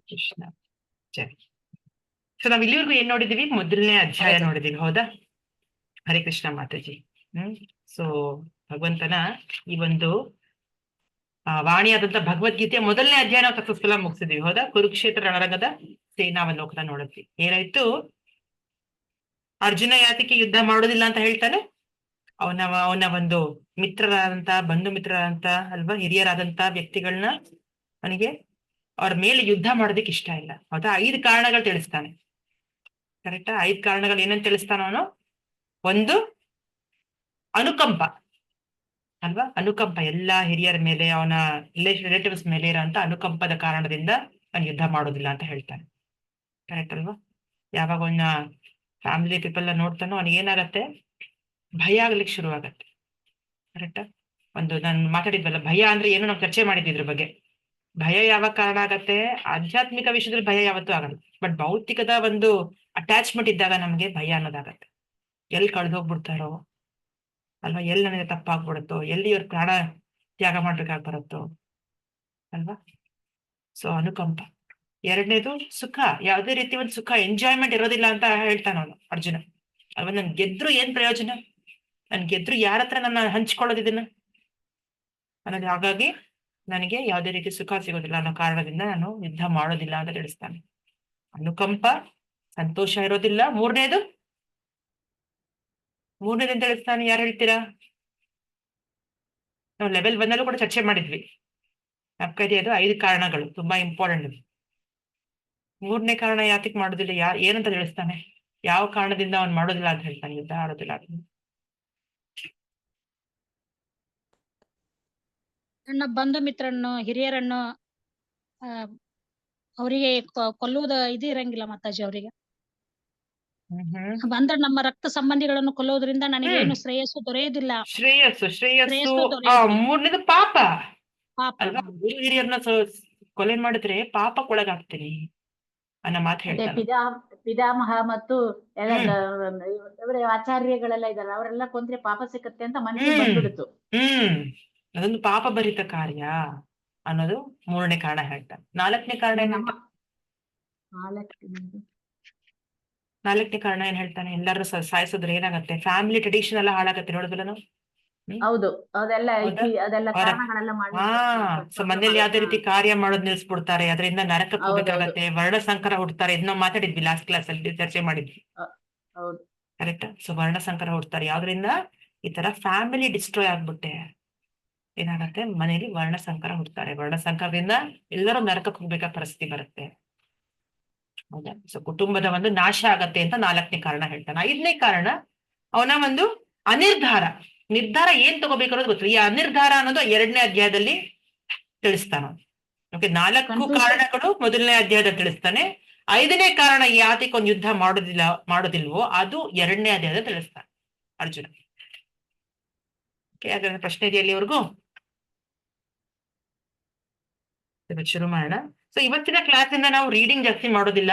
ಕೃಷ್ಣ. ಸರಿ. ಸೊ ನಾವ್ ಇಲ್ಲಿವರೆಗೂ ಏನ್ ನೋಡಿದೀವಿ? ಮೊದಲನೇ ಅಧ್ಯಾಯ ನೋಡಿದೀವಿ, ಹೌದಾ? ಹರೇ ಕೃಷ್ಣ ಮಾತಾಜಿ. ಸೊ ಭಗವಂತನ ಈ ಒಂದು ವಾಣಿಯಾದಂತ ಭಗವದ್ಗೀತೆಯ ಮೊದಲನೇ ಅಧ್ಯಾಯ ನಾವು ಸಕ್ಸಸ್ಫುಲ್ ಆಗಿ ಮುಗಿಸಿದ್ವಿ, ಹೌದಾ? ಕುರುಕ್ಷೇತ್ರ ರಣರಂಗದ ಸೇನಾವಲೋಕನ ನೋಡಿದ್ವಿ. ಏನಾಯ್ತು? ಅರ್ಜುನ ಯಾತಕ್ಕೆ ಯುದ್ಧ ಮಾಡೋದಿಲ್ಲ ಅಂತ ಹೇಳ್ತಾನೆ? ಅವನ ಒಂದು ಮಿತ್ರರಾದಂತ, ಬಂಧು ಮಿತ್ರರಾದಂತ ಅಲ್ವಾ, ಹಿರಿಯರಾದಂತ ವ್ಯಕ್ತಿಗಳನ್ನ ಅವನಿಗೆ ಅವ್ರ ಮೇಲೆ ಯುದ್ಧ ಮಾಡೋದಕ್ಕೆ ಇಷ್ಟ ಇಲ್ಲ, ಹೌದಾ? 5 ಕಾರಣಗಳು ತಿಳಿಸ್ತಾನೆ. ಕರೆಕ್ಟಾ? 5 ಕಾರಣಗಳು ಏನಂತ ತಿಳಿಸ್ತಾನ ಅವನು? ಒಂದು ಅನುಕಂಪ ಅಲ್ವಾ? ಅನುಕಂಪ, ಎಲ್ಲಾ ಹಿರಿಯರ ಮೇಲೆ, ಅವನ ರಿಲೇಟಿವ್ಸ್ ಮೇಲೆ ಇರೋಂತ ಅನುಕಂಪದ ಕಾರಣದಿಂದ ಅವನು ಯುದ್ಧ ಮಾಡೋದಿಲ್ಲ ಅಂತ ಹೇಳ್ತಾನೆ. ಕರೆಕ್ಟ್ ಅಲ್ವಾ? ಯಾವಾಗ ಅವನ ಫ್ಯಾಮಿಲಿ ಪೀಪಲ್ ನೋಡ್ತಾನೋ ಅವನಿಗೆ ಏನಾಗತ್ತೆ? ಭಯ ಆಗ್ಲಿಕ್ಕೆ ಶುರು ಆಗತ್ತೆ. ಕರೆಕ್ಟಾ? ನಾನು ಮಾತಾಡಿದ್ವಲ್ಲ, ಭಯ ಅಂದ್ರೆ ಏನು, ನಾವು ಚರ್ಚೆ ಮಾಡಿದ್ವಿ ಇದ್ರ ಬಗ್ಗೆ. ಭಯ ಯಾವಾಗ ಕಾರಣ ಆಗತ್ತೆ? ಆಧ್ಯಾತ್ಮಿಕ ವಿಷಯದಲ್ಲಿ ಭಯ ಯಾವತ್ತೂ ಆಗಲ್ಲ, ಬಟ್ ಭೌತಿಕದ ಒಂದು ಅಟ್ಯಾಚ್ಮೆಂಟ್ ಇದ್ದಾಗ ನಮ್ಗೆ ಭಯ ಅನ್ನೋದಾಗತ್ತೆ. ಎಲ್ಲಿ ಕಳ್ದು ಹೋಗ್ಬಿಡ್ತಾರೋ ಅಲ್ವಾ, ಎಲ್ಲಿ ನನಗೆ ತಪ್ಪಾಗ್ಬಿಡುತ್ತೋ, ಎಲ್ಲಿ ಇವ್ರ ಪ್ರಾಣ ತ್ಯಾಗ ಮಾಡ್ಬೇಕಾಗಿ ಬರುತ್ತೋ ಅಲ್ವಾ? ಸೊ ಅನುಕಂಪ. ಎರಡನೇದು ಸುಖ. ಯಾವುದೇ ರೀತಿ ಒಂದು ಸುಖ, ಎಂಜಾಯ್ಮೆಂಟ್ ಇರೋದಿಲ್ಲ ಅಂತ ಹೇಳ್ತಾನ ಅವನು ಅರ್ಜುನ ಅಲ್ವಾ? ನನ್ ಗೆದ್ರು ಏನ್ ಪ್ರಯೋಜನ? ನನ್ ಗೆದ್ರು ಯಾರ ಹತ್ರ ನನ್ನ ಹಂಚ್ಕೊಳ್ಳೋದು ಇದನ್ನ ಅನ್ನೋದು. ಹಾಗಾಗಿ ನನಗೆ ಯಾವುದೇ ರೀತಿ ಸುಖ ಸಿಗೋದಿಲ್ಲ ಅನ್ನೋ ಕಾರಣದಿಂದ ನಾನು ಯುದ್ಧ ಮಾಡೋದಿಲ್ಲ ಅಂತ ತಿಳಿಸ್ತಾನೆ. ಅನುಕಂಪ, ಸಂತೋಷ ಇರೋದಿಲ್ಲ. ಮೂರನೇದು ಅಂತ ತಿಳಿಸ್ತಾನೆ. ಯಾರು ಹೇಳ್ತೀರಾ? ನಾವು ಲೆವೆಲ್ 1 ಕೂಡ ಚರ್ಚೆ ಮಾಡಿದ್ವಿ. ಅದು 5 ಕಾರಣಗಳು, ತುಂಬಾ ಇಂಪಾರ್ಟೆಂಟ್. 3ನೇ ಕಾರಣ ಯಾತಕ್ ಮಾಡೋದಿಲ್ಲ, ಏನಂತ ತಿಳಿಸ್ತಾನೆ? ಯಾವ ಕಾರಣದಿಂದ ಅವನು ಮಾಡೋದಿಲ್ಲ ಅಂತ ಹೇಳ್ತಾನೆ, ಯುದ್ಧ ಆಡೋದಿಲ್ಲ ಅಂತ? ನನ್ನ ಬಂಧು ಮಿತ್ರನ್ನು, ಹಿರಿಯರನ್ನು ಅವರಿಗೆ ಕೊಲ್ಲುವುದು ಇದು ಇರಂಗಿಲ್ಲ ಮಾತಾಜಿ. ಅವರಿಗೆ ಅಂದ್ರೆ ನಮ್ಮ ರಕ್ತ ಸಂಬಂಧಿಗಳನ್ನು ಕೊಲ್ಲೋದ್ರಿಂದ ನನಗೇನು ಶ್ರೇಯಸ್ಸು ದೊರೆಯುವುದಿಲ್ಲ. ಶ್ರೇಯಸ್ಸು. ಮೂರನೇದು ಪಾಪ ಅಲ್ವಾ? ಗುರು ಹಿರಿಯರನ್ನ ಕೊಲೆ ಮಾಡಿದ್ರೆ ಪಾಪಕ್ಕೊಳಗಾಗ್ತೀನಿ ಅನ್ನೋ ಮಾತು ಹೇಳ್ತಾರೆ. ಪಿತಾಮಹ ಮತ್ತು ಆಚಾರ್ಯಗಳೆಲ್ಲ ಇದಾರೆ, ಅವರೆಲ್ಲ ಕೊಂದ್ರೆ ಪಾಪ ಸಿಕ್ಕತ್ತೆ ಅಂತ ಮನಸ್ಸಿಗೆ ಬಂದ್ಬಿಡುತ್ತು. ಅದೊಂದು ಪಾಪ ಭರಿತ ಕಾರ್ಯ ಅನ್ನೋದು 3ನೇ ಕಾರಣ ಹೇಳ್ತಾರೆ. 4ನೇ ಕಾರಣ ಏನ್ ಹೇಳ್ತಾನೆ? ಎಲ್ಲರೂ ಸಾಯಿಸಿದ್ರೆ ಏನಾಗತ್ತೆ? ಫ್ಯಾಮಿಲಿ ಟ್ರೆಡಿಷನ್ ಎಲ್ಲ ಹಾಳಾಗತ್ತೆ, ನೋಡಿದ್ವಲ್ಲ ನಾವು. ಹೌದು, ಅದೆಲ್ಲ ಸೊ ಮನೇಲಿ ಯಾವ್ದೇ ರೀತಿ ಕಾರ್ಯ ಮಾಡೋದ್ ನಿಲ್ಸ್ಬಿಡ್ತಾರೆ, ಅದರಿಂದ ನರಕಕ್ಕೆ ಹೋಗ್ಬೇಕಾಗತ್ತೆ, ವರ್ಣ ಸಂಕರ ಹುಡ್ತಾರೆ. ಇದನ್ನ ಮಾತಾಡಿದ್ವಿ ಲಾಸ್ಟ್ ಕ್ಲಾಸ್ ಅಲ್ಲಿ, ಚರ್ಚೆ ಮಾಡಿದ್ವಿ. ಕರೆಕ್ಟ್? ಸೊ ವರ್ಣ ಸಂಕರ ಹುಡ್ತಾರೆ ಯಾವ್ದ್ರಿಂದ? ಈ ತರ ಫ್ಯಾಮಿಲಿ ಡಿಸ್ಟ್ರಾಯ್ ಆಗ್ಬಿಟ್ಟೆ ಏನಾಗತ್ತೆ? ಮನೇಲಿ ವರ್ಣ ಸಂಕರ ಹುಡ್ತಾರೆ. ವರ್ಣ ಸಂಕರದಿಂದ ಎಲ್ಲರೂ ನರಕಕ್ಕೆ ಹೋಗ್ಬೇಕಾದ ಪರಿಸ್ಥಿತಿ ಬರುತ್ತೆ, ಹೌದಾ? ಸೊ ಕುಟುಂಬದ ಒಂದು ನಾಶ ಆಗತ್ತೆ ಅಂತ 4ನೇ ಕಾರಣ ಹೇಳ್ತಾನೆ. 5ನೇ ಕಾರಣ ಅವನ ಒಂದು ನಿರ್ಧಾರ ಏನ್ ತಗೋಬೇಕು ಅನ್ನೋದು ಗೊತ್ತಿಲ್ಲ. ಈ ಅನಿರ್ಧಾರ ಅನ್ನೋದು 2ನೇ ಅಧ್ಯಾಯದಲ್ಲಿ ತಿಳಿಸ್ತಾನ. ಓಕೆ, 4 ಕಾರಣಗಳು 1ನೇ ಅಧ್ಯಾಯದಲ್ಲಿ ತಿಳಿಸ್ತಾನೆ. 5ನೇ ಕಾರಣ ಯಾತಕ್ಕೆ ಒಂದು ಯುದ್ಧ ಮಾಡೋದಿಲ್ವೋ ಅದು 2ನೇ ಅಧ್ಯಾಯದಲ್ಲಿ ತಿಳಿಸ್ತಾನೆ ಅರ್ಜುನ. ಹಾಗಾದ್ರೆ ಪ್ರಶ್ನೆ ಇದೆಯಾ ಇಲ್ಲಿವರೆಗೂ? ಶುರು ಮಾಡೋಣ. ಸೊ ಇವತ್ತಿನ ಕ್ಲಾಸಿಂದ ನಾವು ರೀಡಿಂಗ್ ಜಾಸ್ತಿ ಮಾಡೋದಿಲ್ಲ,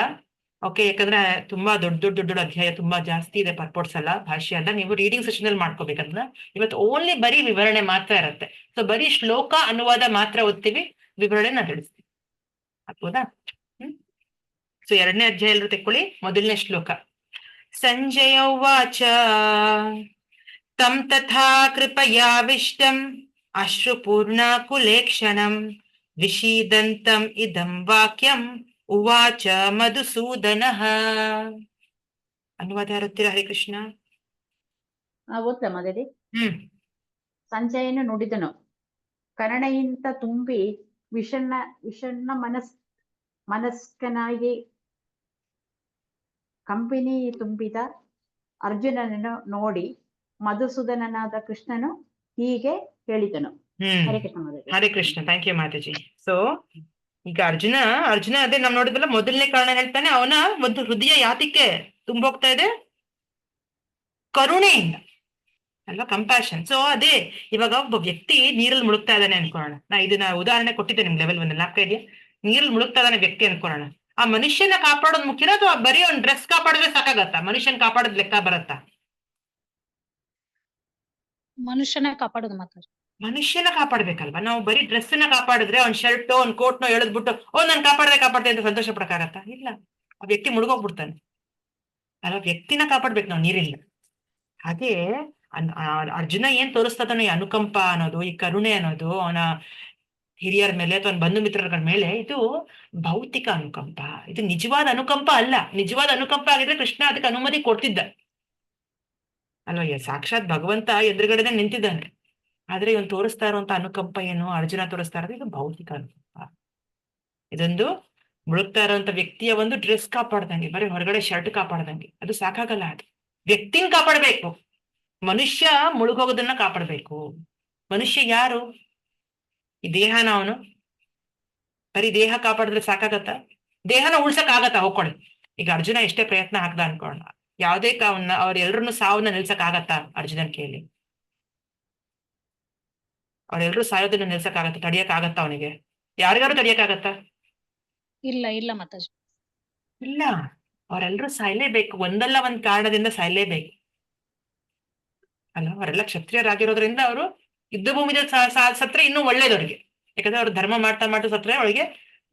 ಓಕೆ? ಯಾಕಂದ್ರೆ ತುಂಬಾ ದೊಡ್ಡ ಅಧ್ಯಾಯ, ತುಂಬಾ ಜಾಸ್ತಿ ಇದೆ, ಪರ್ಪೋರ್ಟ್ಸ್ ಎಲ್ಲ, ಭಾಷೆ ಎಲ್ಲ. ನೀವು ರೀಡಿಂಗ್ ಸೆಷನ್ ಅಲ್ಲಿ ಮಾಡ್ಕೋಬೇಕಂದ್ರೆ ಇವತ್ತು ಓನ್ಲಿ ಬರೀ ವಿವರಣೆ ಮಾತ್ರ ಇರುತ್ತೆ. ಸೊ ಬರೀ ಶ್ಲೋಕ ಅನುವಾದ ಮಾತ್ರ ಓದ್ತೀವಿ, ವಿವರಣೆ ನಾ ತಿಳಿಸ್ತೀವಿ, ಆಗ್ಬೋದಾ? ಸೊ 2ನೇ ಅಧ್ಯಾಯ ಎಲ್ಲರೂ ತೆಕ್ಕೊಳ್ಳಿ. 1ನೇ ಶ್ಲೋಕ. ಸಂಜಯ ಉವಾಚ ತಂ ತಥಾ ಕೃಪಯಾವಿಷ್ಟಂ ಅಶ್ರುಪೂರ್ಣಾಕುಲೇಕ್ಷಣಂ ವಿಷೀದಂತಂ ಇದಂ ವಾಕ್ಯಂ ಉವಾಚ ಮಧುಸೂದನಃ. ಅನುವಾದ ಯಾರುತ್ತೀರಾ? ಹರೇ ಕೃಷ್ಣ. ಓದ್ತಮ್ಮದಲ್ಲಿ. ಸಂಜಯನು ನುಡಿದನು, ಕರುಣೆಯಿಂದ ತುಂಬಿ ವಿಷಣ್ಣ ಮನಸ್ಕನಾಗಿ ಕಂಪನಿ ತುಂಬಿದ ಅರ್ಜುನನನ್ನು ನೋಡಿ ಮಧುಸೂದನನಾದ ಕೃಷ್ಣನು ಹೀಗೆ ಹೇಳಿದನು. ಹರೇ ಕೃಷ್ಣ. ಹರೇ ಕೃಷ್ಣ. ಥ್ಯಾಂಕ್ ಯು ಮಾತಾಜಿ. ಸೊ ಈಗ ಅರ್ಜುನ ಅದೇ ನಾವ್ ನೋಡಿದ್ವಲ್ಲ, 1ನೇ ಕಾರಣ ಹೇಳ್ತಾನೆ. ಅವನ ಒಂದು ಹೃದಯ ಯಾತಕ್ಕೆ ತುಂಬೋಗ್ತಾ ಇದೆ? ಕರುಣೆಯಿಂದ ಅಲ್ವಾ, ಕಂಪ್ಯಾಷನ್. ಸೊ ಅದೇ ಇವಾಗ ಒಬ್ಬ ವ್ಯಕ್ತಿ ನೀರಲ್ಲಿ ಮುಳುಗ್ತಾ ಇದ್ದಾನೆ ಅನ್ಕೊಳ್ಳೋಣ. ನಾ ಇದನ್ನ ಉದಾಹರಣೆ ಕೊಟ್ಟಿದ್ದೆ ನಿಮ್ಗೆ ಲೆವೆಲ್ 1 ಲ್ಯಾಪ್ಕ ಇದೆಯಾ? ನೀರಲ್ಲಿ ಮುಳುಗ್ತಾ ಇದ್ದಾನೆ ವ್ಯಕ್ತಿ ಅನ್ಕೊಳ್ಳೋಣ. ಆ ಮನುಷ್ಯನ ಕಾಪಾಡೋದ್ ಮುಖ್ಯನಾ ಅಥವಾ ಬರೀ ಅವ್ನ ಡ್ರೆಸ್ ಕಾಪಾಡಿದ್ರೆ ಸಾಕಾಗತ್ತಾ? ಮನುಷ್ಯನ್ ಕಾಪಾಡೋದ್ ಲೆಕ್ಕ ಬರತ್ತಾ? ಮನುಷ್ಯನ ಕಾಪಾಡೋದು ಮಾತ್ರ. ಮನುಷ್ಯನ ಕಾಪಾಡ್ಬೇಕಲ್ವಾ. ನಾವು ಬರೀ ಡ್ರೆಸ್ನ ಕಾಪಾಡಿದ್ರೆ ಅವ್ನ್ ಶರ್ಟ್ ಅವ್ನ್ ಕೋಟ್ನೋ ಎಳೆದ್ಬಿಟ್ಟು ನಾನ್ ಕಾಪಾಡ್ದೆ ಅಂತ ಸಂತೋಷ ಪಡಕ್ಕಾಗತ್ತಾ? ಇಲ್ಲ, ಆ ವ್ಯಕ್ತಿ ಮುಳುಗೋಗ್ಬಿಡ್ತಾನೆ ಅಲ್ವಾ. ವ್ಯಕ್ತಿನ ಕಾಪಾಡ್ಬೇಕು ನಾವು, ನೀರಿಲ್ಲ. ಹಾಗೆ ಅರ್ಜುನ ಏನ್ ತೋರಿಸ್ತದನೋ ಈ ಅನುಕಂಪ ಅನ್ನೋದು, ಈ ಕರುಣೆ ಅನ್ನೋದು ಅವನ ಹಿರಿಯರ ಮೇಲೆ ಅಥವಾ ಬಂಧು ಮಿತ್ರರ ಮೇಲೆ, ಇದು ಭೌತಿಕ ಅನುಕಂಪ. ಇದು ನಿಜವಾದ ಅನುಕಂಪ ಅಲ್ಲ. ನಿಜವಾದ ಅನುಕಂಪ ಆಗಿದ್ರೆ ಕೃಷ್ಣ ಅದಕ್ಕೆ ಅನುಮತಿ ಕೊಡ್ತಿದ್ದ ಅಲ್ವಾ. ಸಾಕ್ಷಾತ್ ಭಗವಂತ ಎದುರುಗಡೆ ನಿಂತಿದ್ದಾನೆ. ಆದ್ರೆ ಇವನ್ ತೋರಿಸ್ತಾ ಇರುವಂತ ಅನುಕಂಪ ಏನು, ಅರ್ಜುನ ತೋರಿಸ್ತಾ ಇರೋದು ಇದು ಭೌತಿಕ ಅನುಕಂಪ. ಇದೊಂದು ಮುಳುಗ್ತಾ ಇರುವಂತ ವ್ಯಕ್ತಿಯ ಒಂದು ಡ್ರೆಸ್ ಕಾಪಾಡ್ದಂಗೆ, ಬರೀ ಹೊರಗಡೆ ಶರ್ಟ್ ಕಾಪಾಡ್ದಂಗೆ ಅದು ಸಾಕಾಗಲ್ಲ. ಅದು ವ್ಯಕ್ತಿನ ಕಾಪಾಡ್ಬೇಕು. ಮನುಷ್ಯ ಮುಳುಗೋಗೋದನ್ನ ಕಾಪಾಡ್ಬೇಕು. ಮನುಷ್ಯ ಯಾರು? ಈ ದೇಹನ ಅವನು ಬರೀ ದೇಹ ಕಾಪಾಡಿದ್ರೆ ಸಾಕಾಗತ್ತ? ದೇಹನ ಉಳ್ಸಕ್ ಆಗತ್ತಾ? ಹೋಗ್ಕೊಳ್ಳಿ. ಈಗ ಅರ್ಜುನ ಎಷ್ಟೇ ಪ್ರಯತ್ನ ಹಾಕ್ದ ಅನ್ಕೊಳ್ಳೋಣ, ಯಾವುದೇ ಕಾವನ್ನ ಅವ್ರೆಲ್ರನ್ನೂ ಸಾವನ್ನ ನಿಲ್ಸಕ್ ಆಗತ್ತಾ? ಅರ್ಜುನನ್ ಕೇಳಿ, ಅವ್ರೆಲ್ರೂ ಸಾಯೋದನ್ನ ನಿಲ್ಸಕ್ ಆಗತ್ತ? ತಡಿಯಕ್ ಆಗತ್ತ ಅವನಿಗೆ? ಯಾರಿಗಾರು ತಡಿಯಕ್ ಆಗತ್ತ? ಇಲ್ಲ ಇಲ್ಲ ಮಾತಾಜಿ. ಇಲ್ಲ, ಅವರೆಲ್ರೂ ಸಾಯ್ಲೇಬೇಕು. ಒಂದಲ್ಲ ಒಂದ್ ಕಾರಣದಿಂದ ಸಾಯ್ಲೇಬೇಕು ಅಲ್ಲ. ಅವರೆಲ್ಲ ಕ್ಷತ್ರಿಯರಾಗಿರೋದ್ರಿಂದ ಅವರು ಯುದ್ಧ ಭೂಮಿದ ಸತ್ರೆ ಇನ್ನೂ ಒಳ್ಳೇದವ್ರಿಗೆ. ಯಾಕಂದ್ರೆ ಅವ್ರು ಧರ್ಮ ಮಾಡ್ತಾ ಸತ್ರೆ ಅವಳಿಗೆ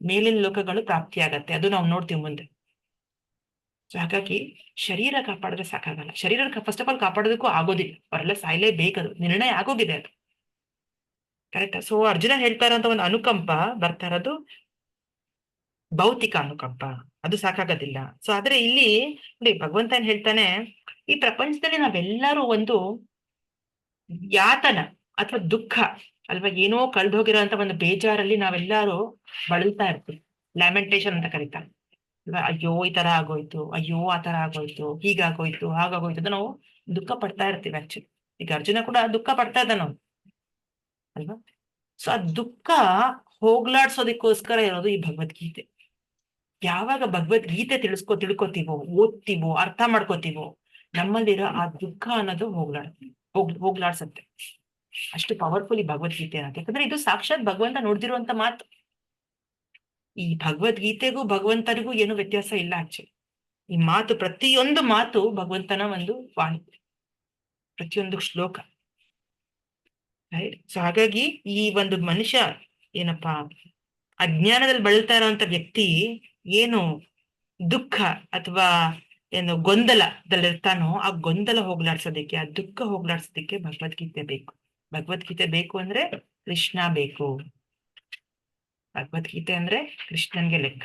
ಮೇಲಿನ ಲೋಕಗಳು ಪ್ರಾಪ್ತಿಯಾಗತ್ತೆ. ಅದು ನಾವು ನೋಡ್ತೀವಿ ಮುಂದೆ. ಸೊ ಹಾಗಾಗಿ ಶರೀರ ಕಾಪಾಡಿದ್ರೆ ಸಾಕಾಗಲ್ಲ. ಶರೀರ ಫಸ್ಟ್ ಆಫ್ ಆಲ್ ಕಾಪಾಡೋದಕ್ಕೂ ಆಗೋದಿಲ್ಲ. ಅವರೆಲ್ಲ ಸಾಯ್ಲೇಬೇಕದು, ನಿರ್ಣಯ ಆಗೋಗಿದೆ ಅದು. ಕರೆಕ್ಟಾ? ಸೊ ಅರ್ಜುನ ಹೇಳ್ತಾ ಇರೋಂತ ಒಂದು ಅನುಕಂಪ ಬರ್ತಾ ಇರೋದು ಭೌತಿಕ ಅನುಕಂಪ, ಅದು ಸಾಕಾಗೋದಿಲ್ಲ. ಸೊ ಆದ್ರೆ ಇಲ್ಲಿ ನೋಡಿ ಭಗವಂತ ಏನ್ ಹೇಳ್ತಾನೆ, ಈ ಪ್ರಪಂಚದಲ್ಲಿ ನಾವೆಲ್ಲರೂ ಒಂದು ಯಾತನ ಅಥವಾ ದುಃಖ ಅಲ್ವಾ, ಏನೋ ಕಳ್ದೋಗಿರೋ ಅಂತ ಒಂದು ಬೇಜಾರಲ್ಲಿ ನಾವೆಲ್ಲರೂ ಬಳಲ್ತಾ ಇರ್ತೀವಿ. ಲ್ಯಾಮೆಂಟೇಶನ್ ಅಂತ ಕರೀತಾರೆ ಅಲ್ವಾ. ಅಯ್ಯೋ ಈ ತರ ಆಗೋಯ್ತು, ಅಯ್ಯೋ ಆ ತರ ಆಗೋಯ್ತು, ಹೀಗಾಗೋಯ್ತು, ಹಾಗಾಗೋಯ್ತು ಅಂತ ನಾವು ದುಃಖ ಪಡ್ತಾ ಇರ್ತೀವಿ. ಆಕ್ಚುಲಿ ಈಗ ಅರ್ಜುನ ಕೂಡ ದುಃಖ ಪಡ್ತಾ ಇದ್ದ ನಾವು ಅಲ್ವಾ. ಸೊ ಆ ದುಃಖ ಹೋಗ್ಲಾಡ್ಸೋದಕ್ಕೋಸ್ಕರ ಇರೋದು ಈ ಭಗವದ್ಗೀತೆ. ಯಾವಾಗ ಭಗವದ್ಗೀತೆ ತಿಳ್ಕೊತೀವೋ, ಓದ್ತೀವೋ, ಅರ್ಥ ಮಾಡ್ಕೋತೀವೋ, ನಮ್ಮಲ್ಲಿರೋ ಆ ದುಃಖ ಅನ್ನೋದು ಹೋಗ್ಲಾಡ್ಸತ್ತೆ. ಅಷ್ಟು ಪವರ್ಫುಲ್ ಈ ಭಗವದ್ಗೀತೆ ಅನ್ನೋದು. ಯಾಕಂದ್ರೆ ಇದು ಸಾಕ್ಷಾತ್ ಭಗವಂತ ನೋಡ್ದಿರುವಂತ ಮಾತು. ಈ ಭಗವದ್ಗೀತೆಗೂ ಭಗವಂತನಿಗೂ ಏನು ವ್ಯತ್ಯಾಸ ಇಲ್ಲ ಆಕ್ಚುಲಿ. ಈ ಮಾತು, ಪ್ರತಿಯೊಂದು ಮಾತು ಭಗವಂತನ ಒಂದು ವಾಣಿ, ಪ್ರತಿಯೊಂದು ಶ್ಲೋಕ. ರೈಟ್? ಸೊ ಹಾಗಾಗಿ ಈ ಒಂದು ಮನುಷ್ಯ ಏನಪ್ಪಾ ಅಜ್ಞಾನದಲ್ಲಿ ಬಳಲ್ತಾ ಇರೋಂಥ ವ್ಯಕ್ತಿ ಏನು ದುಃಖ ಅಥವಾ ಏನು ಗೊಂದಲದಲ್ಲಿರ್ತಾನೋ, ಆ ಗೊಂದಲ ಹೋಗ್ಲಾಡ್ಸೋದಿಕ್ಕೆ, ಆ ದುಃಖ ಹೋಗ್ಲಾಡ್ಸೋದಿಕ್ಕೆ ಭಗವದ್ಗೀತೆ ಬೇಕು. ಭಗವದ್ಗೀತೆ ಬೇಕು ಅಂದ್ರೆ ಕೃಷ್ಣ ಬೇಕು. ಭಗವದ್ಗೀತೆ ಅಂದ್ರೆ ಕೃಷ್ಣನ್ಗೆ ಲೆಕ್ಕ.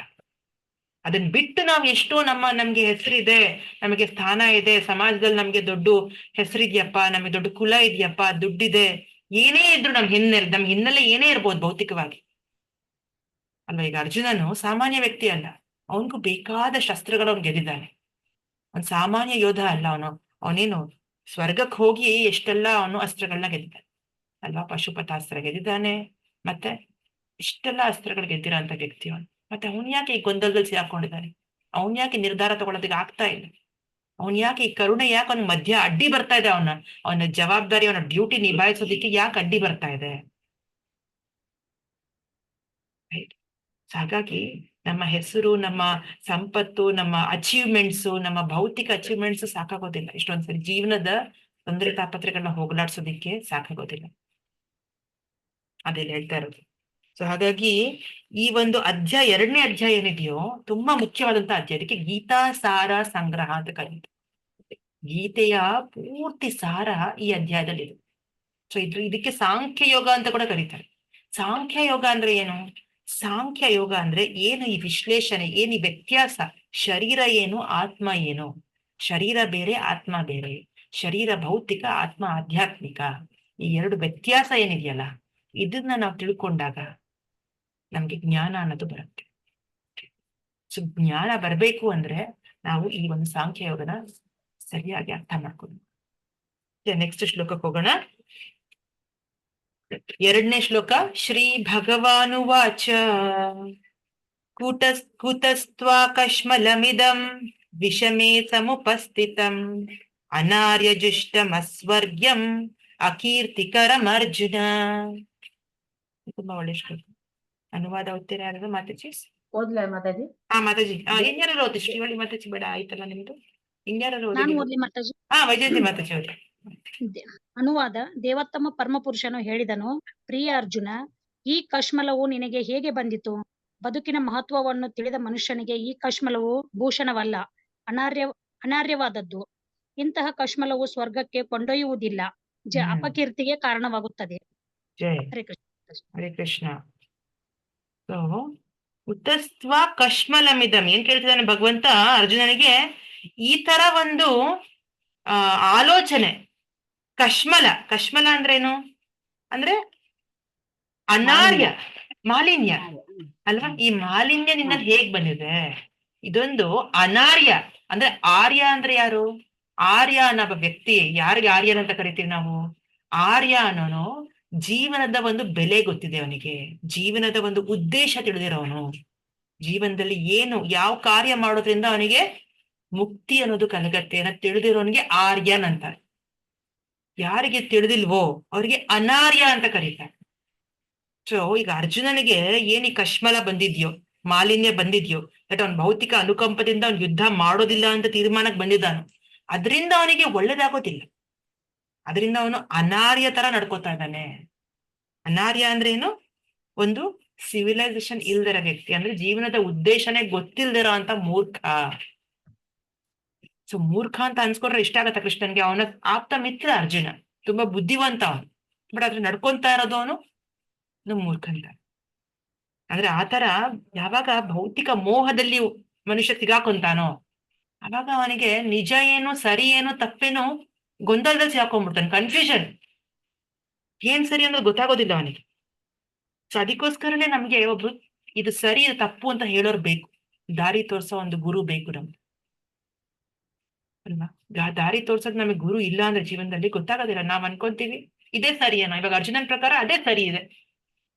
ಅದನ್ನ ಬಿಟ್ಟು ನಾವು ಎಷ್ಟೋ ನಮ್ಗೆ ಹೆಸರಿದೆ, ನಮಗೆ ಸ್ಥಾನ ಇದೆ, ಸಮಾಜದಲ್ಲಿ ನಮ್ಗೆ ದೊಡ್ಡ ಹೆಸರಿದ್ಯಪ್ಪ, ನಮಗೆ ದೊಡ್ಡ ಕುಲ ಇದೆಯಪ್ಪ, ದುಡ್ಡಿದೆ, ಏನೇ ಇದ್ರು ನಮ್ ಹಿನ್ನೆಲೆ ಏನೇ ಇರ್ಬೋದು ಭೌತಿಕವಾಗಿ ಅಲ್ವಾ. ಈಗ ಅರ್ಜುನನು ಸಾಮಾನ್ಯ ವ್ಯಕ್ತಿ ಅಲ್ಲ, ಅವನಿಗೂ ಬೇಕಾದ ಶಸ್ತ್ರಗಳು ಅವ್ನು ಗೆದ್ದಿದ್ದಾನೆ. ಅವ್ನು ಸಾಮಾನ್ಯ ಯೋಧ ಅಲ್ಲ. ಅವನೇನು ಸ್ವರ್ಗಕ್ಕೆ ಹೋಗಿ ಎಷ್ಟೆಲ್ಲ ಅವನು ಅಸ್ತ್ರಗಳನ್ನ ಗೆದ್ದಿದ್ದಾನೆ ಅಲ್ವಾ. ಪಶುಪತಾಸ್ತ್ರ ಗೆದ್ದಿದ್ದಾನೆ, ಮತ್ತೆ ಇಷ್ಟೆಲ್ಲ ಅಸ್ತ್ರಗಳು ಗೆದ್ದಿರೋ ಅಂತ ವ್ಯಕ್ತಿ ಅವನು. ಮತ್ತೆ ಅವನ್ ಯಾಕೆ ಈ ಗೊಂದಲದಲ್ಲಿ ಸಿಗಾಕೊಂಡಿದ್ದಾನೆ? ಅವನ್ ಯಾಕೆ ನಿರ್ಧಾರ ತಗೊಳೋದಕ್ಕೆ ಆಗ್ತಾ ಇಲ್ಲ? ಅವನ್ ಯಾಕೆ ಈ ಕರುಣೆ ಯಾಕೆ ಅವ್ನ ಮಧ್ಯ ಅಡ್ಡಿ ಬರ್ತಾ ಇದೆ? ಅವನ ಜವಾಬ್ದಾರಿ, ಅವನ ಡ್ಯೂಟಿ ನಿಭಾಯಿಸೋದಿಕ್ಕೆ ಯಾಕೆ ಅಡ್ಡಿ ಬರ್ತಾ ಇದೆ? ಹಾಗಾಗಿ ನಮ್ಮ ಹೆಸರು, ನಮ್ಮ ಸಂಪತ್ತು, ನಮ್ಮ ಅಚೀವ್ಮೆಂಟ್ಸು, ನಮ್ಮ ಭೌತಿಕ ಅಚೀವ್ಮೆಂಟ್ಸ್ ಸಾಕಾಗೋದಿಲ್ಲ. ಇಷ್ಟೊಂದ್ಸರಿ ಜೀವನದ ತೊಂದರೆ ತಾಪತ್ರೆಗಳನ್ನ ಹೋಗಲಾಡ್ಸೋದಿಕ್ಕೆ ಸಾಕಾಗೋದಿಲ್ಲ. ಅದೆಲ್ಲ ಹೇಳ್ತಾ ಇರೋದು. ಸೊ ಹಾಗಾಗಿ ಈ ಒಂದು ಅಧ್ಯಾಯ, 2ನೇ ಅಧ್ಯಾಯ ಏನಿದೆಯೋ ತುಂಬಾ ಮುಖ್ಯವಾದಂತ ಅಧ್ಯಾಯ. ಅದಕ್ಕೆ ಗೀತಾ ಸಾರ ಸಂಗ್ರಹ ಅಂತ ಕರೀತಾರೆ. ಗೀತೆಯ ಪೂರ್ತಿ ಸಾರ ಈ ಅಧ್ಯಾಯದಲ್ಲಿದೆ. ಸೊ ಇದಕ್ಕೆ ಸಾಂಖ್ಯ ಯೋಗ ಅಂತ ಕೂಡ ಕರೀತಾರೆ. ಸಾಂಖ್ಯ ಯೋಗ ಅಂದ್ರೆ ಏನು? ಸಾಂಖ್ಯ ಯೋಗ ಅಂದ್ರೆ ಏನು ಈ ವಿಶ್ಲೇಷಣೆ, ಏನು ಈ ವ್ಯತ್ಯಾಸ, ಶರೀರ ಏನು, ಆತ್ಮ ಏನು, ಶರೀರ ಬೇರೆ, ಆತ್ಮ ಬೇರೆ, ಶರೀರ ಭೌತಿಕ, ಆತ್ಮ ಆಧ್ಯಾತ್ಮಿಕ, ಈ ಎರಡು ವ್ಯತ್ಯಾಸ ಏನಿದೆಯಲ್ಲ, ಇದನ್ನ ನಾವು ತಿಳ್ಕೊಂಡಾಗ ನಮ್ಗೆ ಜ್ಞಾನ ಅನ್ನೋದು ಬರುತ್ತೆ. ಸೊ ಜ್ಞಾನ ಬರ್ಬೇಕು ಅಂದ್ರೆ ನಾವು ಈ ಒಂದು ಸಾಂಖ್ಯ ಯೋಗನ ಸರಿಯಾಗಿ ಅರ್ಥ ಮಾಡ್ಕೊಂಡು ನೆಕ್ಸ್ಟ್ ಶ್ಲೋಕಕ್ಕೆ ಹೋಗೋಣ. 2ನೇ ಶ್ಲೋಕ. ಶ್ರೀ ಭಗವಾನುವಾಚ ಕೂತಸ್ತ್ವಾಕಶ್ಮಲಮಿದಂ ವಿಷಮೇ ಸಮುಪಸ್ಥಿತಂ ಅನಾರ್ಯಜುಷ್ಟಮಸ್ವರ್ಗ್ಯಂ ಅಕೀರ್ತಿಕರಮರ್ಜುನ. ತುಂಬಾ ಒಳ್ಳೆ ಶ್ಲೋಕ. ಅನುವಾದ ಓದ್ತೀರಾ ಯಾರಾದ್ರು ಮಾತಾಜಿ? ಓದ್ಲಾ ಮಾತಾಜಿ? ಮಾತಾಜಿ ಇನ್ಯಾರು ಓದಿ. ಶ್ರೀವಳ್ಳಿ ಮಾತಾಜಿ ಬೇಡ ಆಯ್ತಲ್ಲ ನಿಮ್ದು. ಇನ್ಯಾರು ನಾನು ಓದಿ? ಓದ್ಲಿ ಮಾತಾಜಿ? ವೈಜಯಂತಿ ಮಾತಾಜಿ ಓದಿ. ಅನುವಾದ. ದೇವೋತ್ತಮ ಪರಮಪುರುಷನು ಹೇಳಿದನು, ಪ್ರಿಯ ಅರ್ಜುನ, ಈ ಕಶ್ಮಲವು ನಿನಗೆ ಹೇಗೆ ಬಂದಿತು? ಬದುಕಿನ ಮಹತ್ವವನ್ನು ತಿಳಿದ ಮನುಷ್ಯನಿಗೆ ಈ ಕಶ್ಮಲವು ಭೂಷಣವಲ್ಲ, ಅನಾರ್ಯವಾದದ್ದು. ಇಂತಹ ಕಶ್ಮಲವು ಸ್ವರ್ಗಕ್ಕೆ ಕೊಂಡೊಯ್ಯುವುದಿಲ್ಲ, ಅಪಕೀರ್ತಿಗೆ ಕಾರಣವಾಗುತ್ತದೆ. ಜಯ ಹರೇ ಕೃಷ್ಣ. ಹರೇ ಕೃಷ್ಣ. ಸೊ ಉತಸ್ತ್ವ ಕಶ್ಮಲಮಿದಂ ಏನ್ ಕೇಳ್ತಿದ್ದಾನೆ ಭಗವಂತ ಅರ್ಜುನನಿಗೆ? ಈ ತರ ಒಂದು ಆಲೋಚನೆ. ಕಶ್ಮಲ ಅಂದ್ರೇನು? ಅಂದ್ರೆ ಅನಾರ್ಯ, ಮಾಲಿನ್ಯ ಅಲ್ವಾ? ಈ ಮಾಲಿನ್ಯ ನಿನ್ನಲ್ಲಿ ಹೇಗ್ ಬಂದಿದೆ? ಇದೊಂದು ಅನಾರ್ಯ. ಅಂದ್ರೆ ಆರ್ಯ ಅಂದ್ರೆ ಯಾರು? ಆರ್ಯ ಅನ್ನೋ ವ್ಯಕ್ತಿ. ಯಾರಿಗೆ ಆರ್ಯನ್ ಅಂತ ಕರಿತೀವಿ ನಾವು? ಆರ್ಯ ಅನ್ನೋನು ಜೀವನದ ಒಂದು ಬೆಲೆ ಗೊತ್ತಿದೆ ಅವನಿಗೆ, ಜೀವನದ ಒಂದು ಉದ್ದೇಶ ತಿಳಿದಿರೋನು, ಜೀವನದಲ್ಲಿ ಏನು ಯಾವ ಕಾರ್ಯ ಮಾಡೋದ್ರಿಂದ ಅವನಿಗೆ ಮುಕ್ತಿ ಅನ್ನೋದು ಕಲಗತ್ತೆ ಅನ್ನೋ ತಿಳಿದಿರೋನಿಗೆ ಆರ್ಯನ್ ಅಂತಾರೆ. ಯಾರಿಗೆ ತಿಳಿದಿಲ್ವೋ ಅವ್ರಿಗೆ ಅನಾರ್ಯ ಅಂತ ಕರೀತಾರೆ. ಸೊ ಈಗ ಅರ್ಜುನನಿಗೆ ಏನ್ ಈ ಕಶ್ಮಲ ಬಂದಿದ್ಯೋ, ಮಾಲಿನ್ಯ ಬಂದಿದ್ಯೋ, ಬಟ್ ಅವನ್ ಭೌತಿಕ ಅನುಕಂಪದಿಂದ ಅವ್ನು ಯುದ್ಧ ಮಾಡೋದಿಲ್ಲ ಅಂತ ತೀರ್ಮಾನಕ್ಕೆ ಬಂದಿದ್ದಾನು, ಅದರಿಂದ ಅವನಿಗೆ ಒಳ್ಳೇದಾಗೋದಿಲ್ಲ. ಅದರಿಂದ ಅವನು ಅನಾರ್ಯ ತರ ನಡ್ಕೋತಾ ಇದ್ದಾನೆ. ಅನಾರ್ಯ ಅಂದ್ರೆ ಏನು? ಒಂದು ಸಿವಿಲೈಸೇಷನ್ ಇಲ್ದಿರೋ ವ್ಯಕ್ತಿ, ಅಂದ್ರೆ ಜೀವನದ ಉದ್ದೇಶನೇ ಗೊತ್ತಿಲ್ದಿರೋ ಅಂತ ಮೂರ್ಖ. ಸೊ ಮೂರ್ಖ ಅಂತ ಅನ್ಸ್ಕೊಂಡ್ರೆ ಇಷ್ಟ ಆಗತ್ತ ಕೃಷ್ಣನ್ಗೆ? ಅವನ ಆಪ್ತ ಮಿತ್ರ ಅರ್ಜುನ, ತುಂಬಾ ಬುದ್ಧಿವಂತ ಅವನು, ಬಟ್ ಅದ್ರ ನಡ್ಕೊಂತಾ ಇರೋದು ಅವನು ಮೂರ್ಖ ಅಂತ. ಅಂದ್ರೆ ಆತರ ಯಾವಾಗ ಭೌತಿಕ ಮೋಹದಲ್ಲಿ ಮನುಷ್ಯ ಸಿಗಾಕೊಂತಾನೋ ಅವಾಗ ಅವನಿಗೆ ನಿಜ ಏನು ಸರಿ ಏನು ತಪ್ಪೇನು ಗೊಂದಲದಲ್ಲಿ ಸಿಗಾಕೊಂಡ್ಬಿಡ್ತಾನೆ, ಕನ್ಫ್ಯೂಷನ್. ಏನ್ ಸರಿ ಅನ್ನೋದು ಗೊತ್ತಾಗೋದಿಲ್ಲ ಅವನಿಗೆ. ಸೊ ಅದಕ್ಕೋಸ್ಕರನೇ ನಮ್ಗೆ ಒಬ್ರು ಇದು ಸರಿ ಇದು ತಪ್ಪು ಅಂತ ಹೇಳೋರು ಬೇಕು, ದಾರಿ ತೋರ್ಸೋ ಒಂದು ಗುರು ಬೇಕು ನಮ್ಗೆ ಅಲ್ವಾ? ದಾರಿ ತೋರ್ಸೋದ್ ನಮಗೆ ಗುರು ಇಲ್ಲ ಅಂದ್ರೆ ಜೀವನದಲ್ಲಿ ಗೊತ್ತಾಗೋದಿಲ್ಲ. ನಾವ್ ಅನ್ಕೊಂತೀವಿ ಇದೇ ಸರಿ ಏನೋ, ಇವಾಗ ಅರ್ಜುನನ್ ಪ್ರಕಾರ ಅದೇ ಸರಿ ಇದೆ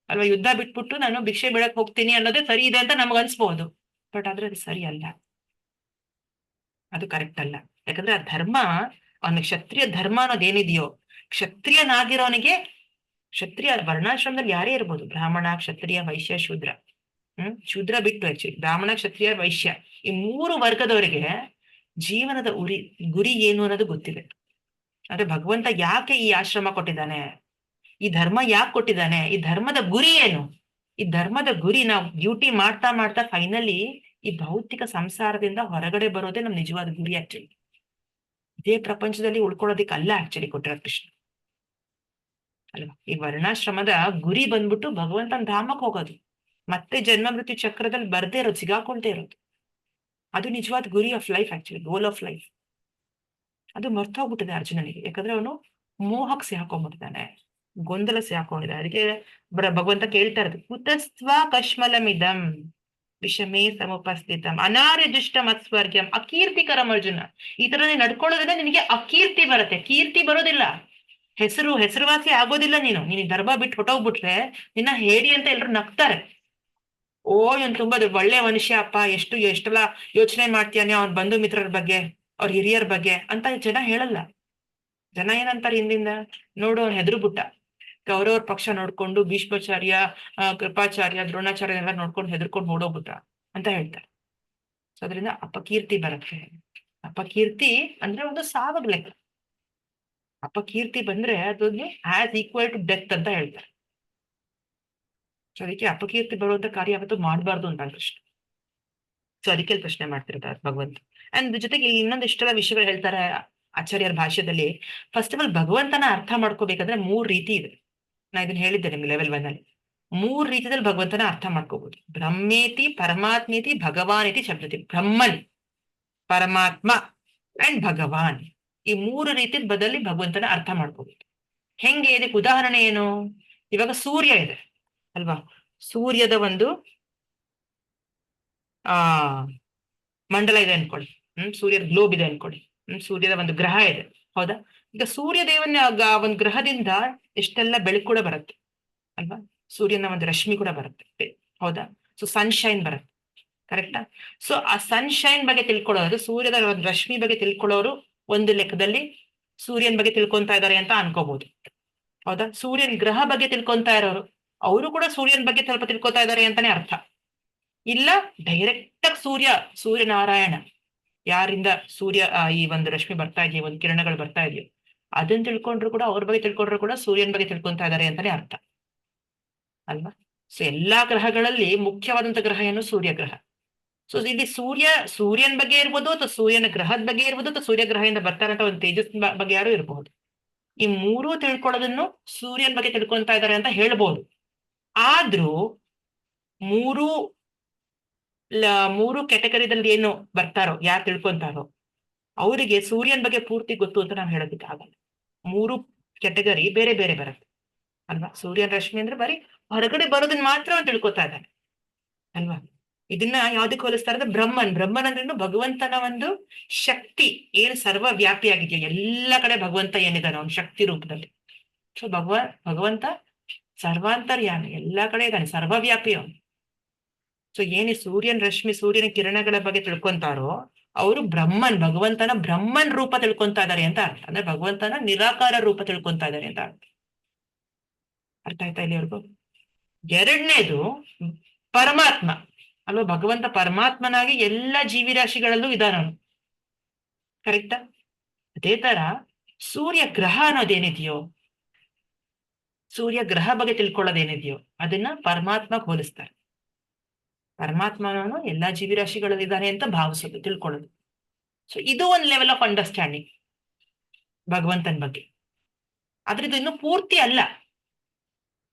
ಅಲ್ವಾ? ಯುದ್ಧ ಬಿಟ್ಬಿಟ್ಟು ನಾನು ಭಿಕ್ಷೆ ಬಿಡಕ್ ಹೋಗ್ತೀನಿ ಅನ್ನೋದೇ ಸರಿ ಇದೆ ಅಂತ ನಮ್ಗೆ ಅನ್ಸ್ಬಹುದು, ಬಟ್ ಆದ್ರೆ ಅದು ಸರಿ ಅಲ್ಲ, ಅದು ಕರೆಕ್ಟ್ ಅಲ್ಲ. ಯಾಕಂದ್ರೆ ಆ ಧರ್ಮ, ಅವನ ಕ್ಷತ್ರಿಯ ಧರ್ಮ ಅನ್ನೋದೇನಿದೆಯೋ, ಕ್ಷತ್ರಿಯನಾಗಿರೋನಿಗೆ, ಕ್ಷತ್ರಿಯ ವರ್ಣಾಶ್ರಮದಲ್ಲಿ ಯಾರೇ ಇರ್ಬೋದು, ಬ್ರಾಹ್ಮಣ, ಕ್ಷತ್ರಿಯ, ವೈಶ್ಯ, ಶೂದ್ರ. ಶೂದ್ರ ಬಿಟ್ಟು ಆಕ್ಚುಲಿ ಬ್ರಾಹ್ಮಣ, ಕ್ಷತ್ರಿಯ, ವೈಶ್ಯ, ಈ 3 ವರ್ಗದವರಿಗೆ ಜೀವನದ ಗುರಿ ಏನು ಅನ್ನೋದು ಗೊತ್ತಿದೆ. ಆದ್ರೆ ಭಗವಂತ ಯಾಕೆ ಈ ಆಶ್ರಮ ಕೊಟ್ಟಿದ್ದಾನೆ, ಈ ಧರ್ಮ ಯಾಕೆ ಕೊಟ್ಟಿದ್ದಾನೆ, ಈ ಧರ್ಮದ ಗುರಿ ಏನು? ಈ ಧರ್ಮದ ಗುರಿ ನಾವು ಡ್ಯೂಟಿ ಮಾಡ್ತಾ ಮಾಡ್ತಾ ಫೈನಲಿ ಈ ಭೌತಿಕ ಸಂಸಾರದಿಂದ ಹೊರಗಡೆ ಬರೋದೇ ನಮ್ ನಿಜವಾದ ಗುರಿ ಆಕ್ಚುಲಿ. ಇದೇ ಪ್ರಪಂಚದಲ್ಲಿ ಉಳ್ಕೊಳ್ಳೋದಿಕ್ಕೆ ಅಲ್ಲ ಆಕ್ಚುಲಿ ಕೊಟ್ಟಿರೋ ಕೃಷ್ಣ ಅಲ್ವಾ? ಈ ವರ್ಣಾಶ್ರಮದ ಗುರಿ ಬಂದ್ಬಿಟ್ಟು ಭಗವಂತನ ಧಾಮಕ್ಕೆ ಹೋಗೋದು, ಮತ್ತೆ ಜನ್ಮ ಮೃತ್ಯು ಚಕ್ರದಲ್ಲಿ ಬರ್ದೇ ಇರೋದು, ಸಿಗಾಕೊಳ್ತೇ ಇರೋದು. ಅದು ನಿಜವಾದ ಗುರಿ of life actually, goal of life. ಅದು ಮರ್ತೋಗ್ಬಿಟ್ಟಿದೆ ಅರ್ಜುನನಿಗೆ, ಯಾಕಂದ್ರೆ ಅವನು ಮೋಹಕ್ಕೆ ಸಿಹಾಕೊಂಡ್ಬಿಟ್ಟಿದ್ದಾನೆ, ಗೊಂದಲ ಸಿಹಾಕೊಂಡಿದ್ದಾನೆ. ಅದಕ್ಕೆ ಭಗವಂತ ಕೇಳ್ತಾ ಇರೋದು, ಕುತಸ್ತ್ವ ಕಶ್ಮಲಮಿದಂ ವಿಷಮೇ ಸಮುಪಸ್ಥಿತಂ ಅನಾರ್ಯಜುಷ್ಟಂ ಅಸ್ವರ್ಗ್ಯಂ ಅಕೀರ್ತಿಕರಂ. ಅರ್ಜುನ, ಈ ತರ ನಡ್ಕೊಳ್ಳೋದ್ರಿಂದ ನಿನಗೆ ಅಕೀರ್ತಿ ಬರುತ್ತೆ, ಕೀರ್ತಿ ಬರೋದಿಲ್ಲ, ಹೆಸರುವಾಸಿ ಆಗೋದಿಲ್ಲ. ನೀನು ಧರ್ಮ ಬಿಟ್ಟು ಹೊಟ್ಟೋಗ್ಬಿಟ್ರೆ ನಿನ್ನ ಹೇಳಿ ಅಂತ ಎಲ್ರು ನಗ್ತಾರೆ. ಓ ಇವನ್ ತುಂಬಾ ಒಳ್ಳೆ ಮನುಷ್ಯ ಅಪ್ಪ, ಎಷ್ಟೆಲ್ಲ ಯೋಚನೆ ಮಾಡ್ತೀಯಾನೆ ಅವ್ರ ಬಂಧು ಮಿತ್ರರ ಬಗ್ಗೆ, ಅವ್ರ ಹಿರಿಯರ ಬಗ್ಗೆ ಅಂತ ಜನ ಹೇಳಲ್ಲ. ಜನ ಏನಂತಾರೆ ಹಿಂದಿಂದ, ನೋಡು ಅವ್ನು ಹೆದ್ರು ಬಿಟ್ಟ, ಕೌರವ್ರ ಪಕ್ಷ ನೋಡ್ಕೊಂಡು ಭೀಷ್ಮಾಚಾರ್ಯ, ಕೃಪಾಚಾರ್ಯ, ದ್ರೋಣಾಚಾರ್ಯ ಎಲ್ಲ ನೋಡ್ಕೊಂಡು ಹೆದರ್ಕೊಂಡು ಓಡೋಗ್ಬಿಟ್ಟ ಅಂತ ಹೇಳ್ತಾರೆ. ಸೊ ಅದರಿಂದ ಅಪಕೀರ್ತಿ ಬರುತ್ತೆ. ಅಪಕೀರ್ತಿ ಅಂದ್ರೆ ಒಂದು ಸಾವಗ್ ಲೆಕ್ಕ. ಅಪಕೀರ್ತಿ ಬಂದ್ರೆ ಅದೊಂದು ಆಸ್ ಈಕ್ವಲ್ ಟು ಡೆತ್ ಅಂತ ಹೇಳ್ತಾರೆ. ಸೊ ಅದಕ್ಕೆ ಅಪಕೀರ್ತಿ ಬರುವಂತ ಕಾರ್ಯ ಯಾವತ್ತೂ ಮಾಡಬಾರ್ದು ಅಂತ ಕೃಷ್ಣ. ಸೊ ಅದಕ್ಕೆ ಪ್ರಶ್ನೆ ಮಾಡ್ತಿರ್ತಾರೆ ಭಗವಂತ. ಅಂಡ್ ಜೊತೆಗೆ ಇನ್ನೊಂದು ಇಷ್ಟೆಲ್ಲ ವಿಷಯಗಳು ಹೇಳ್ತಾರೆ ಆಚಾರ್ಯರ ಭಾಷ್ಯದಲ್ಲಿ. ಫಸ್ಟ್ ಆಫ್ ಆಲ್ ಭಗವಂತನ ಅರ್ಥ ಮಾಡ್ಕೋಬೇಕಂದ್ರೆ 3 ರೀತಿ ಇದೆ. ನಾ ಇದನ್ನ ಹೇಳಿದ್ದೆ ನಿಮ್ಗೆ ಲೆವೆಲ್ 1 ಅಲ್ಲಿ. 3 ರೀತಿಯಲ್ಲಿ ಭಗವಂತನ ಅರ್ಥ ಮಾಡ್ಕೋಬಹುದು. ಬ್ರಹ್ಮೇತಿ, ಪರಮಾತ್ಮೇತಿ, ಭಗವಾನ್ ಇತಿ ಶಬ್ದತಿ. ಬ್ರಹ್ಮನ್, ಪರಮಾತ್ಮ ಅಂಡ್ ಭಗವಾನ್, ಈ 3 ರೀತಿ ಬದಲಿ ಭಗವಂತನ ಅರ್ಥ ಮಾಡ್ಕೋಬಹುದು. ಹೆಂಗೆ? ಇದಕ್ಕೆ ಉದಾಹರಣೆ ಏನು? ಇವಾಗ ಸೂರ್ಯ ಇದೆ ಅಲ್ವಾ? ಸೂರ್ಯದ ಒಂದು ಮಂಡಲ ಇದೆ ಅನ್ಕೊಳ್ಳಿ, ಸೂರ್ಯದ ಗ್ಲೋಬ್ ಇದೆ ಅನ್ಕೊಳ್ಳಿ, ಸೂರ್ಯದ ಒಂದು ಗ್ರಹ ಇದೆ, ಹೌದಾ? ಈಗ ಸೂರ್ಯ ದೇವನ ಒಂದು ಗ್ರಹದಿಂದ ಎಷ್ಟೆಲ್ಲ ಬೆಳಕು ಕೂಡ ಬರುತ್ತೆ ಅಲ್ವಾ? ಸೂರ್ಯನ ಒಂದು ರಶ್ಮಿ ಕೂಡ ಬರುತ್ತೆ, ಹೌದಾ? ಸೊ ಸನ್ಶೈನ್ ಬರುತ್ತೆ, ಕರೆಕ್ಟಾ? ಸೊ ಆ ಸನ್ಶೈನ್ ಬಗ್ಗೆ ತಿಳ್ಕೊಳ್ಳೋದು, ಸೂರ್ಯದ ಒಂದು ರಶ್ಮಿ ಬಗ್ಗೆ ತಿಳ್ಕೊಳ್ಳೋರು ಒಂದು ಲೆಕ್ಕದಲ್ಲಿ ಸೂರ್ಯನ ಬಗ್ಗೆ ತಿಳ್ಕೊಂತಾ ಇದ್ದಾರೆ ಅಂತ ಅನ್ಕೋಬಹುದು, ಹೌದಾ? ಸೂರ್ಯನ ಗ್ರಹ ಬಗ್ಗೆ ತಿಳ್ಕೊಂತಾ ಇರೋರು ಅವರು ಕೂಡ ಸೂರ್ಯನ ಬಗ್ಗೆ ಸ್ವಲ್ಪ ತಿಳ್ಕೊತಾ ಇದ್ದಾರೆ ಅಂತಾನೆ ಅರ್ಥ. ಇಲ್ಲ ಡೈರೆಕ್ಟ್ ಆಗಿ ಸೂರ್ಯನಾರಾಯಣ ಯಾರಿಂದ ಸೂರ್ಯ ಈ ಒಂದು ರಶ್ಮಿ ಬರ್ತಾ ಇದೆಯೋ, ಒಂದು ಕಿರಣಗಳು ಬರ್ತಾ ಇದೆಯೋ ಅದನ್ನ ತಿಳ್ಕೊಂಡ್ರು ಕೂಡ, ಅವ್ರ ಬಗ್ಗೆ ತಿಳ್ಕೊಂಡ್ರು ಕೂಡ ಸೂರ್ಯನ ಬಗ್ಗೆ ತಿಳ್ಕೊಂತಾ ಇದ್ದಾರೆ ಅಂತಾನೆ ಅರ್ಥ ಅಲ್ವಾ. ಸೊ ಎಲ್ಲಾ ಗ್ರಹಗಳಲ್ಲಿ ಮುಖ್ಯವಾದಂತ ಗ್ರಹ ಏನು? ಸೂರ್ಯ ಗ್ರಹ. ಸೊ ಇಲ್ಲಿ ಸೂರ್ಯನ ಬಗ್ಗೆ ಇರ್ಬೋದು, ಅಥವಾ ಸೂರ್ಯನ ಗ್ರಹದ ಬಗ್ಗೆ ಇರ್ಬೋದು, ಅಥವಾ ಸೂರ್ಯ ಗ್ರಹದಿಂದ ಬರ್ತಾರಂತ ಒಂದು ತೇಜಸ್ ಬಗ್ಗೆ ಯಾರು ಇರಬಹುದು. ಈ ಮೂರೂ ತಿಳ್ಕೊಳ್ಳೋದನ್ನು ಸೂರ್ಯನ ಬಗ್ಗೆ ತಿಳ್ಕೊಂತಾ ಇದ್ದಾರೆ ಅಂತ ಹೇಳ್ಬೋದು. ಆದ್ರೂ ಮೂರು ಮೂರು ಕ್ಯಾಟಗರಿದಲ್ಲಿ ಏನು ಬರ್ತಾರೋ, ಯಾರು ತಿಳ್ಕೊಂತಾರೋ ಅವರಿಗೆ ಸೂರ್ಯನ ಬಗ್ಗೆ ಪೂರ್ತಿ ಗೊತ್ತು ಅಂತ ನಾವು ಹೇಳೋದಕ್ಕೆ ಆಗಲ್ಲ. ಮೂರು ಕ್ಯಾಟಗರಿ ಬೇರೆ ಬೇರೆ ಬರುತ್ತೆ ಅಲ್ವಾ. ಸೂರ್ಯನ ರಶ್ಮಿ ಅಂದ್ರೆ ಬರೀ ಹೊರಗಡೆ ಬರೋದನ್ನ ಮಾತ್ರ ಅವ್ನು ತಿಳ್ಕೊತಾ ಇದ್ದಾನೆ ಅಲ್ವಾ. ಇದನ್ನ ಯಾವ್ದಕ್ಕೆ ಹೋಲಿಸ್ತಾರೆ ಅಂದ್ರೆ ಬ್ರಹ್ಮನ್ ಅಂದ್ರೇನು? ಭಗವಂತನ ಒಂದು ಶಕ್ತಿ ಏನು ಸರ್ವವ್ಯಾಪಿಯಾಗಿದೆಯೋ, ಎಲ್ಲ ಕಡೆ ಭಗವಂತ ಏನಿದಾನೆ ಅವನ ಶಕ್ತಿ ರೂಪದಲ್ಲಿ. ಸೊ ಭಗವಂತ ಸರ್ವಾಂತರ್ಯಾಮಿ, ಎಲ್ಲಾ ಕಡೆ ಇದ್ದಾನೆ, ಸರ್ವವ್ಯಾಪಿ ಅವನು. ಸೊ ಏನಿ ಸೂರ್ಯನ ರಶ್ಮಿ, ಸೂರ್ಯನ ಕಿರಣಗಳ ಬಗ್ಗೆ ತಿಳ್ಕೊಂತಾರೋ ಅವರು ಭಗವಂತನ ಬ್ರಹ್ಮನ್ ರೂಪ ತಿಳ್ಕೊಂತಾ ಇದಾರೆ ಅಂತ ಅರ್ಥ. ಅಂದ್ರೆ ಭಗವಂತನ ನಿರಾಕಾರ ರೂಪ ತಿಳ್ಕೊಂತಾ ಇದಾರೆ ಅಂತ ಅರ್ಥ. ಅರ್ಥ ಆಯ್ತಾ ಇಲ್ಲಿವರೆಗೂ? ಎರಡನೇದು ಪರಮಾತ್ಮ ಅಲ್ವಾ. ಭಗವಂತ ಪರಮಾತ್ಮನಾಗಿ ಎಲ್ಲ ಜೀವಿರಾಶಿಗಳಲ್ಲೂ ಇದ್ದಾನವನು, ಕರೆಕ್ಟಾ? ಅದೇ ತರ ಸೂರ್ಯ ಗ್ರಹ ಅನ್ನೋದೇನಿದೆಯೋ, ಸೂರ್ಯ ಗ್ರಹ ಬಗ್ಗೆ ತಿಳ್ಕೊಳ್ಳೋದೇನಿದೆಯೋ ಅದನ್ನ ಪರಮಾತ್ಮಕ್ಕೆ ಹೋಲಿಸ್ತಾರೆ. ಪರಮಾತ್ಮನವನು ಎಲ್ಲಾ ಜೀವಿರಾಶಿಗಳಲ್ಲಿ ಇದ್ದಾನೆ ಅಂತ ಭಾವಿಸೋದು, ತಿಳ್ಕೊಳ್ಳೋದು. ಸೊ ಇದು ಒಂದು ಲೆವೆಲ್ ಆಫ್ ಅಂಡರ್ಸ್ಟ್ಯಾಂಡಿಂಗ್ ಭಗವಂತನ ಬಗ್ಗೆ. ಆದ್ರೆ ಇದು ಇನ್ನು ಪೂರ್ತಿ ಅಲ್ಲ,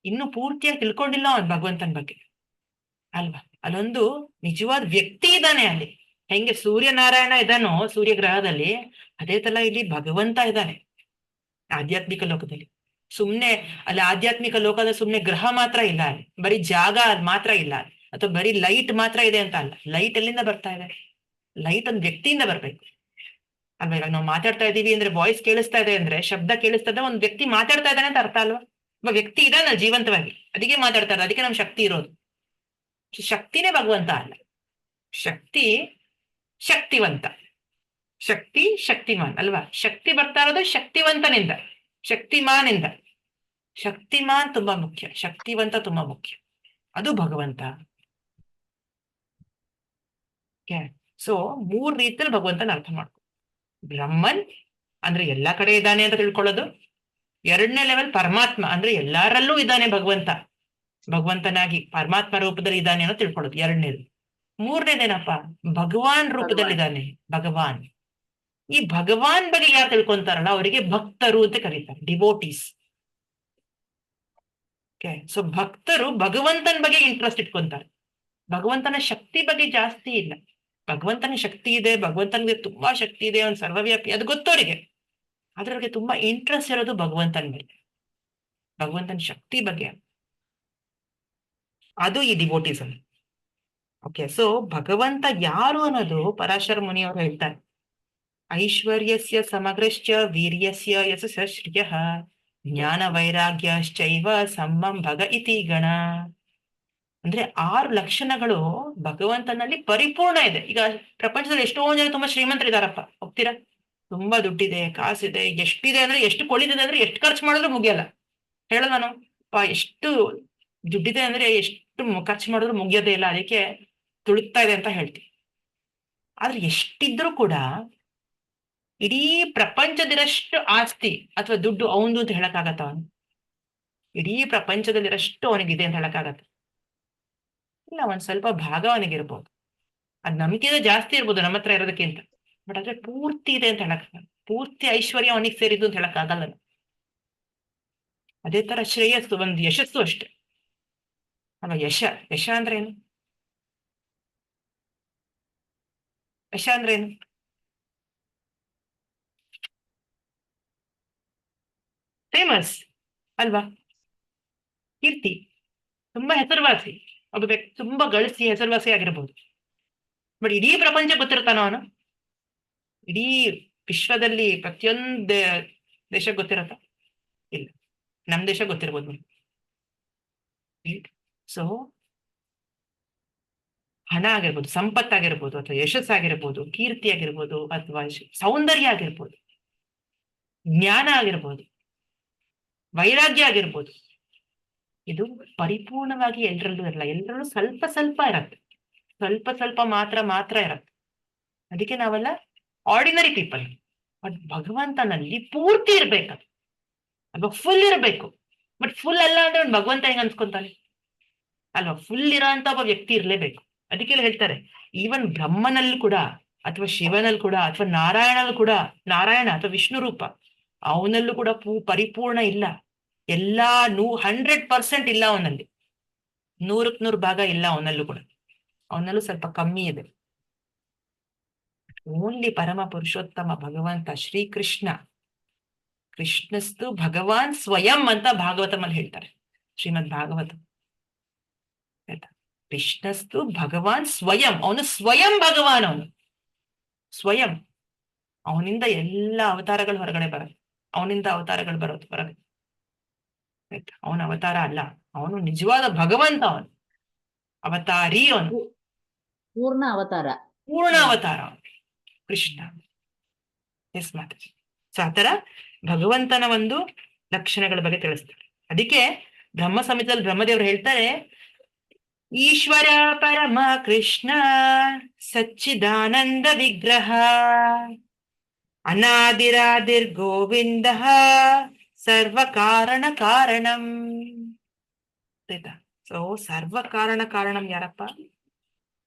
ಇನ್ನು ಪೂರ್ತಿಯಾಗಿ ತಿಳ್ಕೊಂಡಿಲ್ಲ ಅವನ್ ಭಗವಂತನ ಬಗ್ಗೆ ಅಲ್ವಾ. ಅಲ್ಲೊಂದು ನಿಜವಾದ ವ್ಯಕ್ತಿ ಇದ್ದಾನೆ ಅಲ್ಲಿ. ಹೆಂಗೆ ಸೂರ್ಯನಾರಾಯಣ ಇದ್ದಾನೋ ಸೂರ್ಯ ಗ್ರಹದಲ್ಲಿ, ಅದೇ ತರ ಇಲ್ಲಿ ಭಗವಂತ ಇದ್ದಾನೆ ಆಧ್ಯಾತ್ಮಿಕ ಲೋಕದಲ್ಲಿ. ಸುಮ್ನೆ ಅಲ್ಲಿ ಆಧ್ಯಾತ್ಮಿಕ ಲೋಕದ ಸುಮ್ನೆ ಗ್ರಹ ಮಾತ್ರ ಇಲ್ಲ ಅಲ್ಲಿ, ಬರೀ ಜಾಗ ಅದ್ ಮಾತ್ರ ಇಲ್ಲ ಅಲ್ಲಿ, ಅಥವಾ ಬರೀ ಲೈಟ್ ಮಾತ್ರ ಇದೆ ಅಂತ ಅಲ್ಲ. ಲೈಟ್ ಎಲ್ಲಿಂದ ಬರ್ತಾ ಇದೆ? ಲೈಟ್ ಒಂದು ವ್ಯಕ್ತಿಯಿಂದ ಬರ್ಬೇಕು ಅಲ್ವಾ. ಇವಾಗ ನಾವು ಮಾತಾಡ್ತಾ ಇದೀವಿ ಅಂದ್ರೆ, ವಾಯ್ಸ್ ಕೇಳಿಸ್ತಾ ಇದೆ ಅಂದ್ರೆ, ಶಬ್ದ ಕೇಳಿಸ್ತಾ ಇದೆ, ಒಂದು ವ್ಯಕ್ತಿ ಮಾತಾಡ್ತಾ ಇದ್ದಾನೆ ಅಂತ ಅರ್ಥ ಅಲ್ವಾ. ಒಬ್ಬ ವ್ಯಕ್ತಿ ಇದಾನ ಜೀವಂತವಾಗಿ, ಅದಕ್ಕೆ ಮಾತಾಡ್ತಾ ಇರೋದು, ಅದಕ್ಕೆ ನಮ್ ಶಕ್ತಿ ಇರೋದು. ಶಕ್ತಿನೇ ಭಗವಂತ ಅಲ್ಲ. ಶಕ್ತಿ ಶಕ್ತಿವಂತ, ಶಕ್ತಿ ಶಕ್ತಿಮಾನ್ ಅಲ್ವಾ. ಶಕ್ತಿ ಬರ್ತಾ ಇರೋದು ಶಕ್ತಿವಂತನಿಂದ, ಶಕ್ತಿಮಾನಿಂದ. ಶಕ್ತಿಮಾನ್ ತುಂಬಾ ಮುಖ್ಯ, ಶಕ್ತಿವಂತ ತುಂಬಾ ಮುಖ್ಯ, ಅದು ಭಗವಂತ. ಸೊ 3 ರೀತಿಯಲ್ಲಿ ಭಗವಂತನ ಅರ್ಥ ಮಾಡ್ಕೊ. ಬ್ರಹ್ಮನ್ ಅಂದ್ರೆ ಎಲ್ಲಾ ಕಡೆ ಇದ್ದಾನೆ ಅಂತ ತಿಳ್ಕೊಳ್ಳೋದು. ಎರಡನೇ ಲೆವೆಲ್ ಪರಮಾತ್ಮ ಅಂದ್ರೆ ಎಲ್ಲಾರಲ್ಲೂ ಇದ್ದಾನೆ ಭಗವಂತ, ಭಗವಂತನಾಗಿ ಪರಮಾತ್ಮ ರೂಪದಲ್ಲಿ ಇದ್ದಾನೆ ಅನ್ನೋ ತಿಳ್ಕೊಳ್ಳೋದು ಎರಡನೇದು. ಮೂರನೇದೇನಪ್ಪ? ಭಗವಾನ್ ರೂಪದಲ್ಲಿ ಇದ್ದಾನೆ, ಭಗವಾನ್. ಈ ಭಗವಾನ್ ಬಗ್ಗೆ ಯಾರು ತಿಳ್ಕೊಂತಾರಲ್ಲ ಅವರಿಗೆ ಭಕ್ತರು ಅಂತ ಕರೀತಾರೆ, ಡಿವೋಟೀಸ್. ಸೊ ಭಕ್ತರು ಭಗವಂತನ ಬಗ್ಗೆ ಇಂಟ್ರೆಸ್ಟ್ ಇಟ್ಕೊಂತಾರೆ, ಭಗವಂತನ ಶಕ್ತಿ ಬಗ್ಗೆ ಜಾಸ್ತಿ ಇಲ್ಲ. ಭಗವಂತನ ಶಕ್ತಿ ಇದೆ, ಭಗವಂತನಿಗೆ ತುಂಬಾ ಶಕ್ತಿ ಇದೆ, ಅವ್ನು ಸರ್ವವ್ಯಾಪಿ, ಅದು ಗೊತ್ತವರಿಗೆ. ಆದ್ರೆ ಅವ್ರಿಗೆ ತುಂಬಾ ಇಂಟ್ರೆಸ್ಟ್ ಇರೋದು ಭಗವಂತನ ಮೇಲೆ, ಭಗವಂತನ ಶಕ್ತಿ ಬಗ್ಗೆ. ಅದು ಈ ಡಿವೋಟಿಸಮ್. ಓಕೆ, ಸೊ ಭಗವಂತ ಯಾರು ಅನ್ನೋದು ಪರಾಶರ ಮುನಿಯವರು ಹೇಳ್ತಾರೆ. ಐಶ್ವರ್ಯಸ್ಯ ಸಮಗ್ರಶ್ಚ ವೀರ್ಯಸ್ಯ ಯಶಸ್ಸ ಶ್ರಿಯಃ ಜ್ಞಾನ ವೈರಾಗ್ಯಶ್ಚೈವ ಸಮ್ಮಂ ಭಗ ಇತಿ ಗಣ. ಅಂದ್ರೆ 6 ಲಕ್ಷಣಗಳು ಭಗವಂತನಲ್ಲಿ ಪರಿಪೂರ್ಣ ಇದೆ. ಈಗ ಪ್ರಪಂಚದಲ್ಲಿ ಎಷ್ಟೋ ಜನ ತುಂಬಾ ಶ್ರೀಮಂತರಿದಾರಪ್ಪ, ಹೋಗ್ತೀರಾ? ತುಂಬಾ ದುಡ್ಡಿದೆ, ಕಾಸಿದೆ, ಎಷ್ಟಿದೆ ಅಂದ್ರೆ ಎಷ್ಟು ಕೊಳಿದಿದೆ ಅಂದ್ರೆ ಎಷ್ಟು ಖರ್ಚು ಮಾಡಿದ್ರು ಮುಗಿಯಲ್ಲ. ಹೇಳೋದು ನಾನು, ಎಷ್ಟು ದುಡ್ಡಿದೆ ಅಂದ್ರೆ ಎಷ್ಟು ಖರ್ಚು ಮಾಡಿದ್ರು ಮುಗಿಯೋದೇ ಇಲ್ಲ, ಅದಕ್ಕೆ ತುಳುಕ್ತಾ ಇದೆ ಅಂತ ಹೇಳ್ತೀವಿ. ಆದ್ರೆ ಎಷ್ಟಿದ್ರು ಕೂಡ ಇಡೀ ಪ್ರಪಂಚದಿರಷ್ಟು ಆಸ್ತಿ ಅಥವಾ ದುಡ್ಡು ಅವನದು ಅಂತ ಹೇಳಕ್ಕಾಗತ್ತ? ಅವನು ಇಡೀ ಪ್ರಪಂಚದಲ್ಲಿರಷ್ಟು ಅವನಿಗಿದೆ ಅಂತ ಹೇಳಕ್ಕಾಗತ್ತ? ಇಲ್ಲ, ಒಂದ್ ಸ್ವಲ್ಪ ಭಾಗ ಅವನಿಗಿರ್ಬೋದು, ಅದ್ ನಮ್ಗಿಂತ ಜಾಸ್ತಿ ಇರ್ಬೋದು ನಮ್ಮ ಹತ್ರ ಇರೋದಕ್ಕಿಂತ. ಬಟ್ ಆದ್ರೆ ಪೂರ್ತಿ ಇದೆ ಅಂತ ಹೇಳಕ್ಕಾಗಲ್ಲ, ಪೂರ್ತಿ ಐಶ್ವರ್ಯ ಅವನಿಗೆ ಸೇರಿದ್ದು ಅಂತ ಹೇಳಕ್ಕಾಗಲ್ಲ. ಅದೇ ತರ ಶ್ರೇಯಸ್ಸು, ಒಂದು ಯಶಸ್ಸು ಅಷ್ಟೆ ಅಲ್ವಾ. ಯಶ ಅಂದ್ರೆ ಏನು? ಯಶ ಅಂದ್ರೆ ಏನು? ಫೇಮಸ್ ಅಲ್ವಾ, ಕೀರ್ತಿ, ತುಂಬಾ ಹೆಸರುವಾಸಿ. ಒಬ್ಬ ವ್ಯಕ್ತಿ ತುಂಬಾ ಗಳಿಸಿ ಹೆಸರುವಾಸಿ ಆಗಿರ್ಬೋದು, ಬಟ್ ಇಡೀ ಪ್ರಪಂಚ ಗೊತ್ತಿರ್ತಾನ ಅವನು? ಇಡೀ ವಿಶ್ವದಲ್ಲಿ ಪ್ರತಿಯೊಂದು ದೇಶ ಗೊತ್ತಿರತ್ತ? ಇಲ್ಲ, ನಮ್ ದೇಶ ಗೊತ್ತಿರ್ಬೋದು. ಸೊ ಹಣ ಆಗಿರ್ಬೋದು, ಸಂಪತ್ತಾಗಿರ್ಬೋದು, ಅಥವಾ ಯಶಸ್ಸಾಗಿರ್ಬೋದು, ಕೀರ್ತಿ ಆಗಿರ್ಬೋದು, ಅಥವಾ ಸೌಂದರ್ಯ ಆಗಿರ್ಬೋದು, ಜ್ಞಾನ ಆಗಿರ್ಬೋದು, ವೈರಾಗ್ಯ ಆಗಿರ್ಬೋದು, ಇದು ಪರಿಪೂರ್ಣವಾಗಿ ಎಲ್ಲರಲ್ಲೂ ಇರಲ್ಲ. ಎಲ್ಲರಲ್ಲೂ ಸ್ವಲ್ಪ ಸ್ವಲ್ಪ ಇರತ್ತೆ, ಸ್ವಲ್ಪ ಸ್ವಲ್ಪ ಮಾತ್ರ ಇರತ್ತೆ. ಅದಕ್ಕೆ ನಾವೆಲ್ಲ ಆರ್ಡಿನರಿ ಪೀಪಲ್ ಬಟ್ ಭಗವಂತನಲ್ಲಿ ಪೂರ್ತಿ ಇರ್ಬೇಕು ಅಲ್ವಾ, ಫುಲ್ ಇರ್ಬೇಕು. ಬಟ್ ಫುಲ್ ಅಲ್ಲ ಅಂದ್ರೆ ಅವ್ನು ಭಗವಂತ ಹೆಂಗ್ ಅನ್ಸ್ಕೊಂತಾನೆ ಅಲ್ವಾ, ಫುಲ್ ಇರೋ ಅಂತ ಒಬ್ಬ ವ್ಯಕ್ತಿ ಇರ್ಲೇಬೇಕು. ಅದಕ್ಕೆಲ್ಲ ಹೇಳ್ತಾರೆ ಈವನ್ ಬ್ರಹ್ಮನಲ್ಲಿ ಕೂಡ ಅಥವಾ ಶಿವನಲ್ಲಿ ಕೂಡ ಅಥವಾ ನಾರಾಯಣಲ್ಲಿ ಕೂಡ, ನಾರಾಯಣ ಅಥವಾ ವಿಷ್ಣು ರೂಪ ಅವನಲ್ಲೂ ಕೂಡ ಪರಿಪೂರ್ಣ ಇಲ್ಲ. ಎಲ್ಲಾ 100% ಇಲ್ಲ ಅವನಲ್ಲಿ, 100% ಭಾಗ ಇಲ್ಲ ಅವನಲ್ಲೂ ಕೂಡ. ಅವನಲ್ಲೂ ಸ್ವಲ್ಪ ಕಮ್ಮಿ ಇದೆ. ಓನ್ಲಿ ಪರಮ ಪುರುಷೋತ್ತಮ ಭಗವಂತ ಶ್ರೀಕೃಷ್ಣ, ಕೃಷ್ಣಸ್ತು ಭಗವಾನ್ ಸ್ವಯಂ ಅಂತ ಭಾಗವತಮಲ್ಲಿ ಹೇಳ್ತಾರೆ, ಶ್ರೀಮದ್ ಭಾಗವತ ಆಯ್ತಾ. ಕೃಷ್ಣಸ್ತು ಭಗವಾನ್ ಸ್ವಯಂ, ಅವನು ಸ್ವಯಂ ಭಗವಾನ್, ಅವನು ಸ್ವಯಂ. ಅವನಿಂದ ಎಲ್ಲ ಅವತಾರಗಳು ಹೊರಗಡೆ ಬರುತ್ತೆ, ಅವನಿಂದ ಅವತಾರಗಳು ಬರೋದು ಹೊರಗೆ ಆಯ್ತಾ. ಅವನ ಅವತಾರ ಅಲ್ಲ, ಅವನು ನಿಜವಾದ ಭಗವಂತ, ಅವನು ಅವತಾರಿ, ಅವನು ಪೂರ್ಣ ಅವತಾರ, ಪೂರ್ಣ ಅವತಾರ ಅವನು ಕೃಷ್ಣ. ಎಸ್ ಮಾತಾಜಿ. ಸೊ ಆತರ ಭಗವಂತನ ಒಂದು ಲಕ್ಷಣಗಳ ಬಗ್ಗೆ ತಿಳಿಸ್ತಾರೆ. ಅದಕ್ಕೆ ಬ್ರಹ್ಮ ಸಂಹಿತೆಯಲ್ಲಿ ಬ್ರಹ್ಮದೇವರು ಹೇಳ್ತಾರೆ, ಈಶ್ವರ ಪರಮ ಕೃಷ್ಣ ಸಚ್ಚಿದಾನಂದ ವಿಗ್ರಹ ಅನಾದಿರಾದಿರ್ ಗೋವಿಂದ ಸರ್ವ ಕಾರಣ ಕಾರಣಂ. ಸೊ ಸರ್ವ ಕಾರಣ ಕಾರಣಂ ಯಾರಪ್ಪ?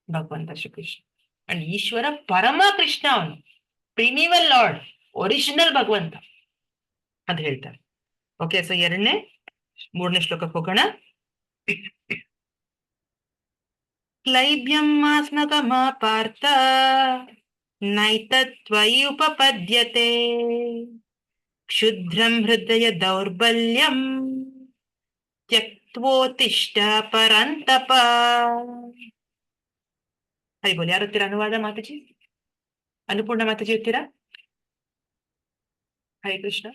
ಭಗವಂತ ಶ್ರೀಕೃಷ್ಣ. ಅಂಡ್ ಈಶ್ವರ ಪರಮ ಕೃಷ್ಣ, ಅವನು ಪ್ರಿಮಿವಲ್ ಲಾರ್ಡ್, ಒರಿಜಿನಲ್ ಭಗವಂತ ಅಂತ ಹೇಳ್ತಾರೆ. ಓಕೆ, ಸೊ ಮೂರನೇ ಶ್ಲೋಕಕ್ಕೆ ಹೋಗೋಣ. ಕ್ಲೈಬ್ಯಂ ಆಸ್ಮಗಮ ಪಾರ್ಥ ನೈತತ್ವಯಿ ಉಪಪದ್ಯತೆ ಕ್ಷುದ್ರಂ ಹೃದಯ ದೌರ್ಬಲ್ಯಂ ತ್ಯಕ್ತ್ವೋತ್ತಿಷ್ಠ ಪರಂತಪ. ಹರಿ ಬೋಲ್. ಯಾರು ಓದ್ತೀರಾ ಅನುವಾದ? ಮಾತಾಜಿ, ಅನ್ನಪೂರ್ಣ ಮಾತಾಜಿ ಓದ್ತೀರಾ? ಹರಿ ಕೃಷ್ಣ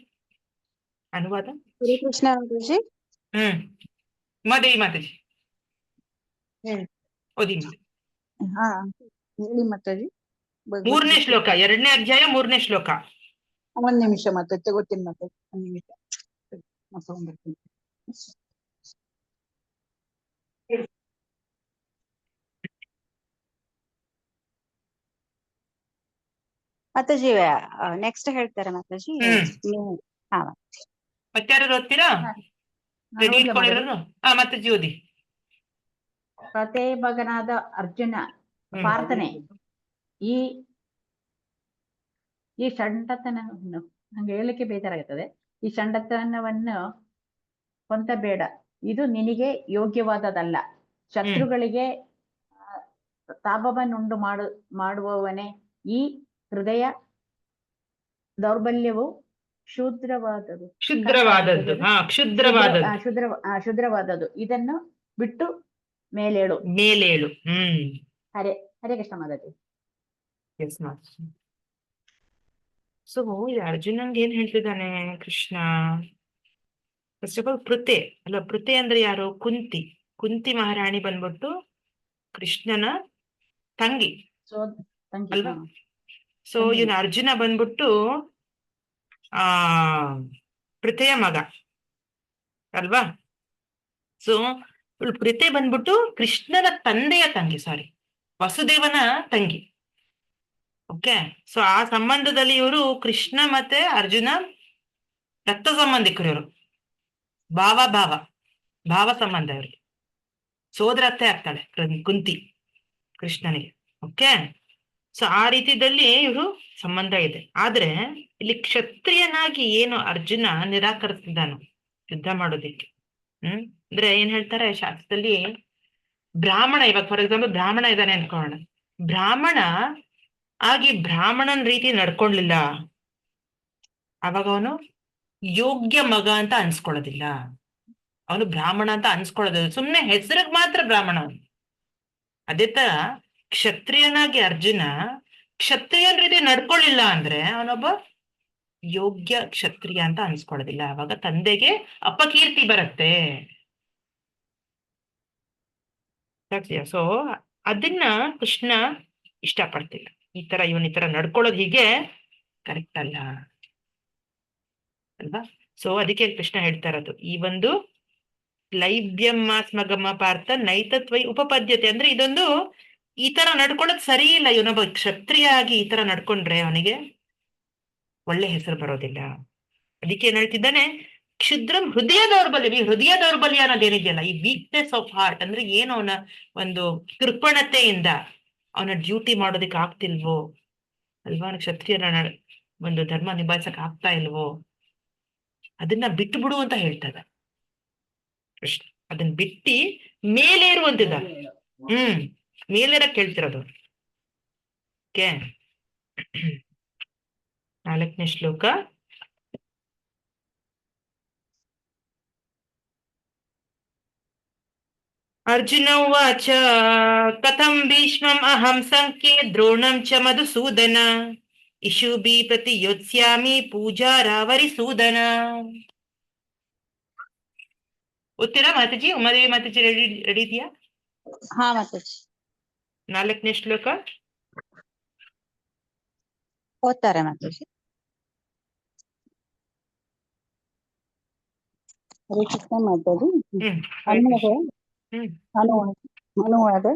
ಅನುವಾದ. ಹರೇ ಕೃಷ್ಣ ಮಾತಾಜಿ. ಮಾದೇವಿ ಮಾತಾಜಿ ಹೇಳಿ. ಓದಿ. ಹಾ ಹೇಳಿ ಮಾತಾಜಿ. ಮೂರನೇ ಶ್ಲೋಕ, 2ನೇ ಅಧ್ಯಾಯ 3ನೇ ಶ್ಲೋಕ. ಒಂದ್ ನಿಮಿಷ ಮಾತಾಜಿ, ತಗೋತೀನಿ ಮಾತಾಜಿ, ಒಂದ್ ನಿಮಿಷ ತಗೊಂಡ್ಬರ್ತೀನಿ. ಮಾತಾಜಿ ನೆಕ್ಸ್ಟ್ ಹೇಳ್ತಾರೆ ಮಾತಾಜಿ. ನೀವು ಹಾ ಮತ್ತಾರು ಓದ್ತೀರಾ? ರೆಡಿ ಇಟ್ಕೊಂಡಿರೋದು. ಮಾತಾಜಿ ಓದಿ. ಪ್ರತೇ ಮಗನಾದ ಅರ್ಜುನ ಪಾರ್ಥನೆ, ಈ ಷಂಡತನವನ್ನು, ನಂಗೆ ಹೇಳಲಿಕ್ಕೆ ಬೇಜಾರಾಗುತ್ತದೆ, ಈ ಷಂಡತನವನ್ನು ಹೊಂದಬೇಡ, ಇದು ನಿನಗೆ ಯೋಗ್ಯವಾದದಲ್ಲ. ಶತ್ರುಗಳಿಗೆ ತಾಪವನ್ನುಂಟು ಮಾಡುವವನೇ, ಈ ಹೃದಯ ದೌರ್ಬಲ್ಯವು ಕ್ಷುದ್ರವಾದದ್ದು, ಇದನ್ನು ಬಿಟ್ಟು ಮೇಲೇಳು. ಹರೇ ಕೃಷ್ಣ ಮಾತಾಜಿ. ಸೊ ಅರ್ಜುನಂಗೆ ಏನ್ ಹೇಳ್ತಿದ್ದಾನೆ ಕೃಷ್ಣ? ಫಸ್ಟ್ ಆಫ್ ಆಲ್ ಪೃತೆ ಅಲ್ಲ, ಪೃತೆ ಅಂದ್ರೆ ಯಾರು? ಕುಂತಿ ಮಹಾರಾಣಿ ಬಂದ್ಬಿಟ್ಟು ಕೃಷ್ಣನ ತಂಗಿ ಅಲ್ವಾ. ಸೊ ಇವನು ಅರ್ಜುನ ಬಂದ್ಬಿಟ್ಟು ಪೃಥೆಯ ಮಗ ಅಲ್ವಾ. ಸೊ ಪೃಥೆ ಬಂದ್ಬಿಟ್ಟು ಕೃಷ್ಣನ ತಂದೆಯ ತಂಗಿ, ವಸುದೇವನ ತಂಗಿ. ಓಕೆ, ಸೊ ಆ ಸಂಬಂಧದಲ್ಲಿ ಇವರು ಕೃಷ್ಣ ಮತ್ತೆ ಅರ್ಜುನ ರಕ್ತ ಸಂಬಂಧಿಕರು. ಇವರು ಭಾವ ಸಂಬಂಧ ಇವ್ರಿಗೆ. ಸೋದರತ್ತೆ ಆಗ್ತಾಳೆ ಕುಂತಿ ಕೃಷ್ಣನಿಗೆ. ಓಕೆ, ಸೊ ಆ ರೀತಿಯಲ್ಲಿ ಇವರು ಸಂಬಂಧ ಇದೆ. ಆದ್ರೆ ಇಲ್ಲಿ ಕ್ಷತ್ರಿಯನಾಗಿ ಏನು ಅರ್ಜುನ ನಿರಾಕರಿಸಿದ್ದಾನು ಯುದ್ಧ ಮಾಡೋದಿಕ್ಕೆ. ಅಂದ್ರೆ ಏನ್ ಹೇಳ್ತಾರೆ ಶಾಸ್ತ್ರದಲ್ಲಿ, ಬ್ರಾಹ್ಮಣ, ಇವಾಗ ಫಾರ್ ಎಕ್ಸಾಂಪಲ್ ಬ್ರಾಹ್ಮಣ ಇದ್ದಾನೆ ಅನ್ಕೊಳ್ಳೋಣ, ಬ್ರಾಹ್ಮಣ ಆಗಿ ಬ್ರಾಹ್ಮಣನ ರೀತಿ ನಡ್ಕೊಳ್ಳಿಲ್ಲ, ಅವಾಗ ಅವನು ಯೋಗ್ಯ ಮಗ ಅಂತ ಅನ್ಸ್ಕೊಳ್ಳೋದಿಲ್ಲ. ಅವನು ಬ್ರಾಹ್ಮಣ ಅಂತ ಅನ್ಸ್ಕೊಳ್ಳೋದಿಲ್ಲ, ಸುಮ್ನೆ ಹೆಸರಿಗೆ ಮಾತ್ರ ಬ್ರಾಹ್ಮಣ ಅವನು. ಅದೇ ತರ ಕ್ಷತ್ರಿಯನಾಗಿ ಅರ್ಜುನ ಕ್ಷತ್ರಿಯನ ರೀತಿ ನಡ್ಕೊಳ್ಳಿಲ್ಲ ಅಂದ್ರೆ ಅವನೊಬ್ಬ ಯೋಗ್ಯ ಕ್ಷತ್ರಿಯ ಅಂತ ಅನ್ಸ್ಕೊಳ್ಳೋದಿಲ್ಲ. ಅವಾಗ ತಂದೆಗೆ ಅಪಕೀರ್ತಿ ಬರುತ್ತೆ. ಸೊ ಅದನ್ನ ಕೃಷ್ಣ ಇಷ್ಟಪಡ್ತಿಲ್ಲ. ಈ ತರ ನಡ್ಕೊಳ್ಳೋದು ಹೀಗೆ ಕರೆಕ್ಟ್ ಅಲ್ಲ ಅಲ್ವಾ. ಸೊ ಅದಕ್ಕೆ ಕೃಷ್ಣ ಹೇಳ್ತಾ ಇರೋದು, ಈ ಒಂದು ಕ್ಲೈಬ್ಯಮಾಸ್ಮಗಮ ಪಾರ್ಥ ನೈತತ್ವೈ ಉಪಪದ್ಯತೆ ಅಂದ್ರೆ ಇದೊಂದು ಈ ತರ ನಡ್ಕೊಳ್ಳೋದು ಸರಿ ಇಲ್ಲ. ಇವನೊಬ್ಬ ಕ್ಷತ್ರಿಯ ಆಗಿ ಈ ತರ ನಡ್ಕೊಂಡ್ರೆ ಅವನಿಗೆ ಒಳ್ಳೆ ಹೆಸರು ಬರೋದಿಲ್ಲ. ಅದಕ್ಕೆ ಏನ್ ಹೇಳ್ತಿದ್ದಾನೆ, ಕ್ಷುದ್ರಂ ಹೃದಯ ದೌರ್ಬಲ್ಯ. ಈ ಹೃದಯ ದೌರ್ಬಲ್ಯ ಅನ್ನೋದೇನಿದೆಯಲ್ಲ, ಈ ವೀಕ್ನೆಸ್ ಆಫ್ ಹಾರ್ಟ್ ಅಂದ್ರೆ ಏನು, ಅವನ ಒಂದು ಕೃಪಣತೆಯಿಂದ ಅವನ ಡ್ಯೂಟಿ ಮಾಡೋದಕ್ಕೆ ಆಗ್ತಿಲ್ವೋ ಅಲ್ವಾ, ಕ್ಷತ್ರಿಯನ ಒಂದು ಧರ್ಮ ನಿಭಾಯಿಸಕ್ ಆಗ್ತಾ ಇಲ್ವೋ, ಅದನ್ನ ಬಿಟ್ಟು ಬಿಡು ಅಂತ ಹೇಳ್ತದ ಕೃಷ್ಣ. ಅದನ್ನ ಬಿಟ್ಟಿ ಮೇಲೇರುವಂತಿದ್ದ. ಮೇಲೇರಕ್ ಹೇಳ್ತಿರೋದು. ಓಕೆ, 4ನೇ ಶ್ಲೋಕ. ಅರ್ಜುನ ಉವಾಚ ಕಥಂ ಭೀಷ್ಮಂ ಅಹಂ ಸಂಖ್ಯೆ ದ್ರೋಣಂ ಚ ಮಧುಸೂದನ ಇಶುಭಿ ಪ್ರತಿಯೋತ್ಸ್ಯಾಮಿ ಪೂಜಾರಾವರಿಸೂದನ. ಓದ್ತೀರಾ ಮಾತಾಜಿ? ಉಮಾದೇವಿ ಮಾತಾಜಿ ರೆಡಿ ಇದೆಯಾ? ಹಾ ಮಾತಾಜಿ. 4ನೇ ಶ್ಲೋಕ ಓದ್ತಾರೆ ಮಾತಾಜಿ. ಹರೇ ಕೃಷ್ಣ ಮಾತಾಡಿ. ಹ್ಮ್ ಅನುವಾದ.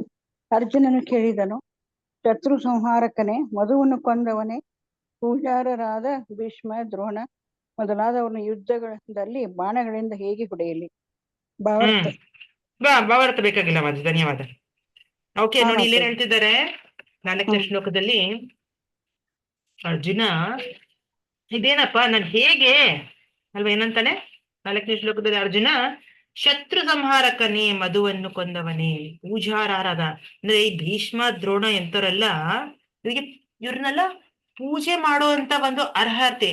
ಅರ್ಜುನನು ಕೇಳಿದನು, ಶತ್ರು ಸಂಹಾರಕನೇ, ಮಧುವನ್ನು ಕೊಂದವನೇ, ಪೂಜಾರರಾದ ಭೀಷ್ಮ ದ್ರೋಣ ಮೊದಲಾದವರನ್ನು ಯುದ್ಧಗಳಲ್ಲಿ ಬಾಣಗಳಿಂದ ಹೇಗೆ ಹೊಡೆಯಲಿ? ಭಾವಾರ್ಥ. ಭಾವಾರ್ಥ ಬೇಕಾಗಿಲ್ಲ ಮಾತು, ಧನ್ಯವಾದ. ಓಕೆ, ನೋಡಿ ಇಲ್ಲೇನ್ ಹೇಳ್ತಿದ್ದಾರೆ 4ನೇ ಶ್ಲೋಕದಲ್ಲಿ. ಅರ್ಜುನ ಇದೇನಪ್ಪ, ನಾನು ಹೇಗೆ ಅಲ್ವಾ ಏನಂತಾನೆ 4ನೇ ಶ್ಲೋಕದಲ್ಲಿ? ಅರ್ಜುನ ಶತ್ರು ಸಂಹಾರಕನೇ, ಮಧುವನ್ನು ಕೊಂದವನೇ, ಪೂಜಾರಾರದ ಅಂದ್ರೆ ಈ ಭೀಷ್ಮ ದ್ರೋಣ ಎಂತವರೆಲ್ಲ ಇವ್ರನ್ನೆಲ್ಲ ಪೂಜೆ ಮಾಡುವಂತ ಒಂದು ಅರ್ಹತೆ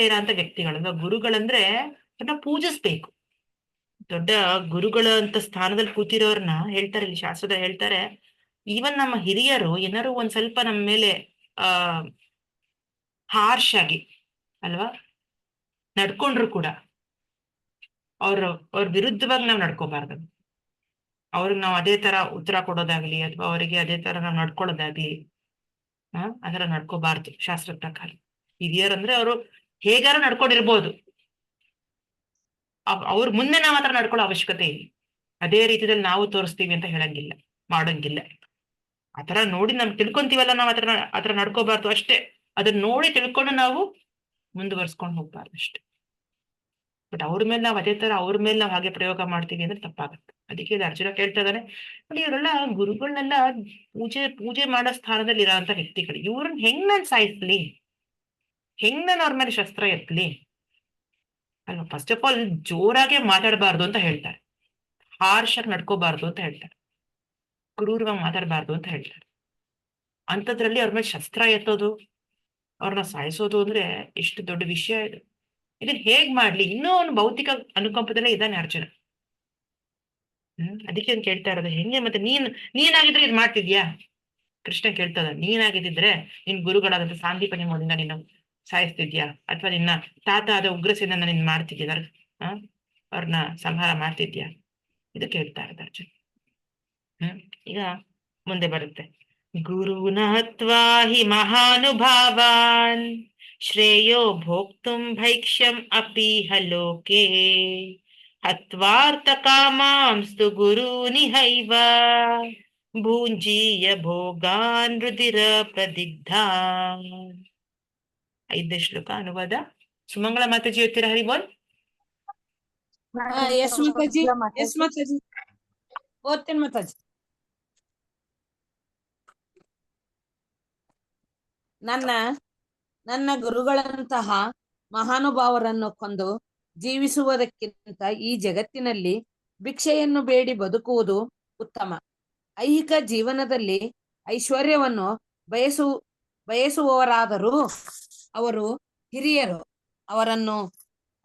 ಇರೋಂತ ವ್ಯಕ್ತಿಗಳು. ಗುರುಗಳಂದ್ರೆ ಅವ್ರನ್ನ ಪೂಜಿಸ್ಬೇಕು. ದೊಡ್ಡ ಗುರುಗಳ ಅಂತ ಸ್ಥಾನದಲ್ಲಿ ಕೂತಿರೋರ್ನ ಹೇಳ್ತಾರೆ ಇಲ್ಲಿ ಶಾಸ್ತ್ರದಲ್ಲಿ ಹೇಳ್ತಾರೆ. ಈವನ್ ನಮ್ಮ ಹಿರಿಯರು ಏನಾರು ಒಂದ್ ಸ್ವಲ್ಪ ನಮ್ಮ ಮೇಲೆ ಹಾರ್ಶ್ ಆಗಿ ಅಲ್ವಾ ನಡ್ಕೊಂಡ್ರು ಕೂಡ ಅವ್ರ ವಿರುದ್ಧವಾಗಿ ನಾವ್ ನಡ್ಕೋಬಾರ್ದು. ಅವ್ರಿಗೆ ನಾವು ಅದೇ ತರ ಉತ್ತರ ಕೊಡೋದಾಗ್ಲಿ ಅಥವಾ ಅವರಿಗೆ ಅದೇ ತರ ನಾವ್ ನಡ್ಕೊಳ್ಳೋದಾಗ್ಲಿ ಅದರ ನಡ್ಕೋಬಾರ್ದು ಶಾಸ್ತ್ರದ ಪ್ರಕಾರ. ಹಿರಿಯರಂದ್ರೆ ಅವರು ಹೇಗಾರು ನಡ್ಕೊಂಡಿರ್ಬೋದು, ಅವ್ರ ಮುಂದೆ ನಾವ್ ಆತರ ನಡ್ಕೊಳ್ಳೋ ಅವಶ್ಯಕತೆ ಇಲ್ಲ. ಅದೇ ರೀತಿಯಲ್ಲಿ ನಾವು ತೋರಿಸ್ತೀವಿ ಅಂತ ಹೇಳಂಗಿಲ್ಲ, ಮಾಡಂಗಿಲ್ಲ. ಆತರ ನೋಡಿ ನಾವ್ ತಿಳ್ಕೊಂತೀವಲ್ಲ, ನಾವ್ ಆತರ ನಡ್ಕೋಬಾರ್ದು ಅಷ್ಟೇ. ಅದನ್ನ ನೋಡಿ ತಿಳ್ಕೊಂಡು ನಾವು ಮುಂದುವರ್ಸ್ಕೊಂಡು ಹೋಗ್ಬಾರ್ದು ಅಷ್ಟೇ. ಬಟ್ ಅವ್ರ ಮೇಲೆ ನಾವ್ ಅದೇ ತರ ಅವ್ರ ಮೇಲೆ ನಾವ್ ಹಾಗೆ ಪ್ರಯೋಗ ಮಾಡ್ತೀವಿ ಅಂದ್ರೆ ತಪ್ಪಾಗತ್ತೆ. ಅದಕ್ಕೆ ಇದು ಅರ್ಜುನ ಕೇಳ್ತಾ ಇದಾನೆ, ನೋಡಿ ಇವರೆಲ್ಲ ಗುರುಗಳನ್ನೆಲ್ಲ ಪೂಜೆ ಮಾಡೋ ಸ್ಥಾನದಲ್ಲಿ ಇರೋಂತ ವ್ಯಕ್ತಿಗಳು, ಇವ್ರನ್ನ ಹೆಂಗ್ ನಾನ್ ಸಾಯಿಸ್ಲಿ, ಹೆಂಗ್ ನಾನು ಅವ್ರ ಮೇಲೆ ಶಸ್ತ್ರ ಎತ್ತಲಿ ಅಲ್ವಾ? ಫಸ್ಟ್ ಆಫ್ ಆಲ್ ಜೋರಾಗೆ ಮಾತಾಡಬಾರ್ದು ಅಂತ ಹೇಳ್ತಾರೆ, ಹಾರ್ಷಾಗಿ ನಡ್ಕೋಬಾರ್ದು ಅಂತ ಹೇಳ್ತಾರೆ, ಕ್ರೂರವಾಗಿ ಮಾತಾಡಬಾರ್ದು ಅಂತ ಹೇಳ್ತಾರೆ. ಅಂಥದ್ರಲ್ಲಿ ಅವ್ರ ಮೇಲೆ ಶಸ್ತ್ರ ಎತ್ತೋದು, ಅವ್ರನ್ನ ಸಾಯಿಸೋದು ಅಂದ್ರೆ ಎಷ್ಟು ದೊಡ್ಡ ವಿಷಯ ಇದು. ಇದನ್ನ ಹೇಗ್ ಮಾಡ್ಲಿ? ಇನ್ನೂ ಅವನು ಭೌತಿಕ ಅನುಕಂಪದಲ್ಲೇ ಇದ್ದಾನೆ ಅರ್ಜುನ. ಅದಕ್ಕೆ ಅವ್ನು ಕೇಳ್ತಾ ಇರೋದು, ಹೆಂಗೆ ಮತ್ತೆ ನೀನಾಗಿದ್ರೆ ಇದು ಮಾಡ್ತಿದ್ಯಾ? ಕೃಷ್ಣ ಕೇಳ್ತದ, ನೀನಾಗಿದ್ದಿದ್ರೆ ನಿನ್ ಗುರುಗಳಾದಂತ ಸಾಂದೀಪನಿ ಮೂಲದಿಂದ ನೀನು ಸಾಯಿಸ್ತಿದ್ಯಾ, ಅಥವಾ ನಿನ್ನ ತಾತ ಆದ ಉಗ್ರಸೇನನ್ನ ನೀನ್ ಮಾಡ್ತಿದ್ಯಾ, ಅವ್ರನ್ನ ಸಂಹಾರ ಮಾಡ್ತಿದ್ಯಾ? ಇದು ಕೇಳ್ತಾ ಇರೋದು ಅರ್ಜುನ. ಈಗ ಮುಂದೆ ಬರುತ್ತೆ, ಗುರುನ ಹತ್ವಾ ಹಿ ಮಹಾನುಭಾವಾನ್ ಶ್ರೇಯೋ ಭೋಕ್ತುಂ ಭೈಕ್ಷ್ಯಂ ಅಪೀಹ ಲೋಕೆ ಹತ್ವಾರ್ಥ ಕಾಮಾಂಸ್ತು ಗುರೂನಿಹೈವ ಭುಂಜೀಯ ಭೋಗಾನ್ ರುಧಿರ ಪ್ರದಿಗ್ಧಾನ್. 5ನೇ ಶ್ಲೋಕ ಅನುವಾದ. ಸುಮಂಗಳ ಮಾತಾಜಿ ಓದ್ತೀರಾ? ಹರಿ ಬೋಲ್. ಎಸ್ ಮಾತಾಜಿ ಓದ್ತೇನೆ ಮಾತಾಜಿ. ನನ್ನ ಗುರುಗಳಂತಹ ಮಹಾನುಭಾವರನ್ನು ಕೊಂದು ಜೀವಿಸುವುದಕ್ಕಿಂತ ಈ ಜಗತ್ತಿನಲ್ಲಿ ಭಿಕ್ಷೆಯನ್ನು ಬೇಡಿ ಬದುಕುವುದು ಉತ್ತಮ. ಐಹಿಕ ಜೀವನದಲ್ಲಿ ಐಶ್ವರ್ಯವನ್ನು ಬಯಸುವವರಾದರೂ ಅವರು ಹಿರಿಯರು. ಅವರನ್ನು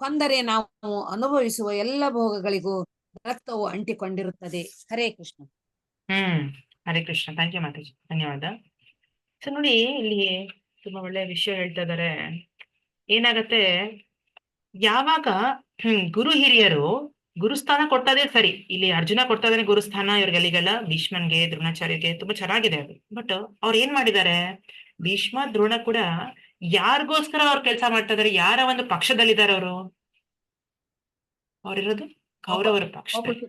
ಕೊಂದರೆ ನಾವು ಅನುಭವಿಸುವ ಎಲ್ಲ ಭೋಗಗಳಿಗೂ ರಕ್ತವು ಅಂಟಿಕೊಂಡಿರುತ್ತದೆ. ಹರೇ ಕೃಷ್ಣ. ಹರೇ ಕೃಷ್ಣ. ಥ್ಯಾಂಕ್ ಯು ಮಾತಾಜಿ, ಧನ್ಯವಾದ. ಸೊ ನೋಡಿ, ಇಲ್ಲಿ ತುಂಬಾ ಒಳ್ಳೆ ವಿಷಯ ಹೇಳ್ತಾ ಇದಾರೆ. ಏನಾಗತ್ತೆ, ಯಾವಾಗ ಗುರು ಹಿರಿಯರು ಗುರುಸ್ಥಾನ ಕೊಟ್ಟದೇ ಸರಿ. ಇಲ್ಲಿ ಅರ್ಜುನ ಕೊಡ್ತಾ ಇದ್ದಾನೆ ಗುರುಸ್ಥಾನ ಇವ್ರಿಗೆಲ್ಲ, ಭೀಷ್ಮನ್ಗೆ ದ್ರೋಣಾಚಾರ್ಯಗೆ, ತುಂಬಾ ಚೆನ್ನಾಗಿದೆ ಅದು. ಬಟ್ ಅವ್ರು ಏನ್ ಮಾಡಿದ್ದಾರೆ, ಭೀಷ್ಮ ದ್ರೋಣ ಕೂಡ ಯಾರಿಗೋಸ್ಕರ ಅವ್ರು ಕೆಲಸ ಮಾಡ್ತಾ ಇದಾರೆ, ಯಾರ ಒಂದು ಪಕ್ಷದಲ್ಲಿದ್ದಾರೆ ಅವರು? ಅವ್ರಿರೋದು ಕೌರವರ ಪಕ್ಷದಲ್ಲಿ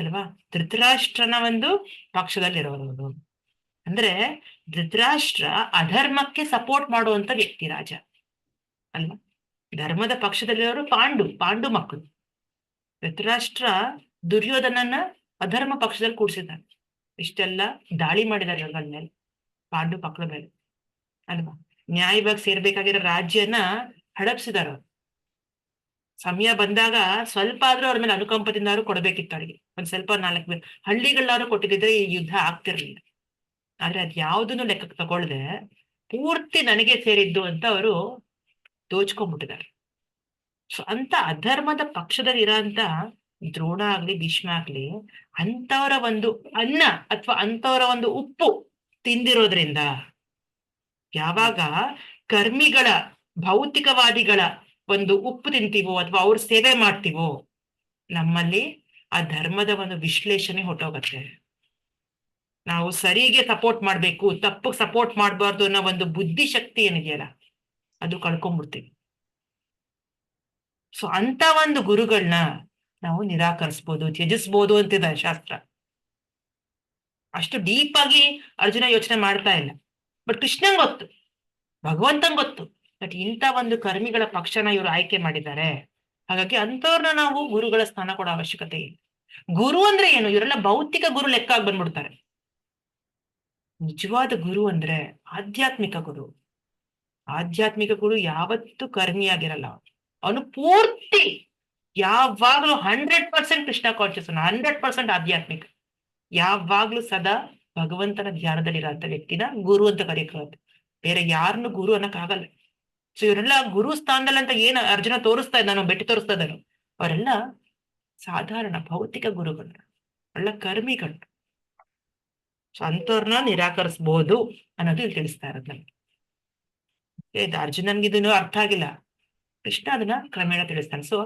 ಅಲ್ವಾ? ಧೃತರಾಷ್ಟ್ರನ ಒಂದು ಪಕ್ಷದಲ್ಲಿರೋರು. ಅಂದ್ರೆ ಧೃತರಾಷ್ಟ್ರ ಅಧರ್ಮಕ್ಕೆ ಸಪೋರ್ಟ್ ಮಾಡುವಂತ ವ್ಯಕ್ತಿ, ರಾಜ. ಅಲ್ವಾ? ಧರ್ಮದ ಪಕ್ಷದಲ್ಲಿರೋರು ಪಾಂಡು ಮಕ್ಕಳು. ಧೃತರಾಷ್ಟ್ರ ದುರ್ಯೋಧನನ ಅಧರ್ಮ ಪಕ್ಷದಲ್ಲಿ ಕೂಡ್ಸಿದ್ದಾನೆ. ಇಷ್ಟೆಲ್ಲ ದಾಳಿ ಮಾಡಿದ್ದಾರೆ ಅವ್ರ ಮೇಲೆ, ಪಾಂಡು ಮಕ್ಕಳ ಮೇಲೆ, ಅಲ್ವಾ? ನ್ಯಾಯವಾಗಿ ಸೇರ್ಬೇಕಾಗಿರೋ ರಾಜ್ಯನ ಹಡಪ್ಸಿದಾರ. ಸಮಯ ಬಂದಾಗ ಸ್ವಲ್ಪ ಆದ್ರೂ ಅವ್ರ ಮೇಲೆ ಅನುಕಂಪದಿಂದಾದ್ರು ಕೊಡ್ಬೇಕಿತ್ತು ಅವರಿಗೆ. ಒಂದ್ ಸ್ವಲ್ಪ 4 ಹಳ್ಳಿಗಳಾದ್ರೂ ಕೊಟ್ಟಿದ್ರೆ ಈ ಯುದ್ಧ ಆಗ್ತಿರ್ಲಿಲ್ಲ. ಆದ್ರೆ ಅದ್ ಯಾವ್ದನ್ನು ಲೆಕ್ಕಕ್ಕೆ ತಗೊಳ್ದೆ ಪೂರ್ತಿ ನನಗೆ ಸೇರಿದ್ದು ಅಂತ ಅವರು ದೋಚ್ಕೊಂಡ್ಬಿಟ್ಟಿದ್ದಾರೆ. ಸೊ ಅಂತ ಅಧರ್ಮದ ಪಕ್ಷದಲ್ಲಿ ಇರೋಂತ ದ್ರೋಣ ಆಗ್ಲಿ ಭೀಷ್ಮ ಆಗ್ಲಿ ಅಂತವರ ಒಂದು ಅನ್ನ ಅಥವಾ ಅಂತವರ ಒಂದು ಉಪ್ಪು ತಿಂದಿರೋದ್ರಿಂದ, ಯಾವಾಗ ಕರ್ಮಿಗಳ ಭೌತಿಕವಾದಿಗಳ ಒಂದು ಉಪ್ಪು ತಿಂತೀವೋ ಅಥವಾ ಅವ್ರ ಸೇವೆ ಮಾಡ್ತೀವೋ, ನಮ್ಮಲ್ಲಿ ಆ ಧರ್ಮದ ಒಂದು ವಿಶ್ಲೇಷಣೆ ಹೊಟ್ಟೋಗತ್ತೆ. ನಾವು ಸರಿಗೆ ಸಪೋರ್ಟ್ ಮಾಡ್ಬೇಕು, ತಪ್ಪಿಗೆ ಸಪೋರ್ಟ್ ಮಾಡಬಾರ್ದು ಅನ್ನೋ ಒಂದು ಬುದ್ಧಿಶಕ್ತಿ ಏನಿದೆಯಲ್ಲ, ಅದು ಕಳ್ಕೊಂಡ್ಬಿಡ್ತೀವಿ. ಸೊ ಅಂತ ಒಂದು ಗುರುಗಳನ್ನ ನಾವು ನಿರಾಕರಿಸ್ಬೋದು, ತ್ಯಜಿಸ್ಬೋದು ಅಂತಿದೆ ಶಾಸ್ತ್ರ. ಅಷ್ಟು ಡೀಪ್ ಆಗಿ ಅರ್ಜುನ ಯೋಚನೆ ಮಾಡ್ತಾ ಇಲ್ಲ. ಬಟ್ ಕೃಷ್ಣಂಗ್ ಗೊತ್ತು, ಭಗವಂತಂಗ್ ಗೊತ್ತು, ಬಟ್ ಇಂಥ ಒಂದು ಕರ್ಮಿಗಳ ಪಕ್ಷನ ಇವರು ಆಯ್ಕೆ ಮಾಡಿದ್ದಾರೆ. ಹಾಗಾಗಿ ಅಂಥವ್ರನ್ನ ನಾವು ಗುರುಗಳ ಸ್ಥಾನ ಕೊಡೋ ಅವಶ್ಯಕತೆ ಇಲ್ಲ. ಗುರು ಅಂದ್ರೆ ಏನು? ಇವರೆಲ್ಲ ಭೌತಿಕ ಗುರು ಲೆಕ್ಕ ಆಗಿ ಬಂದ್ಬಿಡ್ತಾರೆ. ನಿಜವಾದ ಗುರು ಅಂದ್ರೆ ಆಧ್ಯಾತ್ಮಿಕ ಗುರು. ಆಧ್ಯಾತ್ಮಿಕ ಗುರು ಯಾವತ್ತೂ ಕರ್ಮಿಯಾಗಿರಲ್ಲ. ಅವನು ಪೂರ್ತಿ ಯಾವಾಗ್ಲೂ 100% ಕೃಷ್ಣ ಕಾನ್ಶಿಯಸ್, 100% ಆಧ್ಯಾತ್ಮಿಕ, ಯಾವಾಗ್ಲೂ ಸದಾ ಭಗವಂತನ ಧ್ಯಾನದಲ್ಲಿರೋಂಥ ವ್ಯಕ್ತಿನ ಗುರು ಅಂತ ಕರೀತಾರೆ. ಬೇರೆ ಯಾರನ್ನು ಗುರು ಅನ್ನಕ್ ಆಗಲ್ಲ. ಸೊ ಇವರೆಲ್ಲ ಗುರು ಸ್ಥಾನದಲ್ಲಿ ಅಂತ ಏನ್ ಅರ್ಜುನ ತೋರಿಸ್ತಾ ಇದ್ದಾನೋ, ಬೆಟ್ಟಿ ತೋರಿಸ್ತಾ ಇದ್ದಾನೋ, ಅವರೆಲ್ಲ ಸಾಧಾರಣ ಭೌತಿಕ ಗುರುಗಳು, ಒಳ್ಳೆ ಕರ್ಮಿಗಳು. ಸೊ ಅಂಥವ್ರನ್ನ ನಿರಾಕರಿಸ್ಬೋದು ಅನ್ನೋದು ಇಲ್ಲಿ ತಿಳಿಸ್ತಾ ಇರೋದು ನಮ್ಗೆ. ಇದು ಅರ್ಜುನನ್ಗೆ ಇದನ್ನು ಅರ್ಥ ಆಗಿಲ್ಲ, ಕೃಷ್ಣ ಅದನ್ನ ಕ್ರಮೇಣ ತಿಳಿಸ್ತಾನೆ. ಸೊ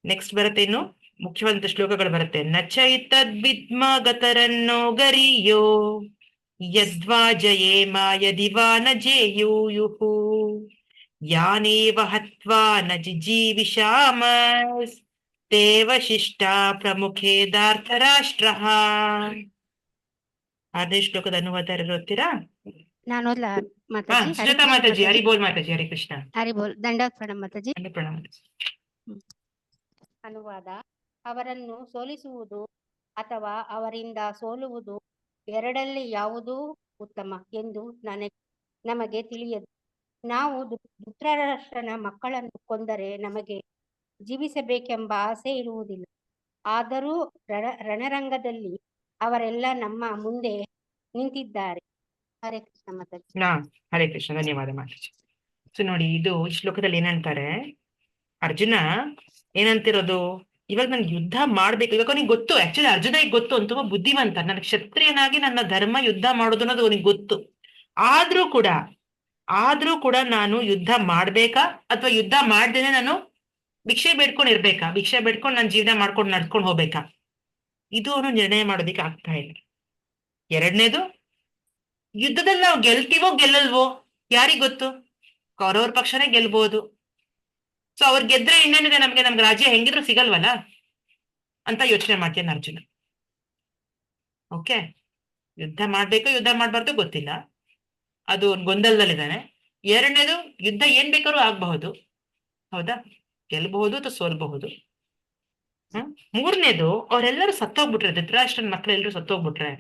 ನೆಕ್ಸ್ಟ್ ಬರುತ್ತೆ, ಇನ್ನು ಮುಖ್ಯವಾದಂತ ಶ್ಲೋಕಗಳು ಬರುತ್ತೆ. ನಚೈತದ್ವಿದ್ಮ ಗತರನ್ನೋ ಗರಿಯೋ ಯದ್ವಾ ಜಯೇಮ ಯದಿವಾ ನ ಜೇಯೂಯುಹು ಯಾನೇವ ಹತ್ವಾ ನ ಜಿಜೀವಿಷಾಮ ತೇವ ಶಿಷ್ಟ ಪ್ರಮುಖೇ ಧಾರ್ತರಾಷ್ಟ್ರಃ. 6ನೇ ಶ್ಲೋಕದ ಅನುವಾದ ಇರುತ್ತೀರಾ? ನಾನು ಓದ್ಲಾ ಹಾ, ಮಾತಾಜಿ? ಶ್ವೇತಾ ಮಾತಾಜಿ, ಹರಿ ಬೋಲ್ ಮಾತಾಜಿ, ಹರಿ ಕೃಷ್ಣ. ಹರಿ ಬೋಲ್. ದಂಡವತ್ ಪ್ರಣಾಮ ಮಾತಾಜಿ. ಪ್ರಣಾಮ. ಅನುವಾದ: ಅವರನ್ನು ಸೋಲಿಸುವುದು ಅಥವಾ ಅವರಿಂದ ಸೋಲುವುದು, ಎರಡಲ್ಲಿ ಯಾವುದೂ ಉತ್ತಮ ಎಂದು ನಮಗೆ ತಿಳಿಯದು. ನಾವು ಧೃತರಾಷ್ಟ್ರನ ಮಕ್ಕಳನ್ನು ಕೊಂದರೆ ನಮಗೆ ಜೀವಿಸಬೇಕೆಂಬ ಆಸೆ ಇರುವುದಿಲ್ಲ. ಆದರೂ ರಣರಂಗದಲ್ಲಿ ಅವರೆಲ್ಲ ನಮ್ಮ ಮುಂದೆ ನಿಂತಿದ್ದಾರೆ. ಹರೇ ಕೃಷ್ಣ ಮಾತಾಜಿ. ಹರೇ ಕೃಷ್ಣ, ಧನ್ಯವಾದ ಮಾತಾಜಿ. ಸೊ ನೋಡಿ, ಇದು ಈ ಶ್ಲೋಕದಲ್ಲಿ ಏನಂತಾರೆ, ಅರ್ಜುನ ಏನಂತಿರೋದು, ಇವಾಗ ನನ್ಗೆ ಯುದ್ಧ ಮಾಡ್ಬೇಕು. ಇವಾಗ ಅವನಿಗೆ ಗೊತ್ತು, ಆಕ್ಚುಲಿ ಅರ್ಜುನ ಈಗ ಗೊತ್ತು, ಅಂತ ತುಂಬಾ ಬುದ್ಧಿವಂತ, ನನಗೆ ಕ್ಷತ್ರಿಯನಾಗಿ ನನ್ನ ಧರ್ಮ ಯುದ್ಧ ಮಾಡೋದು ಅನ್ನೋದು ಅವನಿಗೆ ಗೊತ್ತು. ಆದ್ರೂ ಕೂಡ ನಾನು ಯುದ್ಧ ಮಾಡ್ಬೇಕಾ ಅಥವಾ ಯುದ್ಧ ಮಾಡ್ದೇನೆ ನಾನು ಭಿಕ್ಷೆ ಬೇಡ್ಕೊಂಡು ಇರ್ಬೇಕಾ, ಭಿಕ್ಷೆ ಬೇಡ್ಕೊಂಡು ನನ್ನ ಜೀವನ ಮಾಡ್ಕೊಂಡು ನಡ್ಕೊಂಡು ಹೋಗ್ಬೇಕಾ, ಇದು ಅವನು ನಿರ್ಣಯ ಮಾಡೋದಿಕ್ಕೆ ಆಗ್ತಾ ಇಲ್ಲ. ಎರಡನೇದು, ಯುದ್ಧದಲ್ಲಿ ನಾವು ಗೆಲ್ತೀವೋ ಗೆಲ್ಲಲ್ವೋ ಯಾರಿಗ್ ಗೊತ್ತು, ಕೌರವ್ರ ಪಕ್ಷನೇ ಗೆಲ್ಬಹುದು. ಸೊ ಅವ್ರು ಗೆದ್ರೆ ಇನ್ನೇನಿದೆ, ನಮ್ಗೆ ರಾಜ್ಯ ಹೆಂಗಿದ್ರು ಸಿಗಲ್ವಲ್ಲ ಅಂತ ಯೋಚನೆ ಮಾಡ್ತೇನೆ ಅರ್ಜುನ. ಓಕೆ, ಯುದ್ಧ ಮಾಡ್ಬೇಕು ಯುದ್ಧ ಮಾಡ್ಬಾರ್ದು ಗೊತ್ತಿಲ್ಲ, ಅದು ಗೊಂದಲದಲ್ಲಿದ್ದಾನೆ. ಎರಡನೇದು, ಯುದ್ಧ ಏನ್ ಬೇಕಾದ್ರೂ ಆಗ್ಬಹುದು, ಹೌದಾ, ಗೆಲ್ಬಹುದು ಅಥವಾ ಸೋಲ್ಬಹುದು. ಮೂರನೇದು, ಅವರೆಲ್ಲರೂ ಸತ್ತೋಗ್ಬಿಟ್ರೆ, ಧೃತರಾಷ್ಟ್ರನ ಮಕ್ಳೆಲ್ಲರೂ ಸತ್ತೋಗ್ಬಿಟ್ರೆ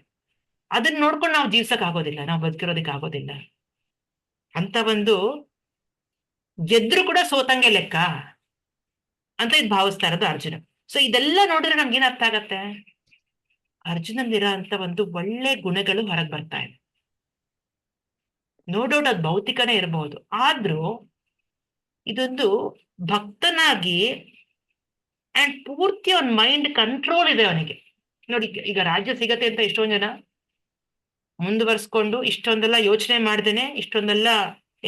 ಅದನ್ನ ನೋಡ್ಕೊಂಡು ನಾವು ಜೀವ್ಸಕ್ ಆಗೋದಿಲ್ಲ, ನಾವು ಬದುಕಿರೋದಕ್ಕೆ ಆಗೋದಿಲ್ಲ ಅಂತ ಒಂದು ಗೆದ್ರು ಕೂಡ ಸೋತಂಗೆ ಲೆಕ್ಕ ಅಂತ ಇದು ಭಾವಿಸ್ತಾ ಇರೋದು ಅರ್ಜುನ. ಸೊ ಇದೆಲ್ಲ ನೋಡಿದ್ರೆ ನಮ್ಗೇನ್ ಅರ್ಥ ಆಗತ್ತೆ, ಅರ್ಜುನಲ್ಲಿರೋ ಅಂತ ಒಂದು ಒಳ್ಳೆ ಗುಣಗಳು ಹೊರಗೆ ಬರ್ತಾ ಇದೆ. ನೋ ಡೌಟ್ ಅದು ಭೌತಿಕನೇ ಇರಬಹುದು, ಆದ್ರೂ ಇದೊಂದು ಭಕ್ತನಾಗಿ ಅಂಡ್ ಪೂರ್ತಿ ಅವನ ಮೈಂಡ್ ಕಂಟ್ರೋಲ್ ಇದೆ ಅವನಿಗೆ. ನೋಡಿ, ಈಗ ರಾಜ್ಯ ಸಿಗತ್ತೆ ಅಂತ ಎಷ್ಟೊಂದ್ ಜನ ಮುಂದುವರ್ಸ್ಕೊಂಡು ಇಷ್ಟೊಂದೆಲ್ಲ ಯೋಚನೆ ಮಾಡ್ದೇನೆ, ಇಷ್ಟೊಂದೆಲ್ಲ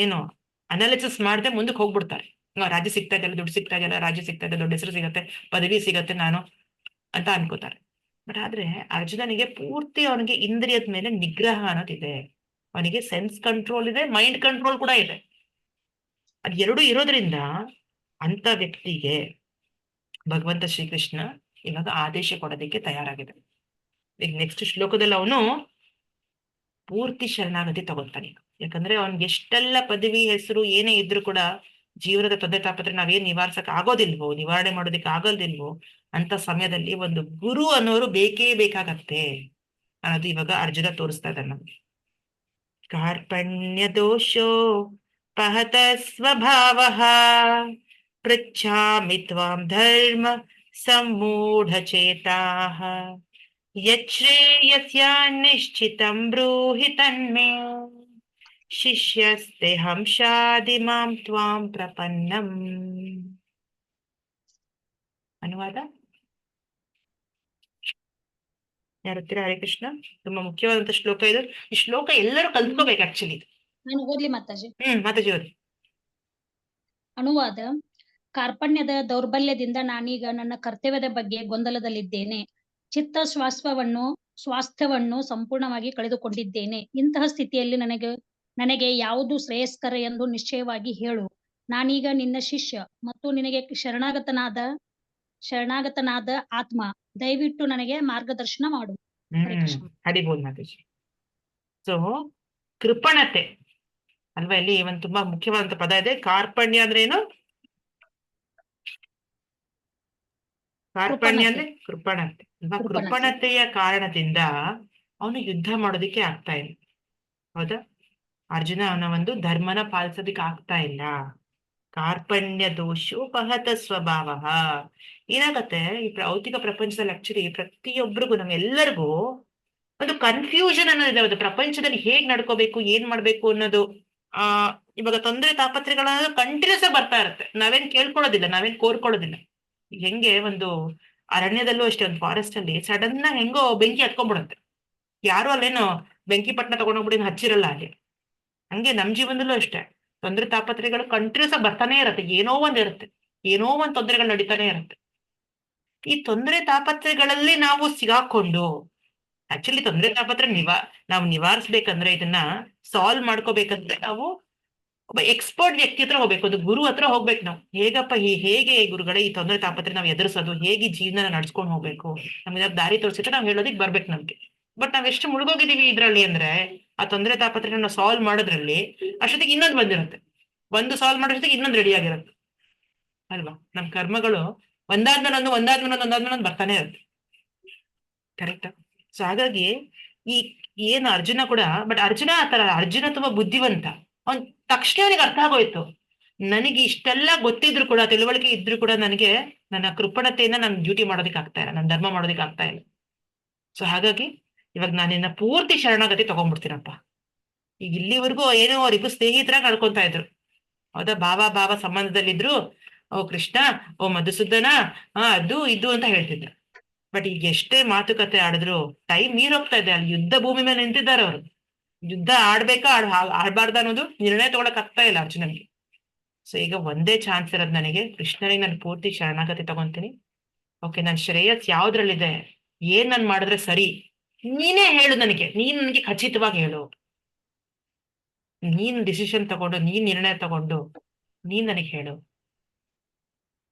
ಏನು ಅನಾಲಿಸಿಸ್ ಮಾಡದೆ ಮುಂದಕ್ಕೆ ಹೋಗ್ಬಿಡ್ತಾರೆ. ರಾಜ್ಯ ಸಿಗ್ತಾ ಇದೆಯಲ್ಲ, ದುಡ್ಡು ಸಿಗ್ತಾ ಇದೆಯಲ್ಲ, ರಾಜ್ಯ ಸಿಗ್ತಾ ಇದೆ, ದೊಡ್ಡ ಹೆಸರು ಸಿಗತ್ತೆ, ಪದವಿ ಸಿಗತ್ತೆ ನಾನು ಅಂತ ಅನ್ಕೋತಾರೆ. ಬಟ್ ಆದ್ರೆ ಅರ್ಜುನನಿಗೆ ಪೂರ್ತಿ ಅವನಿಗೆ ಇಂದ್ರಿಯದ ಮೇಲೆ ನಿಗ್ರಹ ಅನ್ನೋದಿದೆ, ಅವನಿಗೆ ಸೆನ್ಸ್ ಕಂಟ್ರೋಲ್ ಇದೆ, ಮೈಂಡ್ ಕಂಟ್ರೋಲ್ ಕೂಡ ಇದೆ. ಅದ್ ಎರಡೂ ಇರೋದ್ರಿಂದ ಅಂತ ವ್ಯಕ್ತಿಗೆ ಭಗವಂತ ಶ್ರೀಕೃಷ್ಣ ಇವಾಗ ಆದೇಶ ಕೊಡೋದಕ್ಕೆ ತಯಾರಾಗಿದೆ. ಈಗ ನೆಕ್ಸ್ಟ್ ಶ್ಲೋಕದಲ್ಲಿ ಅವನು ಪೂರ್ತಿ ಶರಣಾಗತಿ ತಗೊಳ್ತಾನೆ. ಯಾಕಂದ್ರೆ ಅವನ್ಗೆ ಎಷ್ಟೆಲ್ಲ ಪದವಿ ಹೆಸರು ಏನೇ ಇದ್ರು ಕೂಡ ಜೀವನದ ತೊಂದರೆ ತಾಪತ್ರೆ ನಾವೇನ್ ನಿವಾರಿಸಕ್ ಆಗೋದಿಲ್ವೋ, ನಿವಾರಣೆ ಮಾಡೋದಕ್ಕೆ ಆಗೋದಿಲ್ವೋ ಅಂತ ಸಮಯದಲ್ಲಿ ಒಂದು ಗುರು ಅನ್ನೋರು ಬೇಕೇ ಬೇಕಾಗತ್ತೆ ಅನ್ನೋದು ಇವಾಗ ಅರ್ಜುನ ತೋರಿಸ್ತಾ ಇದ್ದಾನೆ ನಮ್ಗೆ. ಕಾರ್ಪಣ್ಯ ದೋಷೋ ಪಹತ ಸ್ವಭಾವಃ ಪೃಚ್ಛಾಮಿ ತ್ವಾಂ ಧರ್ಮ ಸಮ್ಮೂಢಚೇತಾಃ ಯಚ್ಛ್ರೇಯಸ್ಯಾನ್ನಿಶ್ಚಿತಂ ಬ್ರೂಹಿ ತನ್ಮೇ ಶಿಷ್ಯಸ್ತೆಹಂ ಶಾದಿಮಾಂ ತ್ವಾಂ ಪ್ರಪನ್ನಂ. ಅನುವಾದ ಯಾರುತ್ತೀರ? ಹರೇ ಕೃಷ್ಣ. ತುಂಬಾ ಮುಖ್ಯವಾದಂತ ಶ್ಲೋಕ ಇದು. ಈ ಶ್ಲೋಕ ಎಲ್ಲರೂ ಕಲ್ತ್ಕೋಬೇಕು ಆಕ್ಚುಲಿ. ನಾನು ಓದ್ಲಿ ಮಾತಾಜಿ. ಮಾತಾಜಿ ಅವ್ರಿ. ಅನುವಾದ: ಕಾರ್ಪಣ್ಯದ ದೌರ್ಬಲ್ಯದಿಂದ ನಾನೀಗ ನನ್ನ ಕರ್ತವ್ಯದ ಬಗ್ಗೆ ಗೊಂದಲದಲ್ಲಿದ್ದೇನೆ. ಚಿತ್ತ ಸ್ವಾಸ್ಥ್ಯವನ್ನು ಸಂಪೂರ್ಣವಾಗಿ ಕಳೆದುಕೊಂಡಿದ್ದೇನೆ. ಇಂತಹ ಸ್ಥಿತಿಯಲ್ಲಿ ನನಗೆ ಯಾವುದು ಶ್ರೇಯಸ್ಕರ ಎಂದು ನಿಶ್ಚಯವಾಗಿ ಹೇಳು. ನಾನೀಗ ನಿನ್ನ ಶಿಷ್ಯ ಮತ್ತು ನಿನಗೆ ಶರಣಾಗತನಾದ ಆತ್ಮ. ದಯವಿಟ್ಟು ನನಗೆ ಮಾರ್ಗದರ್ಶನ ಮಾಡು. ಹರೇ ಕೃಷ್ಣ. ಹರಿಬೋಲ್ ಮಾತಾಜಿ. ಸೊ ಕೃಪಣತೆ ಅಲ್ವಾ, ಇಲ್ಲಿ ಒಂದು ತುಂಬಾ ಮುಖ್ಯವಾದಂತ ಪದ ಇದೆ. ಕಾರ್ಪಣ್ಯ ಅಂದ್ರೆ ಏನು? ಕಾರ್ಪಣ್ಯ ಅಂದ್ರೆ ಕೃಪಣತೆ ಅಲ್ವಾ. ಕೃಪಣತೆಯ ಕಾರಣದಿಂದ ಅವನು ಯುದ್ಧ ಮಾಡೋದಿಕ್ಕೆ ಆಗ್ತಾ ಇಲ್ಲ. ಹೌದಾ? ಅರ್ಜುನ ಅವನ ಒಂದು ಧರ್ಮನ ಪಾಲಿಸೋದಿಕ್ಕೆ ಆಗ್ತಾ ಇಲ್ಲ. ಕಾರ್ಪಣ್ಯ ದೋಷೋಪಹತ ಸ್ವಭಾವ. ಏನಾಗತ್ತೆ, ಈ ಭೌತಿಕ ಪ್ರಪಂಚದಲ್ಲಿ ಆಕ್ಚುಲಿ ಪ್ರತಿಯೊಬ್ಬರಿಗೂ, ನಮ್ಗೆಲ್ಲರಿಗೂ ಒಂದು ಕನ್ಫ್ಯೂಷನ್ ಅನ್ನೋದಿದೆ. ಒಂದು ಪ್ರಪಂಚದಲ್ಲಿ ಹೇಗ್ ನಡ್ಕೋಬೇಕು, ಏನ್ ಮಾಡ್ಬೇಕು ಅನ್ನೋದು. ಇವಾಗ ತೊಂದರೆ ತಾಪತ್ರೆಗಳ ಕಂಟಿನ್ಯೂಸ್ ಆಗಿ ಬರ್ತಾ ಇರುತ್ತೆ. ನಾವೇನ್ ಕೇಳ್ಕೊಳ್ಳೋದಿಲ್ಲ, ನಾವೇನ್ ಕೋರ್ಕೊಳ್ಳೋದಿಲ್ಲ. ಹೆಂಗೆ ಒಂದು ಅರಣ್ಯದಲ್ಲೂ ಅಷ್ಟೇ, ಒಂದು ಫಾರೆಸ್ಟ್ ಅಲ್ಲಿ ಸಡನ್ ಆಗಿ ಹೆಂಗೋ ಬೆಂಕಿ ಹತ್ಕೊಂಡ್ಬಿಡುತ್ತೆ. ಯಾರು ಅಲ್ಲೇನೋ ಬೆಂಕಿ ಪಟ್ಟಣ ತಗೊಂಡೋಗ್ಬಿಡಿ ಹಚ್ಚಿರಲ್ಲ ಹಾಗೆ. ಹಂಗೆ ನಮ್ ಜೀವನದಲ್ಲೂ ಅಷ್ಟೇ ತೊಂದರೆ ತಾಪತ್ರೆಗಳು ಕಂಟಿನ್ಯೂಸ್ ಆಗಿ ಬರ್ತಾನೆ ಇರುತ್ತೆ. ಏನೋ ಒಂದ್ ಇರುತ್ತೆ, ಏನೋ ಒಂದ್ ತೊಂದರೆಗಳು ನಡೀತಾನೆ ಇರುತ್ತೆ. ಈ ತೊಂದರೆ ತಾಪತ್ರೆಗಳಲ್ಲಿ ನಾವು ಸಿಗಾಕೊಂಡು ಆಕ್ಚುಲಿ ತೊಂದರೆ ತಾಪತ್ರೆ ನಾವು ನಿವಾರಿಸ್ಬೇಕಂದ್ರೆ, ಇದನ್ನ ಸಾಲ್ವ್ ಮಾಡ್ಕೋಬೇಕಂದ್ರೆ ನಾವು ಒಬ್ಬ ಎಕ್ಸ್ಪರ್ಟ್ ವ್ಯಕ್ತಿ ಹತ್ರ ಹೋಗ್ಬೇಕು, ಒಂದು ಗುರು ಹತ್ರ ಹೋಗ್ಬೇಕು ನಾವು. ಹೇಗಪ್ಪ ಹೇಗೆ ಗುರುಗಳೇ ಈ ತೊಂದರೆ ತಾಪತ್ರೆ ನಾವು ಎದುರಿಸೋದು, ಹೇಗೆ ಜೀವನ ನಡ್ಸ್ಕೊಂಡು ಹೋಗ್ಬೇಕು, ನಮ್ಗೆ ದಾರಿ ತೋರಿಸಿದ್ರೆ ನಾವು ಹೇಳೋದಿಕ್ ಬರ್ಬೇಕು ನಮ್ಗೆ. ಬಟ್ ನಾವ್ ಎಷ್ಟು ಮುಳುಗೋಗಿದೀವಿ ಇದ್ರಲ್ಲಿ ಅಂದ್ರೆ, ಆ ತೊಂದರೆ ತಾಪತ್ರೆ ನಾವು ಸಾಲ್ವ್ ಮಾಡೋದ್ರಲ್ಲಿ ಅಷ್ಟೊತ್ತಿಗೆ ಇನ್ನೊಂದು ಬಂದಿರುತ್ತೆ. ಒಂದು ಸಾಲ್ವ್ ಮಾಡೋಷ್ಟೊತ್ತಿಗೆ ಇನ್ನೊಂದು ರೆಡಿ ಆಗಿರುತ್ತೆ ಅಲ್ವಾ. ನಮ್ ಕರ್ಮಗಳು ಒಂದಾದ್ಮೇಲೆ ಬರ್ತಾನೆ ಇರುತ್ತೆ. ಕರೆಕ್ಟ್. ಸೊ ಹಾಗಾಗಿ ಈ ಏನು ಅರ್ಜುನ ಕೂಡ, ಬಟ್ ಅರ್ಜುನ ಆತರ, ಅರ್ಜುನ ತುಂಬಾ ಬುದ್ಧಿವಂತ. ಅವ್ನ್ ತಕ್ಷಣ ಅವನಿಗೆ ಅರ್ಥ ಆಗೋಯ್ತು, ನನಗೆ ಇಷ್ಟೆಲ್ಲ ಗೊತ್ತಿದ್ರು ಕೂಡ, ತಿಳುವಳಿಕೆ ಇದ್ರು ಕೂಡ ನನಗೆ ನನ್ನ ಕೃಪಣತೆಯಿಂದ ನಾನು ಡ್ಯೂಟಿ ಮಾಡೋದಿಕ್ ಆಗ್ತಾ ಇಲ್ಲ, ನನ್ನ ಧರ್ಮ ಮಾಡೋದಿಕ್ ಆಗ್ತಾ ಇಲ್ಲ. ಸೊ ಹಾಗಾಗಿ ಇವಾಗ ನಾನಿನ್ನ ಪೂರ್ತಿ ಶರಣಾಗತಿ ತಗೊಂಡ್ಬಿಡ್ತೀನಪ್ಪ. ಈಗ ಇಲ್ಲಿವರೆಗೂ ಏನೋ ಅವರಿಬ್ರು ಸ್ನೇಹಿತರಾಗಿ ನಡ್ಕೊಂತಾ ಇದ್ರು. ಹೌದಾ? ಭಾವ ಸಂಬಂಧದಲ್ಲಿದ್ರು. ಓ ಕೃಷ್ಣ, ಓ ಮಧುಸೂದನ, ಅದು ಇದು ಅಂತ ಹೇಳ್ತಿದ್ರು. ಬಟ್ ಈಗ ಎಷ್ಟೇ ಮಾತುಕತೆ ಆಡಿದ್ರು ಟೈಮ್ ಮೀರೋಗ್ತಾ ಇದೆ. ಅಲ್ಲಿ ಯುದ್ಧ ಭೂಮಿ ಮೇಲೆ ನಿಂತಿದ್ದಾರೆ ಅವರು. ಯುದ್ಧ ಆಡ್ಬಾರ್ದ ಅನ್ನೋದು ನಿರ್ಣಯ ತಗೊಳಕ್ ಆಗ್ತಾ ಇಲ್ಲ ಅರ್ಜುನನ್ಗೆ. ಸೊ ಈಗ ಒಂದೇ ಚಾನ್ಸ್ ಇರೋದು ನನಗೆ, ಕೃಷ್ಣನಿಗೆ ನಾನು ಪೂರ್ತಿ ಶರಣಾಗತಿ ತಗೊಂತೀನಿ. ಓಕೆ, ನನ್ನ ಶ್ರೇಯಸ್ ಯಾವ್ದ್ರಲ್ಲಿದೆ, ಏನ್ ನಾನು ಮಾಡಿದ್ರೆ ಸರಿ, ನೀನೇ ಹೇಳು ನನಗೆ, ನೀನ್ ನನಗೆ ಖಚಿತವಾಗಿ ಹೇಳು. ನೀನ್ ಡಿಸಿಷನ್ ತಗೊಂಡು, ನೀನ್ ನಿರ್ಣಯ ತಗೊಂಡು ನೀನ್ ನನಗೆ ಹೇಳು.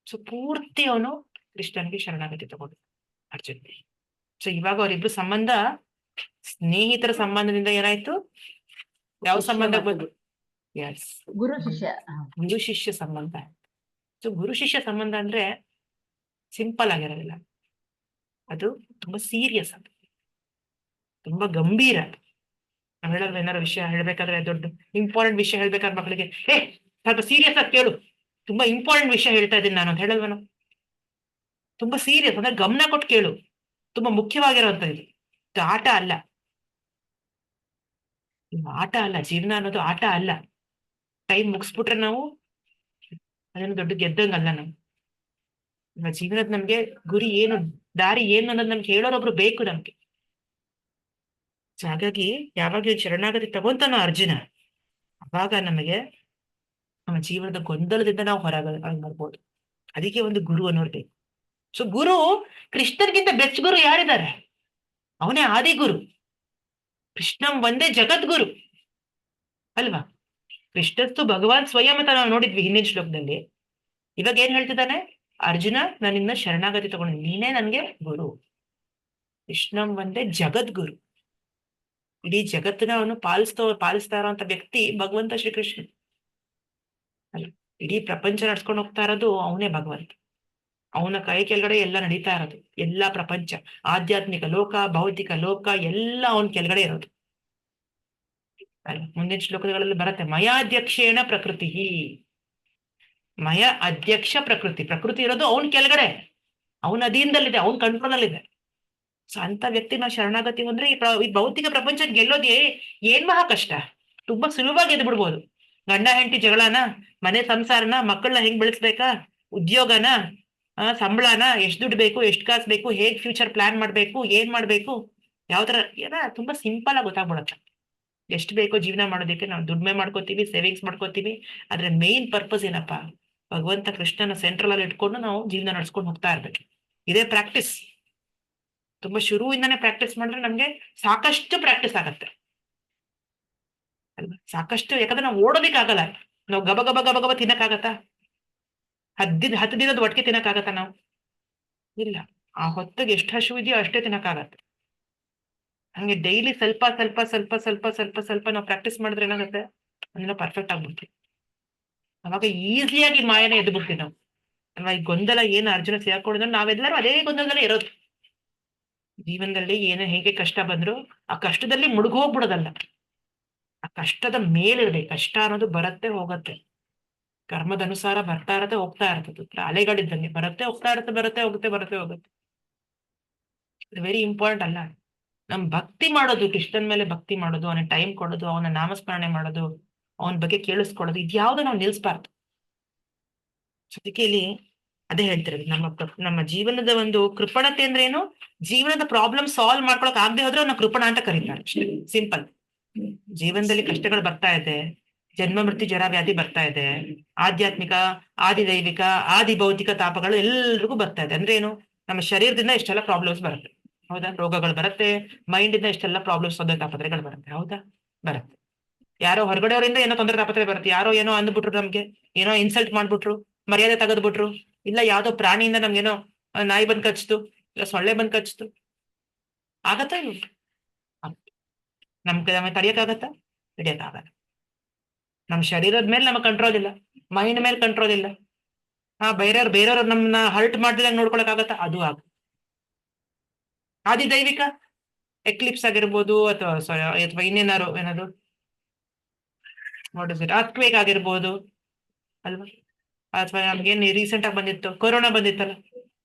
ಸೊ ಪೂರ್ತಿ ಅವನು ಕೃಷ್ಣನಿಗೆ ಶರಣಾಗತಿ ತಗೊಂಡು ಅರ್ಜುನ್. ಸೊ ಇವಾಗ ಅವರಿಬ್ರು ಸಂಬಂಧ ಸ್ನೇಹಿತರ ಸಂಬಂಧದಿಂದ ಏನಾಯ್ತು, ಯಾವ ಸಂಬಂಧ ಬಂದು? ಎಸ್, ಗುರು ಶಿಷ್ಯ. ಗುರು ಶಿಷ್ಯ ಸಂಬಂಧ. ಸೊ ಗುರು ಶಿಷ್ಯ ಸಂಬಂಧ ಅಂದ್ರೆ ಸಿಂಪಲ್ ಆಗಿರೋದಿಲ್ಲ, ಅದು ತುಂಬಾ ಸೀರಿಯಸ್, ಅದು ತುಂಬಾ ಗಂಭೀರ. ನಾವ್ ಹೇಳೋದು ಏನಾರು ವಿಷಯ ಹೇಳ್ಬೇಕಾದ್ರೆ, ದೊಡ್ಡ ಇಂಪಾರ್ಟೆಂಟ್ ವಿಷಯ ಹೇಳ್ಬೇಕಾದ್ರೆ ಮಕ್ಕಳಿಗೆ ಸ್ವಲ್ಪ ಸೀರಿಯಸ್ ಆಗಿ ಕೇಳು, ತುಂಬಾ ಇಂಪಾರ್ಟೆಂಟ್ ವಿಷಯ ಹೇಳ್ತಾ ಇದ್ದೀನಿ ನಾನು ಅಂತ ಹೇಳಲ್ವ ನಾವು? ತುಂಬಾ ಸೀರಿಯಸ್ ಅಂದ್ರೆ ಗಮನ ಕೊಟ್ಟು ಕೇಳು, ತುಂಬಾ ಮುಖ್ಯವಾಗಿರುವಂತ ಇದು ಆಟ ಅಲ್ಲ. ಆಟ ಅಲ್ಲ, ಜೀವನ ಅನ್ನೋದು ಆಟ ಅಲ್ಲ. ಟೈಮ್ ಮುಗಿಸ್ಬಿಟ್ರೆ ನಾವು ಅದನ್ನು ದೊಡ್ಡ ಗೆದ್ದಂಗಲ್ಲ. ನಾವು ಜೀವನದ ನಮ್ಗೆ ಗುರಿ ಏನು, ದಾರಿ ಏನು ಅನ್ನೋದು ನಮ್ಗೆ ಹೇಳೋರೊಬ್ರು ಬೇಕು ನಮ್ಗೆ. ಹಾಗಾಗಿ ಯಾವಾಗ ಶರಣಾಗತಿ ತಗೊಂತಾನೋ ಅರ್ಜುನ, ಅವಾಗ ನಮಗೆ ನಮ್ಮ ಜೀವನದ ಗೊಂದಲದಿಂದ ನಾವು ಹೊರಗೆ ಅದಕ್ಕೆ ಒಂದು ಗುರು ಅನ್ನೋರು ಬೇಕು. ಸೊ ಗುರು, ಕೃಷ್ಣನ್ಗಿಂತ ಬೆಸ್ಟ್ ಗುರು ಯಾರಿದ್ದಾರೆ? ಅವನೇ ಆದಿಗುರು. ಕೃಷ್ಣಂ ಒಂದೇ ಜಗದ್ಗುರು ಅಲ್ವಾ? ಕೃಷ್ಣಸ್ತು ಭಗವಾನ್ ಸ್ವಯಂ ಅಂತ ನಾವು ನೋಡಿದ್ವಿ ಹಿಂದಿನ ಶ್ಲೋಕದಲ್ಲಿ. ಇವಾಗ ಏನ್ ಹೇಳ್ತಿದ್ದಾನೆ ಅರ್ಜುನ, ನಾನಿನ್ನ ಶರಣಾಗತಿ ತಗೊಂಡು, ನೀನೇ ನನ್ಗೆ ಗುರು. ಕೃಷ್ಣಂ ಒಂದೇ ಜಗದ್ಗುರು. ಇಡೀ ಜಗತ್ತಿನ ಅವನು ಪಾಲಿಸ್ತಾ ಇರೋಂಥ ವ್ಯಕ್ತಿ ಭಗವಂತ ಶ್ರೀಕೃಷ್ಣ ಅಲ್ಲ. ಇಡೀ ಪ್ರಪಂಚ ನಡ್ಸ್ಕೊಂಡು ಹೋಗ್ತಾ ಇರೋದು ಅವನೇ ಭಗವಂತ. ಅವನ ಕೈ ಕೆಳಗಡೆ ಎಲ್ಲ ನಡೀತಾ ಇರೋದು, ಎಲ್ಲಾ ಪ್ರಪಂಚ, ಆಧ್ಯಾತ್ಮಿಕ ಲೋಕ, ಭೌತಿಕ ಲೋಕ ಎಲ್ಲ ಅವನ ಕೆಳಗಡೆ ಇರೋದು ಅಲ್ಲ. ಮುಂದಿನ ಶ್ಲೋಕಗಳಲ್ಲಿ ಬರುತ್ತೆ, ಮಯಾಧ್ಯಕ್ಷೇಣ ಪ್ರಕೃತಿ, ಮಯ ಅಧ್ಯಕ್ಷ ಪ್ರಕೃತಿ. ಪ್ರಕೃತಿ ಇರೋದು ಅವನ ಕೆಳಗಡೆ, ಅವನ ಅಧೀನದಲ್ಲಿದೆ, ಅವನ ಕಂಟ್ರೋಲ್ ಅಲ್ಲಿದೆ. ಸೊ ಅಂತ ವ್ಯಕ್ತಿ ನಾವು ಶರಣಾಗತಿ ಅಂದ್ರೆ ಈ ಭೌತಿಕ ಪ್ರಪಂಚ ಗೆಲ್ಲೋದೇ ಏನ್ ಮಹಾ ಕಷ್ಟ. ತುಂಬಾ ಸುಲಭವಾಗಿ ಎದ್ದು ಬಿಡ್ಬೋದು. ಗಂಡ ಹೆಂಡತಿ ಜಗಳನ, ಮನೆ ಸಂಸಾರನ, ಮಕ್ಕಳನ್ನ ಹೆಂಗ್ ಬೆಳೆಸ್ಬೇಕಾ, ಉದ್ಯೋಗನ, ಸಂಬಳನ, ಎಷ್ಟು ದುಡ್ಡು ಬೇಕು, ಎಷ್ಟು ಕಾಸು ಬೇಕು, ಹೇಗ್ ಫ್ಯೂಚರ್ ಪ್ಲಾನ್ ಮಾಡ್ಬೇಕು, ಏನ್ ಮಾಡ್ಬೇಕು, ಯಾವ ತರ ತುಂಬಾ ಸಿಂಪಲ್ ಆಗಿ ಗೊತ್ತಾಗ್ಬಿಡತ್ತೆ. ಎಷ್ಟು ಬೇಕೋ ಜೀವನ ಮಾಡೋದಕ್ಕೆ ನಾವು ದುಡ್ಮೆ ಮಾಡ್ಕೋತೀವಿ, ಸೇವಿಂಗ್ಸ್ ಮಾಡ್ಕೋತೀವಿ. ಆದ್ರೆ ಮೇನ್ ಪರ್ಪಸ್ ಏನಪ್ಪಾ, ಭಗವಂತ ಕೃಷ್ಣನ ಸೆಂಟ್ರಲ್ ಅಲ್ಲಿ ಇಟ್ಕೊಂಡು ನಾವು ಜೀವನ ನಡ್ಸ್ಕೊಂಡು ಹೋಗ್ತಾ ಇರ್ಬೇಕು. ಇದೇ ಪ್ರಾಕ್ಟೀಸ್. ತುಂಬಾ ಶುರುವಿಂದಾನೇ ಪ್ರಾಕ್ಟೀಸ್ ಮಾಡಿದ್ರೆ ನಮ್ಗೆ ಸಾಕಷ್ಟು ಪ್ರಾಕ್ಟೀಸ್ ಆಗತ್ತೆ ಅಲ್ವಾ, ಸಾಕಷ್ಟು. ಯಾಕಂದ್ರೆ ನಾವು ಓಡೋದಿಕ್ಕಾಗಲ್ಲ, ನಾವು ಗಬ ಗಬ ಗಬ ಗಬ ತಿನ್ನಕ್ಕಾಗತ್ತಾ? 10 ದಿನದ ಒಟ್ಟಿಗೆ ತಿನ್ನಕ್ಕಾಗತ್ತಾ ನಾವು? ಇಲ್ಲ. ಆ ಹೊತ್ತಿಗೆ ಎಷ್ಟು ಹಶು ಇದೆಯೋ ಅಷ್ಟೇ ತಿನ್ನಕ್ಕಾಗತ್ತೆ. ಹಂಗೆ ಡೈಲಿ ಸ್ವಲ್ಪ ಸ್ವಲ್ಪ ಸ್ವಲ್ಪ ಸ್ವಲ್ಪ ಸ್ವಲ್ಪ ಸ್ವಲ್ಪ ನಾವು ಪ್ರಾಕ್ಟೀಸ್ ಮಾಡಿದ್ರೆ ಏನಾಗುತ್ತೆ, ಅದನ್ನ ಪರ್ಫೆಕ್ಟ್ ಆಗ್ಬಿಡ್ತೀವಿ. ಅವಾಗ ಈಸಿಯಾಗಿ ಮಾಯನೇ ಎದ್ದು ಬಿಡ್ತೀವಿ ನಾವು ಅಲ್ವಾ. ಈ ಗೊಂದಲ ಏನು ಅರ್ಜುನ ಸೇರ್ಕೊಂಡಿದ್ರು, ನಾವೆಲ್ಲರೂ ಅದೇ ಗೊಂದಲದಲ್ಲೇ ಇರೋದು. ಜೀವನದಲ್ಲಿ ಏನೇ ಹೇಗೆ ಕಷ್ಟ ಬಂದ್ರು ಆ ಕಷ್ಟದಲ್ಲಿ ಮುಳುಗೋಗ್ಬಿಡೋದಲ್ಲ, ಆ ಕಷ್ಟದ ಮೇಲಿರ್ಬೇಕು. ಕಷ್ಟ ಅನ್ನೋದು ಬರುತ್ತೆ ಹೋಗತ್ತೆ, ಕರ್ಮದ ಅನುಸಾರ ಬರ್ತಾ ಇರತ್ತೆ ಹೋಗ್ತಾ ಇರ್ತದೆ. ಅಲೆಗಳಿದ್ದಂಗೆ ಬರುತ್ತೆ ಹೋಗ್ತಾ ಇರುತ್ತೆ, ಬರುತ್ತೆ ಹೋಗುತ್ತೆ, ಬರುತ್ತೆ ಹೋಗುತ್ತೆ. ವೆರಿ ಇಂಪಾರ್ಟೆಂಟ್ ಅಲ್ಲ. ನಮ್ ಭಕ್ತಿ ಮಾಡೋದು, ಕೃಷ್ಣನ್ ಮೇಲೆ ಭಕ್ತಿ ಮಾಡೋದು, ಅವನ ಟೈಮ್ ಕೊಡೋದು, ಅವನ ನಾಮಸ್ಮರಣೆ ಮಾಡೋದು, ಅವನ ಬಗ್ಗೆ ಕೇಳಿಸ್ಕೊಳ್ಳೋದು, ಇದ್ಯಾವ್ದು ನಾವು ನಿಲ್ಸ್ಬಾರ್ದು. ಅದಕ್ಕೆ ಇಲ್ಲಿ ಅದೇ ಹೇಳ್ತಿರೋದು, ನಮ್ಮ ಜೀವನದ ಒಂದು ಕೃಪಣತೆ ಅಂದ್ರೆ ಏನು, ಜೀವನದ ಪ್ರಾಬ್ಲಮ್ ಸಾಲ್ವ್ ಮಾಡ್ಕೊಳಕ್ ಆಗದೆ ಹೋದ್ರೆ ಅವ್ನ ಕೃಪಣ ಅಂತ ಕರೀತಾರೆ. ಸಿಂಪಲ್. ಜೀವನದಲ್ಲಿ ಕಷ್ಟಗಳು ಬರ್ತಾ ಇದೆ, ಜನ್ಮ ಮೃತ್ಯು ಜರ ವ್ಯಾಧಿ ಬರ್ತಾ ಇದೆ, ಆಧ್ಯಾತ್ಮಿಕ, ಆದಿದೈವಿಕ, ಆದಿ ಭೌತಿಕ ತಾಪಗಳು ಎಲ್ರಿಗೂ ಬರ್ತಾ ಇದೆ. ಅಂದ್ರೆ ಏನು, ನಮ್ಮ ಶರೀರದಿಂದ ಇಷ್ಟೆಲ್ಲ ಪ್ರಾಬ್ಲಮ್ಸ್ ಬರುತ್ತೆ, ಹೌದಾ? ರೋಗಗಳು ಬರುತ್ತೆ, ಮೈಂಡ್ ಇಂದ ಇಷ್ಟೆಲ್ಲ ಪ್ರಾಬ್ಲಮ್ಸ್, ತೊಂದರೆ ತಾಪತ್ರೆಗಳು ಬರುತ್ತೆ, ಹೌದಾ? ಬರುತ್ತೆ. ಯಾರೋ ಹೊರಗಡೆಯವರಿಂದ ಏನೋ ತೊಂದರೆ ತಾಪತ್ರೆ ಬರುತ್ತೆ, ಯಾರೋ ಏನೋ ಅಂದ್ಬಿಟ್ರು, ನಮ್ಗೆ ಏನೋ ಇನ್ಸಲ್ಟ್ ಮಾಡ್ಬಿಟ್ರು, ಮರ್ಯಾದೆ ತೆಗೆದ್ಬಿಟ್ರು, ಇಲ್ಲ ಯಾವ್ದೋ ಪ್ರಾಣಿಯಿಂದ ನಮ್ಗೇನೋ ನಾಯಿ ಬಂದ್ ಕಚ್ತು, ಇಲ್ಲ ಸೊಳ್ಳೆ ಬಂದ್ ಕಚ್ತು, ಆಗತ್ತಾ? ನಮ್ಗೆ ತಡಿಯಕ್ಕಾಗತ್ತಾ? ತಡಿಯಕ್ಕಾಗಲ್ಲ. ನಮ್ ಶರೀರದ ಮೇಲೆ ನಮಗ್ ಕಂಟ್ರೋಲ್ ಇಲ್ಲ, ಮೈಂಡ್ ಮೇಲೆ ಕಂಟ್ರೋಲ್ ಇಲ್ಲ. ಬೇರೆಯವ್ರು ನಮ್ಮನ್ನ ಹರ್ಟ್ ಮಾಡಿದಾಗ ನೋಡ್ಕೊಳಕ್ ಆಗತ್ತಾ? ಅದು ಆದಿ ದೈವಿಕ ಎಕ್ಲಿಪ್ಸ್ ಆಗಿರ್ಬೋದು, ಅಥವಾ ಇನ್ನೇನಾರು ಏನದು ಅರ್ಥಕ್ವೇಕ್ ಆಗಿರ್ಬೋದು ಅಲ್ವಾ, ಅಥವಾ ನಮ್ಗೇನ್ ರೀಸೆಂಟ್ ಆಗಿ ಬಂದಿತ್ತು ಕೊರೋನಾ ಬಂದಿತ್ತಲ್ಲ,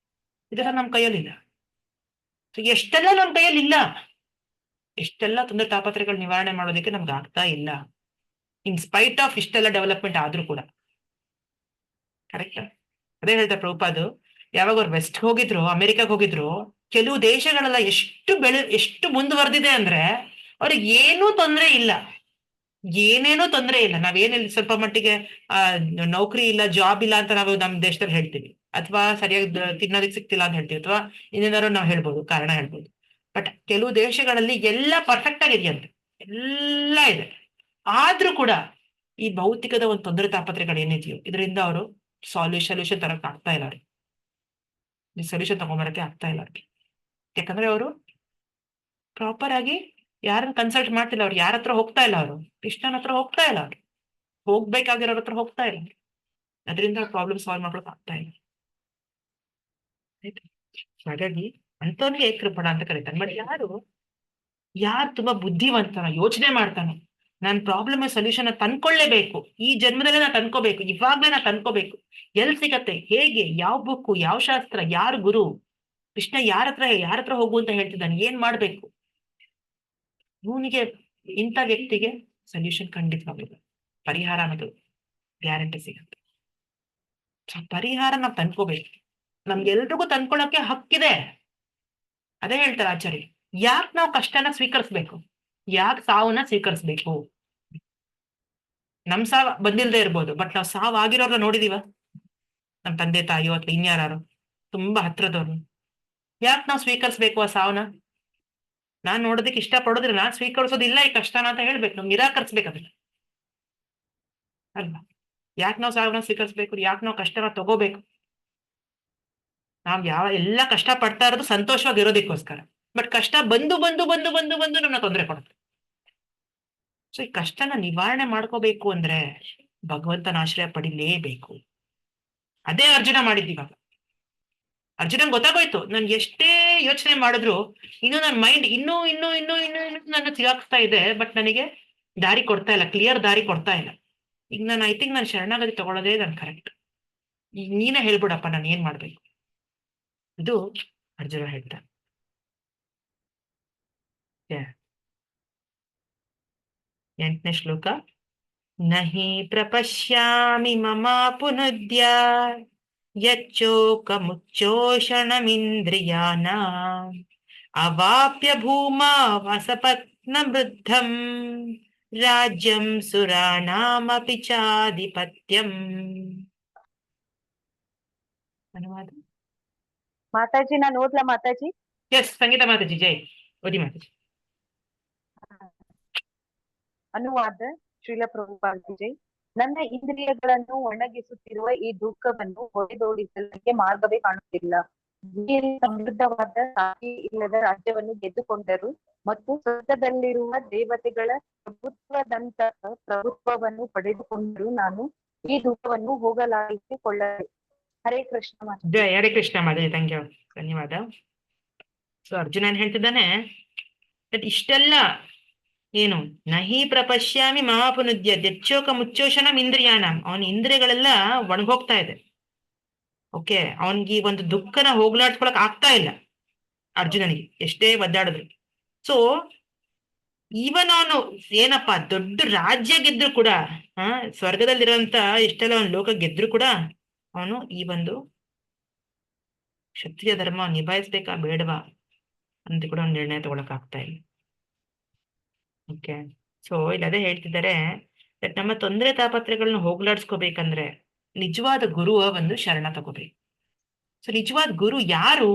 ಇದೆಲ್ಲ ನಮ್ ಕೈಯಲ್ಲಿಲ್ಲ. ಎಷ್ಟೆಲ್ಲ ನಮ್ ಕೈಯಲ್ಲಿ ಇಲ್ಲ, ಎಷ್ಟೆಲ್ಲ ತೊಂದರೆ ತಾಪತ್ರೆಗಳು ನಿವಾರಣೆ ಮಾಡೋದಕ್ಕೆ ನಮ್ಗೆ ಆಗ್ತಾ ಇಲ್ಲ, ಇನ್ ಸ್ಪೈಟ್ ಆಫ್ ಇಷ್ಟೆಲ್ಲ ಡೆವಲಪ್ಮೆಂಟ್ ಆದ್ರೂ ಕೂಡ. ಕರೆಕ್ಟ್. ಅದೇ ಹೇಳ್ತಾರೆ ಪ್ರಭುಪಾದು, ಯಾವಾಗ ಅವ್ರು ವೆಸ್ಟ್ ಹೋಗಿದ್ರು, ಅಮೆರಿಕಾಗ್ ಹೋಗಿದ್ರು, ಕೆಲವು ದೇಶಗಳೆಲ್ಲ ಎಷ್ಟು ಮುಂದುವರೆದಿದೆ ಅಂದ್ರೆ ಅವ್ರಿಗೆ ಏನೂ ತೊಂದರೆ ಇಲ್ಲ, ಏನೇನೂ ತೊಂದರೆ ಇಲ್ಲ. ನಾವೇನಿಲ್ಲ, ಸ್ವಲ್ಪ ಮಟ್ಟಿಗೆ ನೌಕರಿ ಇಲ್ಲ, ಜಾಬ್ ಇಲ್ಲ ಅಂತ ನಾವು ನಮ್ ದೇಶದಲ್ಲಿ ಹೇಳ್ತೀವಿ, ಅಥವಾ ಸರಿಯಾಗಿ ತಿನ್ನೋದಕ್ಕೆ ಸಿಗ್ತಿಲ್ಲ ಅಂತ ಹೇಳ್ತೀವಿ, ಅಥವಾ ಇನ್ನೇನಾದ್ರು ನಾವು ಹೇಳ್ಬೋದು, ಕಾರಣ ಹೇಳ್ಬೋದು. ಬಟ್ ಕೆಲವು ದೇಶಗಳಲ್ಲಿ ಎಲ್ಲ ಪರ್ಫೆಕ್ಟ್ ಆಗಿದೆಯಂತೆ, ಎಲ್ಲ ಇದೆ. ಆದ್ರೂ ಕೂಡ ಈ ಭೌತಿಕದ ಒಂದು ತೊಂದರೆ ತಾಪತ್ರೆಗಳು ಏನಿದೆಯೋ ಇದರಿಂದ ಅವರು ಸೊಲ್ಯೂಷನ್ ತರಕ್ ಆಗ್ತಾ ಇಲ್ಲ ಅವ್ರಿಗೆ, ಸೊಲ್ಯೂಷನ್ ತಗೊಂಬರಕ್ಕೆ ಆಗ್ತಾ ಇಲ್ಲ ಅವ್ರಿಗೆ. ಯಾಕಂದ್ರೆ ಅವರು ಪ್ರಾಪರ್ ಆಗಿ ಯಾರನ್ನ ಕನ್ಸಲ್ಟ್ ಮಾಡ್ತಿಲ್ಲ, ಅವ್ರು ಯಾರ ಹತ್ರ ಹೋಗ್ತಾ ಇಲ್ಲ, ಅವರು ಕೃಷ್ಣನ ಹತ್ರ ಹೋಗ್ತಾ ಇಲ್ಲ, ಅವ್ರು ಹೋಗ್ಬೇಕಾಗಿರೋರ ಹತ್ರ ಹೋಗ್ತಾ ಇಲ್ಲ. ಅದರಿಂದ ಪ್ರಾಬ್ಲಮ್ ಸಾಲ್ವ್ ಮಾಡ್ಕೊಳಕ್ ಆಗ್ತಾ ಇಲ್ಲ. ಹಾಗಾಗಿ ಅಂತವನಿಗೆ ಕೃಪಣ ಅಂತ ಕರೀತಾನೆ. ಬಟ್ ಯಾರು ತುಂಬಾ ಬುದ್ಧಿವಂತನ, ಯೋಚನೆ ಮಾಡ್ತಾನೆ, ನಾನ್ ಪ್ರಾಬ್ಲಮ್ ಸೊಲ್ಯೂಷನ್ ತಂದ್ಕೊಳ್ಳೇಬೇಕು, ಈ ಜನ್ಮದಲ್ಲೇ ನಾ ತಂದ್ಕೋಬೇಕು, ಇವಾಗ್ಲೇ ನಾ ತಂದ್ಕೋಬೇಕು, ಎಲ್ ಸಿಗತ್ತೆ, ಹೇಗೆ, ಯಾವ ಬುಕ್ಕು, ಯಾವ ಶಾಸ್ತ್ರ, ಯಾರು ಗುರು, ಕೃಷ್ಣ ಯಾರ ಹತ್ರ ಹೋಗು ಅಂತ ಹೇಳ್ತಿದ್ದಾನೆ, ಏನ್ ಮಾಡ್ಬೇಕು, ಇವನಿಗೆ ಇಂಥ ವ್ಯಕ್ತಿಗೆ ಸೊಲ್ಯೂಷನ್ ಖಂಡಿತವಾಗ್ಲಿಲ್ಲ, ಪರಿಹಾರ ಅನ್ನೋದು ಗ್ಯಾರಂಟಿ ಸಿಗತ್ತೆ. ಪರಿಹಾರ ನಾವ್ ತಂದ್ಕೋಬೇಕು, ನಮ್ಗೆಲ್ರಿಗೂ ತಂದ್ಕೊಳಕ್ಕೆ ಹಕ್ಕಿದೆ. ಅದೇ ಹೇಳ್ತಾರೆ ಆಚಾರ್ಯ, ಯಾಕೆ ನಾವು ಕಷ್ಟನ ಸ್ವೀಕರಿಸ್ಬೇಕು, ಯಾಕೆ ಸಾವನ್ನ ಸ್ವೀಕರಿಸ್ಬೇಕು? ನಮ್ ಸಾವು ಬಂದಿಲ್ದೇ ಇರ್ಬೋದು, ಬಟ್ ನಾವ್ ಸಾವು ಆಗಿರೋರ್ನ ನೋಡಿದೀವ, ನಮ್ ತಂದೆ ತಾಯಿಯೋ ಅಥವಾ ಇನ್ಯಾರು ತುಂಬಾ ಹತ್ರದವ್ರು. ಯಾಕೆ ನಾವು ಸ್ವೀಕರಿಸ್ಬೇಕು ಆ ಸಾವನ್ನ? ನಾನ್ ನೋಡೋದಕ್ಕೆ ಇಷ್ಟ ಪಡೋದಿಲ್ಲ, ನಾನ್ ಸ್ವೀಕರಿಸೋದಿಲ್ಲ ಈ ಕಷ್ಟನ ಅಂತ ಹೇಳ್ಬೇಕು, ನಾವು ನಿರಾಕರಿಸ್ಬೇಕದನ್ನ ಅಲ್ವಾ? ಯಾಕೆ ನಾವು ಸಾವನ್ನ ಸ್ವೀಕರಿಸ್ಬೇಕು, ಯಾಕೆ ನಾವು ಕಷ್ಟನ ತಗೋಬೇಕು? ನಾವ್ ಎಲ್ಲ ಕಷ್ಟ ಪಡ್ತಾ ಇರೋದು ಸಂತೋಷವಾಗಿರೋದಕ್ಕೋಸ್ಕರ, ಬಟ್ ಕಷ್ಟ ಬಂದು ಬಂದು ಬಂದು ಬಂದು ಬಂದು ನಮ್ಮನ್ನ ತೊಂದರೆ ಕೊಡುತ್ತೆ. ಸೊ ಈ ಕಷ್ಟನ ನಿವಾರಣೆ ಮಾಡ್ಕೋಬೇಕು ಅಂದ್ರೆ ಭಗವಂತನ ಆಶ್ರಯ ಪಡಿಲೇಬೇಕು. ಅದೇ ಅರ್ಜುನ ಮಾಡಿದ್ದೀವಾಗ. ಅರ್ಜುನನ್ ಗೊತ್ತಾಗೋಯ್ತು, ನನ್ ಎಷ್ಟೇ ಯೋಚನೆ ಮಾಡಿದ್ರು ಇನ್ನು ನನ್ನ ಮೈಂಡ್ ಇನ್ನೂ ನನ್ನ ತಿರುಗಿಸ್ತಾ ಇದೆ, ಬಟ್ ನನಗೆ ದಾರಿ ಕೊಡ್ತಾ ಇಲ್ಲ, ಕ್ಲಿಯರ್ ದಾರಿ ಕೊಡ್ತಾ ಇಲ್ಲ. ಈಗ ನಾನು ಐ ಥಿಂಕ್ ನಾನು ಶರಣಾಗತಿ ತಗೊಳ್ಳೋದೇ ನನ್ ಕರೆಕ್ಟ್. ಈಗ ನೀನೇ ಹೇಳ್ಬಿಡಪ್ಪ ನಾನು ಏನ್ ಮಾಡ್ಬೇಕು. ಇದು ಅರ್ಜುನ ಹೇಳ್ತಾ. 8ನೇ ಶ್ಲೋಕ. ನಹಿ ಪ್ರಪಶ್ಯಾಮಿ ಮಮ ಪುನದ್ಯ ಯಚ್ಚೋಕಮುಚ್ಚೋಷಣಮಿಂದ್ರಿಯಾನಾಂ ಅವಾಪ್ಯ ಭೂಮಾ ವಸಪತ್ನ ವೃದ್ಧಂ ರಾಜ್ಯಂ ಸುರಾಣಾಮಪಿ ಚಾಧಿಪತ್ಯಂ. ಅನುವಾದ. ಮಾತಾಜಿ ನಾನು ಓದ್ಲಾ ಮಾತಾಜಿ? ಎಸ್, ಸಂಗೀತ ಮಾತಾಜಿ, ಜೈ ಓದಿ ಮಾತಾಜಿ. ಅನುವಾದ ಶ್ರೀಲ ಪ್ರಭುಪಾದ ಜೈ. ನನ್ನ ಇಂದ್ರಿಯಗಳನ್ನು ಒಣಗಿಸುತ್ತಿರುವ ಈ ದುಃಖವನ್ನು ಹೊಡೆದೋಡಿಸಲು ನನಗೆ ಮಾರ್ಗವೇ ಕಾಣುತ್ತಿಲ್ಲ. ಭೂಮಿಯಲ್ಲಿ ಸಮೃದ್ಧವಾದ ಸಾಕ್ಷಿ ಇಲ್ಲದ ರಾಜ್ಯವನ್ನು ಗೆದ್ದುಕೊಂಡರು ಮತ್ತು ಸ್ವರ್ಗದಲ್ಲಿರುವ ದೇವತೆಗಳ ಪ್ರಭುತ್ವದಂತಹ ಪ್ರಭುತ್ವವನ್ನು ಪಡೆದುಕೊಂಡರು ನಾನು ಈ ದುಃಖವನ್ನು ಹೋಗಲಾಡಿಸಿಕೊಳ್ಳೆ. ಹರೇ ಕೃಷ್ಣ ಮಾತಾಜಿ. ಜೈ ಹರೇ ಕೃಷ್ಣ ಮಾತಾಜಿ, ಥ್ಯಾಂಕ್ ಯು, ಧನ್ಯವಾದ. ಸೊ ಅರ್ಜುನ ಏನ್ ಹೇಳ್ತಿದ್ದಾನೆ, ಇಷ್ಟೆಲ್ಲ ಏನು, ನಹಿ ಪ್ರಪಶ್ಯಾಮಿ ಮಮ ಪುನದ್ಯ ದೆಚ್ಚೋಕ ಮುಚ್ಚೋಷಣಂ ಇಂದ್ರಿಯಾಣಂ, ಅವನ ಇಂದ್ರಿಯಗಳೆಲ್ಲ ಒಣಗೋಗ್ತಾ ಇದೆ. ಓಕೆ, ಅವನ್ಗೆ ಒಂದು ದುಃಖನ ಹೋಗ್ಲಾಡ್ಸ್ಕೊಳಕ್ ಆಗ್ತಾ ಇಲ್ಲ ಅರ್ಜುನನಿಗೆ, ಎಷ್ಟೇ ಒದ್ದಾಡಿದ್ರು. ಸೊ ಈವನ್ ಅವನು ಏನಪ್ಪಾ ದೊಡ್ಡ ರಾಜ್ಯ ಗೆದ್ರು ಕೂಡ, ಸ್ವರ್ಗದಲ್ಲಿರೋಂತ ಇಷ್ಟೆಲ್ಲ ಅವನ ಲೋಕ ಗೆದ್ರು ಕೂಡ ಅವನು ಈ ಒಂದು ಕ್ಷತ್ರಿಯ ಧರ್ಮ ನಿಭಾಯಿಸ್ಬೇಕಾ ಬೇಡವಾ ಅಂತ ಕೂಡ ಒಂದು ನಿರ್ಣಯ ತಗೊಳಕ್ ಆಗ್ತಾ ಇಲ್ಲ. ಓಕೆ, ಸೊ ಇಲ್ಲಿ ಅದೇ ಹೇಳ್ತಿದ್ದಾರೆ, ನಮ್ಮ ತೊಂದರೆ ತಾಪತ್ರೆಗಳನ್ನ ಹೋಗ್ಲಾಡ್ಸ್ಕೋಬೇಕಂದ್ರೆ ನಿಜವಾದ ಗುರುವ ಒಂದು ಶರಣ ತಗೋಬೇಕು. ಸೊ ನಿಜವಾದ ಗುರು ಯಾರು?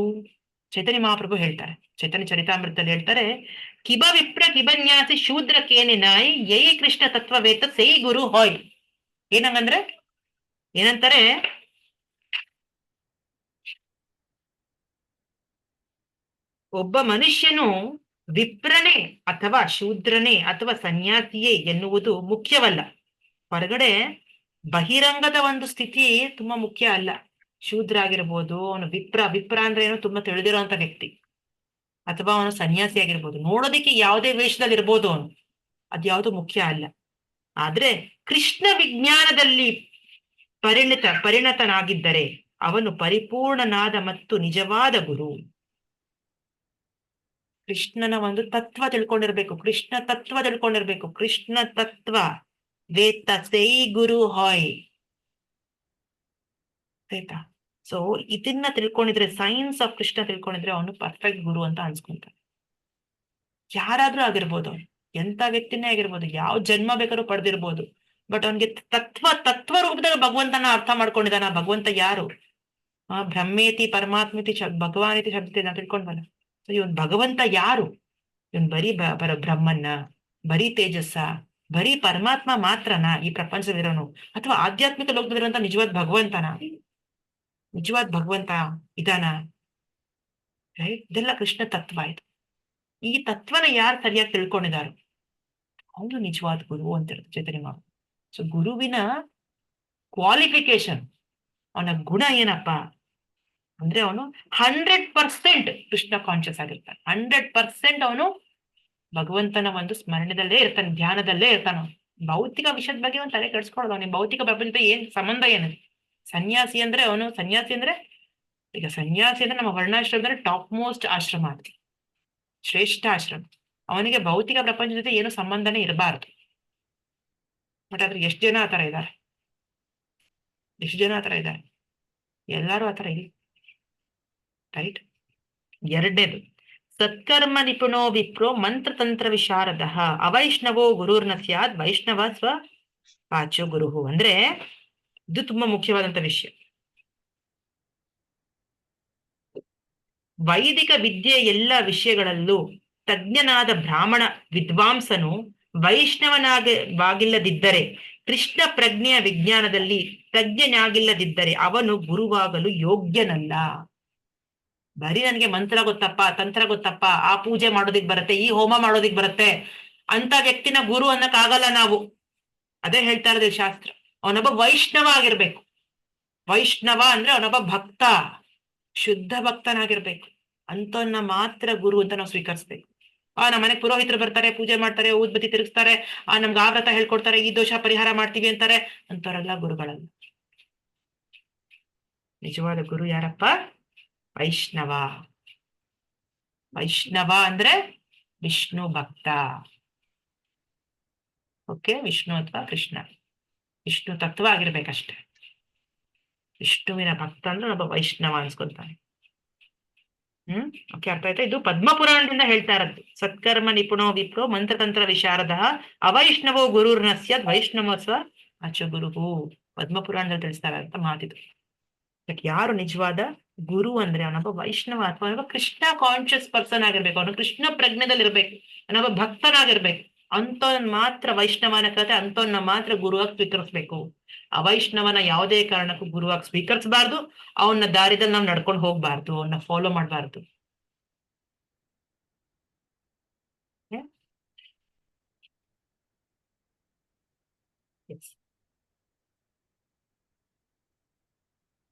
ಚೈತನ್ಯ ಮಹಾಪ್ರಭು ಹೇಳ್ತಾರೆ, ಚೈತನ್ಯ ಚರಿತಾಮೃತದಲ್ಲಿ ಹೇಳ್ತಾರೆ, ಕಿಬ ವಿಪ್ರ ಕಿಬನ್ಯಾಸಿ ಶೂದ್ರ ಕೇನಿನಾಯ್ ಯೈ ಕೃಷ್ಣ ತತ್ವವೇತ ಸೈ ಗುರು ಹೋಯ್. ಏನಂಗಂದ್ರೆ ಏನಂತಾರೆ, ಒಬ್ಬ ಮನುಷ್ಯನು ವಿಪ್ರನೇ ಅಥವಾ ಶೂದ್ರನೇ ಅಥವಾ ಸನ್ಯಾಸಿಯೇ ಎನ್ನುವುದು ಮುಖ್ಯವಲ್ಲ. ಹೊರಗಡೆ ಬಹಿರಂಗದ ಒಂದು ಸ್ಥಿತಿ ತುಂಬಾ ಮುಖ್ಯ ಅಲ್ಲ. ಶೂದ್ರ ಆಗಿರ್ಬೋದು, ಅವನು ವಿಪ್ರ ಅಂದ್ರೆ ಏನೋ ತುಂಬಾ ತಿಳಿದಿರೋಂತ ವ್ಯಕ್ತಿ, ಅಥವಾ ಅವನು ಸನ್ಯಾಸಿ ಆಗಿರ್ಬೋದು, ನೋಡೋದಕ್ಕೆ ಯಾವುದೇ ವೇಷದಲ್ಲಿ ಇರ್ಬೋದು ಅವನು, ಅದ್ಯಾವುದು ಮುಖ್ಯ ಅಲ್ಲ. ಆದ್ರೆ ಕೃಷ್ಣ ವಿಜ್ಞಾನದಲ್ಲಿ ಪರಿಣತನಾಗಿದ್ದರೆ ಅವನು ಪರಿಪೂರ್ಣನಾದ ಮತ್ತು ನಿಜವಾದ ಗುರು. ಕೃಷ್ಣನ ಒಂದು ತತ್ವ ತಿಳ್ಕೊಂಡಿರ್ಬೇಕು, ಕೃಷ್ಣ ತತ್ವ ತಿಳ್ಕೊಂಡಿರ್ಬೇಕು. ಕೃಷ್ಣ ತತ್ವ ವೇತ್ತ ಸೈ ಗುರು ಹಾಯ್ ಆಯ್ತಾ. ಸೊ ಇದನ್ನ ತಿಳ್ಕೊಂಡಿದ್ರೆ, ಸೈನ್ಸ್ ಆಫ್ ಕೃಷ್ಣ ತಿಳ್ಕೊಂಡಿದ್ರೆ ಅವನು ಪರ್ಫೆಕ್ಟ್ ಗುರು ಅಂತ ಅನ್ಸ್ಕೊಂತಾನೆ. ಯಾರಾದ್ರೂ ಆಗಿರ್ಬೋದು, ಅವನು ಎಂತ ವ್ಯಕ್ತಿನೇ ಆಗಿರ್ಬೋದು, ಯಾವ ಜನ್ಮ ಬೇಕಾದ್ರೂ ಪಡೆದಿರ್ಬೋದು, ಬಟ್ ಅವನಿಗೆ ತತ್ವ ರೂಪದಾಗ ಭಗವಂತನ ಅರ್ಥ ಮಾಡ್ಕೊಂಡಿದ್ದಾನ. ಭಗವಂತ ಯಾರು? ಬ್ರಹ್ಮೇತಿ ಪರಮಾತ್ಮೇತಿ ಭಗವಾನೇತಿ ಶಬ್ದ ನಾ ತಿಳ್ಕೊಂಡ್ವಲ್ಲ. ಸೊ ಇವನ್ ಭಗವಂತ ಯಾರು? ಇವನ್ ಬರೀ ಬ್ರಹ್ಮನ್ನ, ಬರೀ ತೇಜಸ್ಸ, ಬರೀ ಪರಮಾತ್ಮ ಮಾತ್ರನಾ ಈ ಪ್ರಪಂಚದಲ್ಲಿರೋನು, ಅಥವಾ ಆಧ್ಯಾತ್ಮಿಕ ಲೋಕದಲ್ಲಿರುವಂತ ನಿಜವಾದ ಭಗವಂತನ? ನಿಜವಾದ ಭಗವಂತ ಇದಾನ? ರೈಟ್, ಇದೆಲ್ಲ ಕೃಷ್ಣ ತತ್ವ ಇದು. ಈ ತತ್ವನ ಯಾರು ಸರಿಯಾಗಿ ತಿಳ್ಕೊಂಡಿದಾರೋ ಅವನು ನಿಜವಾದ ಗುರು ಅಂತಿರುತ್ತೆ ಚೈತನ್ಯ ಮಹಾಪ್ರಭು. ಸೊ ಗುರುವಿನ ಕ್ವಾಲಿಫಿಕೇಶನ್, ಅವನ ಗುಣ ಏನಪ್ಪಾ ಅಂದ್ರೆ ಅವನು 100% ಕೃಷ್ಣ ಕಾನ್ಶಿಯಸ್ ಆಗಿರ್ತಾನೆ. 100% ಅವನು ಭಗವಂತನ ಒಂದು ಸ್ಮರಣದಲ್ಲೇ ಇರ್ತಾನೆ, ಧ್ಯಾನದಲ್ಲೇ ಇರ್ತಾನ. ಭೌತಿಕ ವಿಷಯದ ಬಗ್ಗೆ ಅವನು ತಲೆ ಕೆಡಿಸ್ಕೊಳ್ಳೋದು. ಅವನಿಗೆ ಭೌತಿಕ ಪ್ರಪಂಚದ ಏನ್ ಸಂಬಂಧ ಏನಿದೆ? ಸನ್ಯಾಸಿ ಅಂದ್ರೆ ಈಗ ಸನ್ಯಾಸಿ ಅಂದ್ರೆ ನಮ್ಮ ವರ್ಣಾಶ್ರಮದಲ್ಲಿ ಟಾಪ್ ಮೋಸ್ಟ್ ಆಶ್ರಮ, ಅದು ಶ್ರೇಷ್ಠ ಆಶ್ರಮ. ಅವನಿಗೆ ಭೌತಿಕ ಪ್ರಪಂಚದ ಜೊತೆ ಏನು ಸಂಬಂಧನೇ ಇರಬಾರ್ದು. ಬಟ್ ಆದ್ರೆ ಎಷ್ಟು ಜನ ಆತರ ಇದ್ದಾರೆ? ಎಲ್ಲಾರು ಆತರ ಇಲ್ಲ. ರೈಟ್. ಎರಡನೇದು, ಸತ್ಕರ್ಮ ನಿಪುಣೋ ವಿಪ್ರೋ ಮಂತ್ರತಂತ್ರ ವಿಶಾರದ ಅವೈಷ್ಣವೋ ಗುರುರ್ನ ಸ್ಯಾದ್ ವೈಷ್ಣವ ಸ್ವ ವಾಚೋ ಗುರುಹು. ಅಂದ್ರೆ ಇದು ತುಂಬಾ ಮುಖ್ಯವಾದಂತ ವಿಷಯ. ವೈದಿಕ ವಿದ್ಯೆ ಎಲ್ಲ ವಿಷಯಗಳಲ್ಲೂ ತಜ್ಞನಾದ ಬ್ರಾಹ್ಮಣ ವಿದ್ವಾಂಸನು ವೈಷ್ಣವನಾಗಿಲ್ಲದಿದ್ದರೆ, ಕೃಷ್ಣ ಪ್ರಜ್ಞೆಯ ವಿಜ್ಞಾನದಲ್ಲಿ ತಜ್ಞನಾಗಿಲ್ಲದಿದ್ದರೆ ಅವನು ಗುರುವಾಗಲು ಯೋಗ್ಯನಲ್ಲ. ಬರೀ ನನ್ಗೆ ಮಂತ್ರ ಗೊತ್ತಪ್ಪ, ತಂತ್ರ ಗೊತ್ತಪ್ಪ, ಆ ಪೂಜೆ ಮಾಡೋದಿಕ್ ಬರುತ್ತೆ, ಈ ಹೋಮ ಮಾಡೋದಿಕ್ ಬರುತ್ತೆ ಅಂತ ವ್ಯಕ್ತಿನ ಗುರು ಅನ್ನಕ್ಕಾಗಲ್ಲ ನಾವು. ಅದೇ ಹೇಳ್ತಾ ಇರೋದು ಶಾಸ್ತ್ರ. ಅವನೊಬ್ಬ ವೈಷ್ಣವ ಆಗಿರ್ಬೇಕು. ವೈಷ್ಣವ ಅಂದ್ರೆ ಅವನೊಬ್ಬ ಭಕ್ತ, ಶುದ್ಧ ಭಕ್ತನಾಗಿರ್ಬೇಕು. ಅಂತವನ್ನ ಮಾತ್ರ ಗುರು ಅಂತ ನಾವು ಸ್ವೀಕರಿಸ್ಬೇಕು. ನಮ್ಮ ಮನೆಗೆ ಪುರೋಹಿತರು ಬರ್ತಾರೆ, ಪೂಜೆ ಮಾಡ್ತಾರೆ, ಊದ್ಬತ್ತಿ ತಿರುಗಿಸ್ತಾರೆ, ನಮ್ಗೆ ಆ ವ್ರತ ಹೇಳ್ಕೊಡ್ತಾರೆ, ಈ ದೋಷ ಪರಿಹಾರ ಮಾಡ್ತೀವಿ ಅಂತಾರೆ, ಅಂತವರೆಲ್ಲ ಗುರುಗಳಲ್ಲ. ನಿಜವಾದ ಗುರು ಯಾರಪ್ಪ? ವೈಷ್ಣವ. ವೈಷ್ಣವ ಅಂದ್ರೆ ವಿಷ್ಣು ಭಕ್ತ. ಓಕೆ, ವಿಷ್ಣು ಅಥವಾ ಕೃಷ್ಣ, ವಿಷ್ಣು ತತ್ವ ಆಗಿರ್ಬೇಕಷ್ಟೆ. ವಿಷ್ಣುವಿನ ಭಕ್ತ ಅಂದ್ರೆ ಒಬ್ಬ ವೈಷ್ಣವ ಅನ್ಸ್ಕೊಳ್ತಾನೆ. ಓಕೆ, ಅರ್ಥ ಆಯ್ತಾ? ಇದು ಪದ್ಮಪುರಾಣದಿಂದ ಹೇಳ್ತಾ ಇರೋದು. ಸತ್ಕರ್ಮ ನಿಪುಣೋ ವಿಪ್ರೋ ಮಂತ್ರತಂತ್ರ ವಿಶಾರದ ಅವೈಷ್ಣವೋ ಗುರುರ್ನಸ್ಯ ವೈಷ್ಣವಸ್ವ ಅಚ ಗುರುಹು. ಪದ್ಮಪುರಾಣದಲ್ಲಿ ತಿಳಿಸ್ತಾ ಇರೋಂಥ ಮಾತಿದು. ಯಾರು ನಿಜವಾದ ಗುರು ಅಂದ್ರೆ ಅವನೊಬ್ಬ ವೈಷ್ಣವ ಅಥವಾ ಅವನೊಬ್ಬ ಕೃಷ್ಣ ಕಾನ್ಶಿಯಸ್ ಪರ್ಸನ್ ಆಗಿರ್ಬೇಕು, ಅವನು ಕೃಷ್ಣ ಪ್ರಜ್ಞೆದಲ್ಲಿ ಇರ್ಬೇಕು, ಅವನೊಬ್ಬ ಭಕ್ತನಾಗಿರ್ಬೇಕು. ಅಂತವನ್ ಮಾತ್ರ ವೈಷ್ಣವನ ಕತೆ, ಅಂತವನ್ನ ಮಾತ್ರ ಗುರುವಾಗಿ ಸ್ವೀಕರಿಸ್ಬೇಕು. ಅವೈಷ್ಣವನ ಯಾವುದೇ ಕಾರಣಕ್ಕೂ ಗುರುವಾಗಿ ಸ್ವೀಕರಿಸಬಾರ್ದು. ಅವನ ದಾರಿದಲ್ಲಿ ನಾವು ನಡ್ಕೊಂಡು ಹೋಗ್ಬಾರ್ದು, ಅವನ್ನ ಫಾಲೋ ಮಾಡಬಾರ್ದು.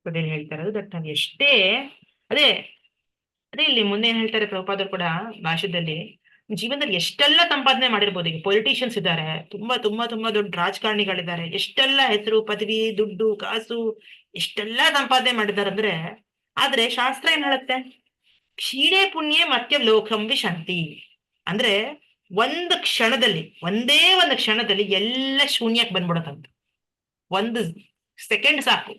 ಅದೇ ಹೇಳ್ತಾ ಇರೋದು. ದಟ್ ನಾವು ಎಷ್ಟೇ ಅದೇ ಅದೇ ಇಲ್ಲಿ ಮುಂದೆ ಏನ್ ಹೇಳ್ತಾರೆ ಪ್ರಭುಪಾದರು ಕೂಡ ಭಾಷೆದಲ್ಲಿ, ಜೀವನದಲ್ಲಿ ಎಷ್ಟೆಲ್ಲ ಸಂಪಾದನೆ ಮಾಡಿರ್ಬೋದು. ಈಗ ಪೊಲಿಟಿಷಿಯನ್ಸ್ ಇದ್ದಾರೆ, ತುಂಬಾ ತುಂಬಾ ತುಂಬಾ ದೊಡ್ಡ ರಾಜಕಾರಣಿಗಳಿದ್ದಾರೆ, ಎಷ್ಟೆಲ್ಲ ಹೆಸರು, ಪದವಿ, ದುಡ್ಡು, ಕಾಸು ಎಷ್ಟೆಲ್ಲ ಸಂಪಾದನೆ ಮಾಡಿದ್ದಾರೆ ಅಂದ್ರೆ, ಆದ್ರೆ ಶಾಸ್ತ್ರ ಏನ್ ಹೇಳುತ್ತೆ? ಕ್ಷೀಣೆ ಪುಣ್ಯ ಮತ್ಯ ಲೋಕಂ ವಿಶಂತಿ. ಅಂದ್ರೆ ಒಂದು ಕ್ಷಣದಲ್ಲಿ, ಒಂದೇ ಒಂದು ಕ್ಷಣದಲ್ಲಿ ಎಲ್ಲ ಶೂನ್ಯಕ್ಕೆ ಬಂದ್ಬಿಡತ್ತಂತ. ಒಂದು ಸೆಕೆಂಡ್ ಸಾಕು.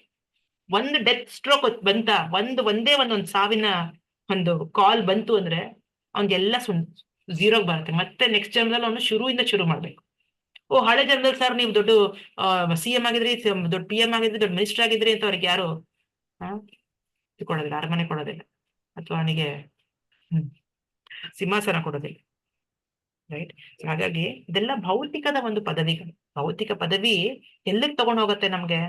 ಒಂದು ಡೆತ್ ಸ್ಟ್ರೋಕ್ ಬಂತ, ಒಂದೇ ಒಂದೊಂದು ಸಾವಿನ ಒಂದು ಕಾಲ್ ಬಂತು ಅಂದ್ರೆ ಅವ್ನಿಗೆಲ್ಲ ಝೀರೋಗ್ ಬರುತ್ತೆ. ಮತ್ತೆ ನೆಕ್ಸ್ಟ್ ಜನ್ಮದಲ್ಲಿ ಅವನು ಶುರು ಮಾಡ್ಬೇಕು. ಹಳೆ ಜನ್ಮದಲ್ಲಿ ಸರ್ ನೀವು ದೊಡ್ಡ CM ಆಗಿದ್ರಿ, ದೊಡ್ಡ PM ಆಗಿದ್ರಿ, ದೊಡ್ಡ ಮಿನಿಸ್ಟರ್ ಆಗಿದ್ರಿ ಅಂತ ಅವ್ರಿಗೆ ಯಾರು ಕೊಡೋದಿಲ್ಲ, ಅರಮನೆ ಕೊಡೋದಿಲ್ಲ, ಅಥವಾ ಅವನಿಗೆ ಸಿಂಹಾಸನ ಕೊಡೋದಿಲ್ಲ. ರೈಟ್? ಹಾಗಾಗಿ ಇದೆಲ್ಲ ಭೌತಿಕದ ಒಂದು ಪದವಿಗಳು. ಭೌತಿಕ ಪದವಿ ಎಲ್ಲಿಗೆ ತಗೊಂಡು ಹೋಗುತ್ತೆ? ನಮ್ಗೆ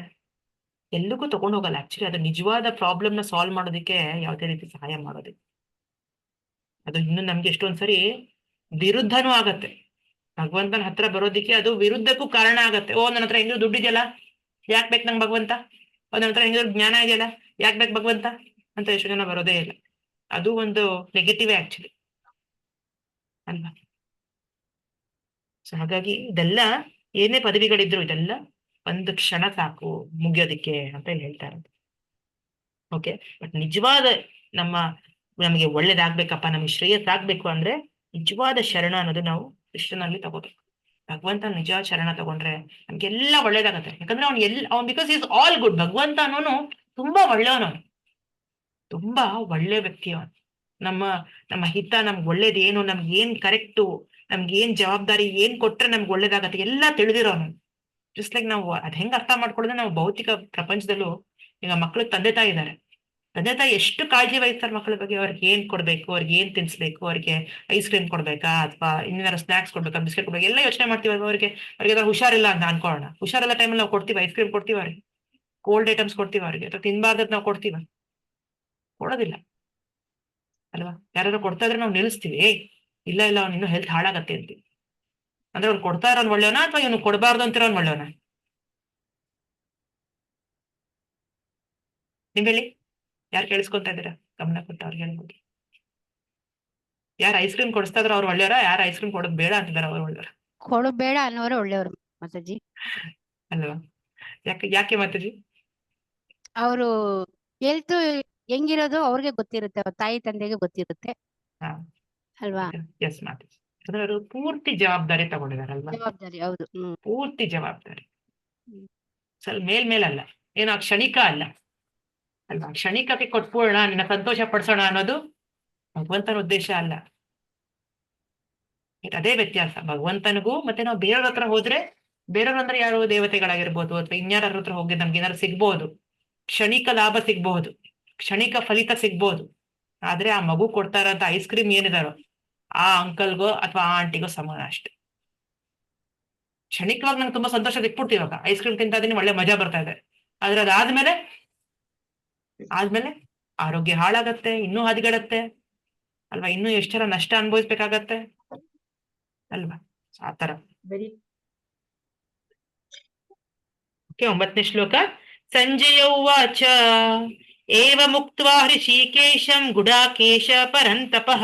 ಎಲ್ಲಿಗೂ ತಗೊಂಡು ಹೋಗಲ್ಲ. ಆಕ್ಚುಲಿ ಅದು ನಿಜವಾದ ಪ್ರಾಬ್ಲಮ್ ನ ಸಾಲ್ವ್ ಮಾಡೋದಕ್ಕೆ ಯಾವುದೇ ರೀತಿ ಸಹಾಯ ಮಾಡೋದಿಲ್ಲ. ಅದು ಇನ್ನು ನಮ್ಗೆ ಎಷ್ಟೊಂದ್ಸರಿ ವಿರುದ್ಧನೂ ಆಗತ್ತೆ. ಭಗವಂತನ ಹತ್ರ ಬರೋದಿಕ್ಕೆ ಅದು ವಿರುದ್ಧಕ್ಕೂ ಕಾರಣ ಆಗತ್ತೆ. ನನ್ನ ಹತ್ರ ಹೆಂಗಿದ್ರು ದುಡ್ಡು ಇದೆಯಲ್ಲ, ಯಾಕೆ ಬೇಕು ನಂಗೆ ಭಗವಂತ? ನನ್ನ ಹತ್ರ ಹೆಂಗಿದ್ರು ಜ್ಞಾನ ಇದೆಯಲ್ಲ, ಯಾಕೆ ಬೇಕು ಭಗವಂತ ಅಂತ ಎಷ್ಟು ಜನ ಬರೋದೇ ಇಲ್ಲ. ಅದು ಒಂದು ನೆಗೆಟಿವ್ ಆಕ್ಚುಲಿ ಅಲ್ವಾ? ಸೊ ಹಾಗಾಗಿ ಇದೆಲ್ಲ ಏನೇ ಪದವಿಗಳಿದ್ರು ಇದೆಲ್ಲ ಒಂದು ಕ್ಷಣ ಸಾಕು ಮುಗಿಯೋದಿಕ್ಕೆ ಅಂತ ಹೇಳ್ತಾ ಇರೋದು. ಓಕೆ, ಬಟ್ ನಿಜವಾದ ನಮಗೆ ಒಳ್ಳೇದಾಗ್ಬೇಕಪ್ಪ, ನಮಗೆ ಶ್ರೇಯಸ್ಸಾಗ್ಬೇಕು ಅಂದ್ರೆ ನಿಜವಾದ ಶರಣ ಅನ್ನೋದು ನಾವು ಕೃಷ್ಣನಲ್ಲಿ ತಗೋಬೇಕು. ಭಗವಂತ ನಿಜ ಶರಣ ತಗೊಂಡ್ರೆ ನಮ್ಗೆಲ್ಲ ಒಳ್ಳೇದಾಗತ್ತೆ. ಯಾಕಂದ್ರೆ ಅವ್ನು ಬಿಕಾಸ್ ಈಸ್ ಆಲ್ ಗುಡ್. ಭಗವಂತ ಅನ್ನೋನು ತುಂಬಾ ಒಳ್ಳೆಯವನು, ತುಂಬಾ ಒಳ್ಳೆ ವ್ಯಕ್ತಿ ಅವನು. ನಮ್ಮ ಹಿತ, ನಮ್ಗೆ ಒಳ್ಳೇದೇನು, ನಮ್ಗೆ ಏನ್ ಕರೆಕ್ಟು, ನಮ್ಗೆ ಏನ್ ಜವಾಬ್ದಾರಿ, ಏನ್ ಕೊಟ್ರೆ ನಮ್ಗೆ ಒಳ್ಳೇದಾಗತ್ತೆ ಎಲ್ಲ ತಿಳಿದಿರೋನು. ಜಸ್ಟ್ ಲೈಕ್ ನಾವು ಅದ್ ಹೆಂಗ್ ಅರ್ಥ ಮಾಡ್ಕೊಳ್ಳೋದ್ರೆ, ನಾವು ಭೌತಿಕ ಪ್ರಪಂಚದಲ್ಲೂ ಈಗ ಮಕ್ಳು ತಂದೆ ತಾಯಿ ಇದ್ದಾರೆ, ತಂದೆ ತಾಯಿ ಎಷ್ಟು ಕಾಳಜಿ ವಹಿಸ್ತಾರೆ ಮಕ್ಕಳ ಬಗ್ಗೆ. ಅವ್ರಿಗೆ ಏನ್ ಕೊಡ್ಬೇಕು, ಅವ್ರಿಗೆ ಏನ್ ತಿನ್ಸ್ಬೇಕು, ಅವ್ರಿಗೆ ಐಸ್ ಕ್ರೀಮ್ ಕೊಡ್ಬೇಕಾ ಅಥವಾ ಇನ್ನೇನಾದ್ರು ಸ್ನಾಕ್ಸ್ ಕೊಡ್ಬೇಕಾ, ಬಿಸ್ಕೆಟ್ ಕೊಡ್ಬೇಕಾ, ಎಲ್ಲ ಯೋಚನೆ ಮಾಡ್ತೀವಿ. ಅವ್ರಿಗೆ ಹುಷಾರಿಲ್ಲ ಅಂತ ಅನ್ಕೊಳ್ಳೋಣ, ಹುಷಾರಿಲ್ಲ ಟೈಮಲ್ಲಿ ನಾವು ಕೊಡ್ತೀವಿ, ಐಸ್ ಕ್ರೀಮ್ ಕೊಡ್ತೀವಿ ಅವ್ರಿಗೆ, ಕೋಲ್ಡ್ ಐಟಮ್ಸ್ ಕೊಡ್ತೀವಿ ಅವ್ರಿಗೆ, ಅಥವಾ ತಿನ್ಬಾರ್ದದ್ ನಾವು ಕೊಡ್ತೀವ? ಕೊಡೋದಿಲ್ಲ ಅಲ್ವಾ? ಯಾರು ಕೊಡ್ತಾ ಇದ್ರೆ ನಾವು ನಿಲ್ಲಿಸ್ತೀವಿ, ಇಲ್ಲ ಅವ್ನು ಇನ್ನೂ ಹೆಲ್ತ್ ಹಾಳಾಗತ್ತೆ ಅಂತೀವಿ. ಅಂದ್ರೆ ಅವ್ನು ಕೊಡ್ತಾ ಇರೋನ್ ಒಳ್ಳೆಯವನ ಅಥವಾ ಇವನು ಕೊಡಬಾರ್ದು ಅಂತಿರೋನ್ ಒಳ್ಳೆಯವನ? ನೀವ್ ಹೇಳಿ, ಯಾರು ಕೇಳಿಸ್ಕೊಂತ ಇದ್ದೀರಾ? ಗಮನ ಕೊಟ್ಟು ಅವ್ರಿಗೆ ಹೇಳ್ಬೋದು. ಯಾರು ಐಸ್ ಕ್ರೀಮ್ ಕೊಡಿಸ್ತಾ ಇದ್ರ ಅವ್ರು ಒಳ್ಳೆಯವರ? ಯಾರು ಐಸ್ ಕ್ರೀಮ್ ಕೊಡೋದು ಬೇಡ ಅಂತಿದಾರ ಅವ್ರು ಒಳ್ಳೆಯವರ? ಕೊಡು ಬೇಡ ಅನ್ನೋರು ಒಳ್ಳೆಯವರು ಮಾತಾಜಿ. ಅಲ್ವಾ? ಯಾಕೆ ಮಾತಾಜಿ? ಅವರು ಹೆಲ್ತ್ ಹೆಂಗಿರೋದು ಅವ್ರಿಗೆ ಗೊತ್ತಿರುತ್ತೆ, ಅವ್ರ ತಾಯಿ ತಂದೆಗೆ ಗೊತ್ತಿರುತ್ತೆ ಅಲ್ವಾ? ಎಸ್ ಮಾತಾಜಿ. ಅಂದ್ರೆ ಅವರು ಪೂರ್ತಿ ಜವಾಬ್ದಾರಿ ತಗೊಂಡಿದಾರಲ್ವಾ? ಜವಾಬ್ದಾರಿ, ಹೌದು. ಪೂರ್ತಿ ಜವಾಬ್ದಾರಿ. ಸ್ವಲ್ಪ ಮೇಲಲ್ಲ, ಏನೋ ಕ್ಷಣಿಕ ಅಲ್ಲ ಅಲ್ವಾ? ಕ್ಷಣಿಕಕ್ಕೆ ಕೊಟ್ಬಿಡೋಣ, ನಿನ್ನ ಸಂತೋಷ ಪಡಿಸೋಣ ಅನ್ನೋದು ಭಗವಂತನ ಉದ್ದೇಶ ಅಲ್ಲ. ಅದೇ ವ್ಯತ್ಯಾಸ ಭಗವಂತನಿಗೂ. ಮತ್ತೆ ನಾವು ಬೇರೆಯವ್ರ ಹತ್ರ ಹೋದ್ರೆ, ಬೇರೆಯವ್ರಂದ್ರೆ ಯಾರು ದೇವತೆಗಳಾಗಿರ್ಬೋದು ಅಥವಾ ಇನ್ಯಾರ ಹತ್ರ ಹೋಗಿ ನಮ್ಗೆ ಏನಾದ್ರು ಸಿಗ್ಬಹುದು, ಕ್ಷಣಿಕ ಲಾಭ ಸಿಗ್ಬಹುದು, ಕ್ಷಣಿಕ ಫಲಿತ ಸಿಗ್ಬಹುದು. ಆದ್ರೆ ಆ ಮಗು ಕೊಡ್ತಾ ಇರೋಂಥ ಐಸ್ ಕ್ರೀಮ್ ಏನಿದಾರೋ ಆ ಅಂಕಲ್ಗೋ ಅಥವಾ ಆ ಆಂಟಿಗೋ ಸಮಾನ ಅಷ್ಟೆ. ಕ್ಷಣಿಕವಾಗಿ ನಂಗೆ ತುಂಬಾ ಸಂತೋಷ ಸಿಕ್ಬಿಡ್ತು, ಇವಾಗ ಐಸ್ ಕ್ರೀಮ್ ತಿಂತಾ ಇದೀನಿ, ಒಳ್ಳೆ ಮಜಾ ಬರ್ತಾ ಇದೆ. ಆದ್ರೆ ಅದಾದ್ಮೇಲೆ ಆರೋಗ್ಯ ಹಾಳಾಗತ್ತೆ, ಇನ್ನೂ ಹದಗೆಡತ್ತೆ ಅಲ್ವಾ? ಇನ್ನೂ ಎಷ್ಟೆಲ್ಲ ನಷ್ಟ ಅನುಭವಿಸ್ಬೇಕಾಗತ್ತೆ ಅಲ್ವಾ? ಆತರ. ವೆರಿ 9ನೇ ಶ್ಲೋಕ. ಸಂಜಯ ಉವಾಚ ಏವ ಮುಕ್ತ್ವಾ ಹೃಷೀಕೇಶಂ ಗುಡಾಕೇಶ ಪರಂತಪಃ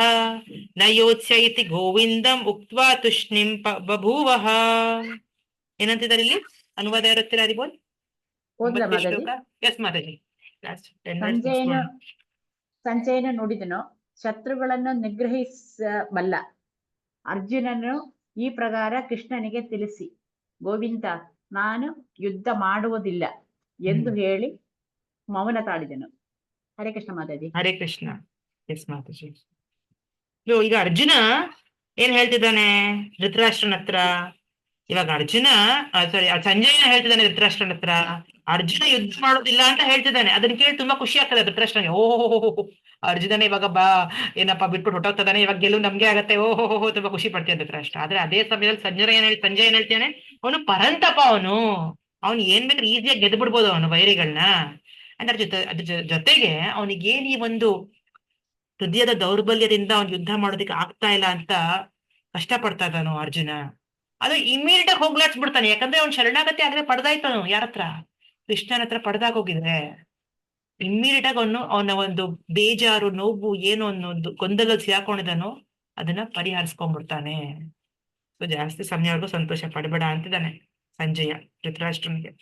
ನ ಯೋತ್ಸ್ಯ ಇತಿ ಗೋವಿಂದಂ ಉಕ್ತ್ವಾ ತುಷ್ಣಿಂ ಬಭೂವಃ. ಏನಂತಿದ್ದಾರೆ ಇಲ್ಲಿ? ಅನುವಾದ ಇರುತ್ತೀರಾ ಅರಿಬೋಲ್? ಓದ್ಲಾ 9ನೇ ಮಾತಾಜಿ? ಶ್ಲೋಕ. ಎಸ್ ಮಾತಾಜಿ. ಲಾಸ್ಟ್ 10 minutes ಸಂಜಯನ ನುಡಿದನು, ಶತ್ರುಗಳನ್ನು ನಿಗ್ರಹಿಸಬಲ್ಲ ಅರ್ಜುನನು ಈ ಪ್ರಕಾರ ಕೃಷ್ಣನಿಗೆ ತಿಳಿಸಿ, ಗೋವಿಂದ, ನಾನು ಯುದ್ಧ ಮಾಡುವುದಿಲ್ಲ ಎಂದು ಹೇಳಿ ಮೌನ ತಾಳಿದನು. ಹರೇ ಕೃಷ್ಣ ಮಾತಾಜಿ. ಹರೇ ಕೃಷ್ಣ. ಎಸ್ ಮಾತಾಜಿ. ಈಗ ಅರ್ಜುನ ಏನ್ ಹೇಳ್ತಿದ್ದಾನೆ ಧೃತರಾಷ್ಟ್ರನ ಹತ್ರ? ಇವಾಗ ಅರ್ಜುನ ಸಂಜಯನ ಹೇಳ್ತಿದ್ದಾನೆ ಧೃತರಾಷ್ಟ್ರನ ಹತ್ರ, ಅರ್ಜುನ ಯುದ್ಧ ಮಾಡೋದಿಲ್ಲ ಅಂತ ಹೇಳ್ತಿದ್ದಾನೆ. ಅದನ್ನ ಕೇಳಿ ತುಂಬಾ ಖುಷಿ ಆಗ್ತದೆ ಧೃತರಾಷ್ಟ್ರನಿಗೆ. ಓಹೋ, ಅರ್ಜುನನೇ ಇವಾಗ ಏನಪ್ಪಾ ಬಿಟ್ಬಿಟ್ಟು ಹೊಟ್ಟೋಗ್ತದಾನೆ, ಇವಾಗ ಗೆಲ್ಲು ನಮ್ಗೆ ಆಗತ್ತೆ, ಓಹೋ ತುಂಬಾ ಖುಷಿ ಪಡ್ತಿದ್ದ ಧೃತರಾಷ್ಟ್ರ. ಆದ್ರೆ ಅದೇ ಸಮಯದಲ್ಲಿ ಸಂಜಯ ಏನ್ ಹೇಳ್ತಾನೆ, ಅವನು ಪರಂತಪ, ಅವನು ಏನ್ ಬೇಕಾದ್ರೆ ಈಸಿಯಾಗಿ ಗೆದ್ದು ಬಿಡ್ಬೋದು ಅವನು ವೈರಿಗಳನ್ನ. ಅದ್ರ ಜೊತೆಗೆ ಅವನಿಗೇನ್ ಈ ಒಂದು ಹೃದಯದ ದೌರ್ಬಲ್ಯದಿಂದ ಅವ್ನು ಯುದ್ಧ ಮಾಡೋದಕ್ಕೆ ಆಗ್ತಾ ಇಲ್ಲ ಅಂತ ಕಷ್ಟ ಪಡ್ತಾ ಇದ್ದಾನು ಅರ್ಜುನ. ಅದು ಇಮಿಡಿಯೇಟ್ ಆಗಿ ಹೋಗ್ಲಾಡ್ಸ್ಬಿಡ್ತಾನೆ. ಯಾಕಂದ್ರೆ ಅವ್ನು ಶರಣಾಗತಿ ಆಗ್ರೆ ಪಡೆದಾಯ್ತಾನು. ಯಾರ ಹತ್ರ? ಕೃಷ್ಣನ ಹತ್ರ ಪಡೆದಾಗ ಹೋಗಿದ್ರೆ ಇಮ್ಮಿಡಿಯೇಟ್ ಆಗಿ ಅವನ ಒಂದು ಬೇಜಾರು, ನೋವು, ಏನೋ ಅನ್ನೊಂದು ಗೊಂದಲದಲ್ಲಿ ಸಿಗಾಕೊಂಡಿದ್ದಾನೋ ಅದನ್ನ ಪರಿಹರಿಸ್ಕೊಂಡ್ಬಿಡ್ತಾನೆ. ಸೊ ಜಾಸ್ತಿ ಸಮಯವರೆಗೂ ಸಂತೋಷ ಪಡಬೇಡ ಅಂತಿದ್ದಾನೆ ಸಂಜಯ ಧೃತರಾಷ್ಟ್ರನಿಗೆ.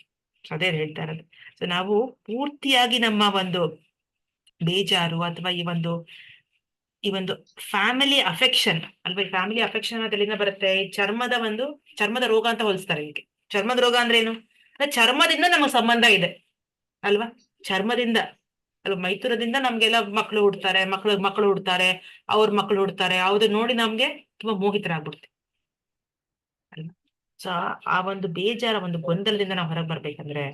ಅದೇ ಹೇಳ್ತಾ ಇರೋದು. ಸೊ ನಾವು ಪೂರ್ತಿಯಾಗಿ ನಮ್ಮ ಒಂದು ಬೇಜಾರು ಅಥವಾ ಈ ಒಂದು ಫ್ಯಾಮಿಲಿ ಅಫೆಕ್ಷನ್ ಅಲ್ವಾ, ಈ ಫ್ಯಾಮಿಲಿ ಅಫೆಕ್ಷನ್ ಅದರಿಂದ ಬರುತ್ತೆ. ಈ ಚರ್ಮದ ರೋಗ ಅಂತ ಹೋಲಿಸ್ತಾರೆ. ಈಗ ಚರ್ಮದ ರೋಗ ಅಂದ್ರೆ ಏನು? ಚರ್ಮದಿಂದ ನಮಗೆ ಸಂಬಂಧ ಇದೆ ಅಲ್ವಾ, ಚರ್ಮದಿಂದ ಅಲ್ವಾ, ಮೈಥುನದಿಂದ ನಮ್ಗೆಲ್ಲ ಮಕ್ಕಳು ಹುಡ್ತಾರೆ, ಅವ್ರ ಮಕ್ಕಳು ಹುಡ್ತಾರೆ. ಅವ್ದು ನೋಡಿ ನಮ್ಗೆ ತುಂಬಾ ಮೋಹಿತರಾಗ್ಬಿಡ್ತೀವಿ ಅಲ್ವಾ. ಸೊ ಆ ಒಂದು ಬೇಜಾರ, ಒಂದು ಗೊಂದಲದಿಂದ ನಾವು ಹೊರಗೆ ಬರ್ಬೇಕಂದ್ರೆ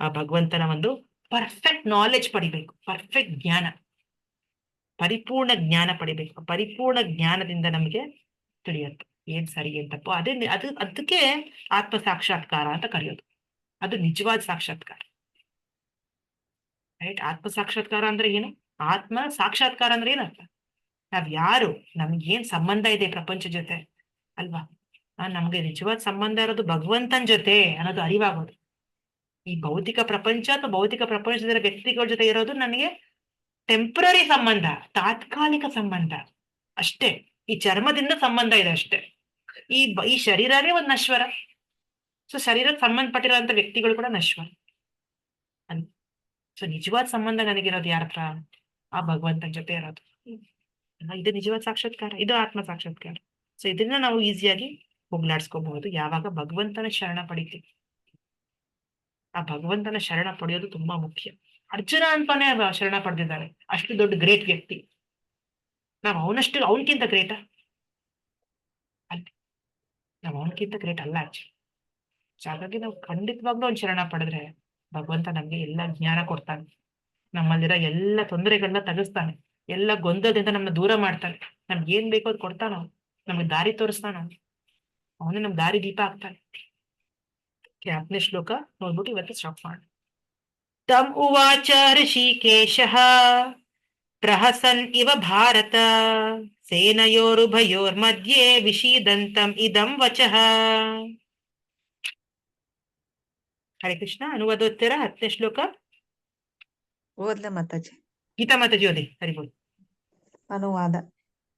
ಆ ಭಗವಂತನ ಒಂದು ಪರ್ಫೆಕ್ಟ್ ನಾಲೆಜ್ ಪಡಿಬೇಕು, ಪರ್ಫೆಕ್ಟ್ ಜ್ಞಾನ, ಪರಿಪೂರ್ಣ ಜ್ಞಾನ ಪಡಿಬೇಕು. ಪರಿಪೂರ್ಣ ಜ್ಞಾನದಿಂದ ನಮಗೆ ತಿಳಿಯುತ್ತೆ ಏನ್ ಸರಿ ಏನ್ ತಪ್ಪು. ಅದಕ್ಕೆ ಆತ್ಮ ಸಾಕ್ಷಾತ್ಕಾರ ಅಂತ ಕರೆಯೋದು. ಅದು ನಿಜವಾದ ಸಾಕ್ಷಾತ್ಕಾರ, ರೈಟ್? ಆತ್ಮ ಸಾಕ್ಷಾತ್ಕಾರ ಅಂದ್ರೆ ಏನು? ಆತ್ಮ ಸಾಕ್ಷಾತ್ಕಾರ ಅಂದ್ರೆ ಏನರ್ಥ? ನಾವ್ ಯಾರು, ನಮ್ಗೇನ್ ಸಂಬಂಧ ಇದೆ ಪ್ರಪಂಚ ಜೊತೆ ಅಲ್ವಾ, ನಮ್ಗೆ ನಿಜವಾದ ಸಂಬಂಧ ಇರೋದು ಭಗವಂತನ ಜೊತೆ ಅನ್ನೋದು ಅರಿವಾಗೋದು. ಈ ಭೌತಿಕ ಪ್ರಪಂಚ ಅಥವಾ ಭೌತಿಕ ಪ್ರಪಂಚದ ವ್ಯಕ್ತಿಗಳ ಜೊತೆ ಇರೋದು ನನಗೆ ಟೆಂಪರರಿ ಸಂಬಂಧ, ತಾತ್ಕಾಲಿಕ ಸಂಬಂಧ ಅಷ್ಟೇ. ಈ ಚರ್ಮದಿಂದ ಸಂಬಂಧ ಇದೆ ಅಷ್ಟೇ. ಈ ಶರೀರನೇ ಒಂದು ನಶ್ವರ. ಸೊ ಶರೀರಕ್ಕೆ ಸಂಬಂಧಪಟ್ಟಿರೋಂಥ ವ್ಯಕ್ತಿಗಳು ಕೂಡ ನಶ್ವರ. ಸೊ ನಿಜವಾದ ಸಂಬಂಧ ನನಗಿರೋದು ಯಾರ ಹತ್ರ? ಆ ಭಗವಂತನ ಜೊತೆ ಇರೋದು. ಇದು ನಿಜವಾದ ಸಾಕ್ಷಾತ್ಕಾರ, ಇದು ಆತ್ಮ ಸಾಕ್ಷಾತ್ಕಾರ. ಸೊ ಇದನ್ನ ನಾವು ಈಸಿಯಾಗಿ ಹೋಗ್ಲಾಡ್ಸ್ಕೋಬಹುದು ಯಾವಾಗ ಭಗವಂತನ ಶರಣ ಪಡಿತೀವಿ. ಆ ಭಗವಂತನ ಶರಣ ಪಡೆಯೋದು ತುಂಬಾ ಮುಖ್ಯ. ಅರ್ಜುನ ಅಂತಾನೆ ಶರಣ ಪಡೆದಿದ್ದಾರೆ, ಅಷ್ಟು ದೊಡ್ಡ ಗ್ರೇಟ್ ವ್ಯಕ್ತಿ. ನಾವು ಅವನಕ್ಕಿಂತ ಗ್ರೇಟ ಅಲ್ಲ, ನಾವು ಅವನಕ್ಕಿಂತ ಗ್ರೇಟ್ ಅಲ್ಲ ಆಕ್ಚುಲಿ. ಹಾಗಾಗಿ ನಾವು ಖಂಡಿತವಾಗ್ಲೂ ಅವ್ನು ಶರಣ ಪಡೆದ್ರೆ ಭಗವಂತ ನಮ್ಗೆ ಎಲ್ಲ ಜ್ಞಾನ ಕೊಡ್ತಾನೆ, ನಮ್ಮಲ್ಲಿರೋ ಎಲ್ಲ ತೊಂದರೆಗಳನ್ನ ತಗಸ್ತಾನೆ, ಎಲ್ಲ ಗೊಂದಲದಿಂದ ನಮ್ಮನ್ನ ದೂರ ಮಾಡ್ತಾನೆ, ನಮ್ಗೆ ಏನ್ ಬೇಕೋ ಅದು ಕೊಡ್ತಾನ, ನಮ್ಗೆ ದಾರಿ ತೋರಿಸ್ತಾನ, ಅವನೇ ನಮ್ಗೆ ದಾರಿ ದೀಪ ಆಗ್ತಾನೆ. 8ನೇ ಶ್ಲೋಕ ನೋಡ್ಬಿಟ್ಟು ಇವತ್ತು ಸ್ಟಾಪ್ ಮಾಡಿ. ತಂ ಉವಾಚ ಋಷಿಕೇಶಃ ಪ್ರಹಸನ್ ಇವ ಭಾರತ ಸೇನಯೋರುಭಯೋರ್ಮಧ್ಯೆ ವಿಷೀದಂತಂ ಇದಂ ವಚಃ. ಹರೇ ಕೃಷ್ಣ. ಅನುವಾದ ಓದ್ತೀರಾ 10ನೇ ಶ್ಲೋಕ? ಓದ್ಲ ಮಾತಾಜಿ. ಗೀತಾ ಮಾತಾಜಿ ಓದಿ. ಹರಿಬೋಲ್. ಅನುವಾದ.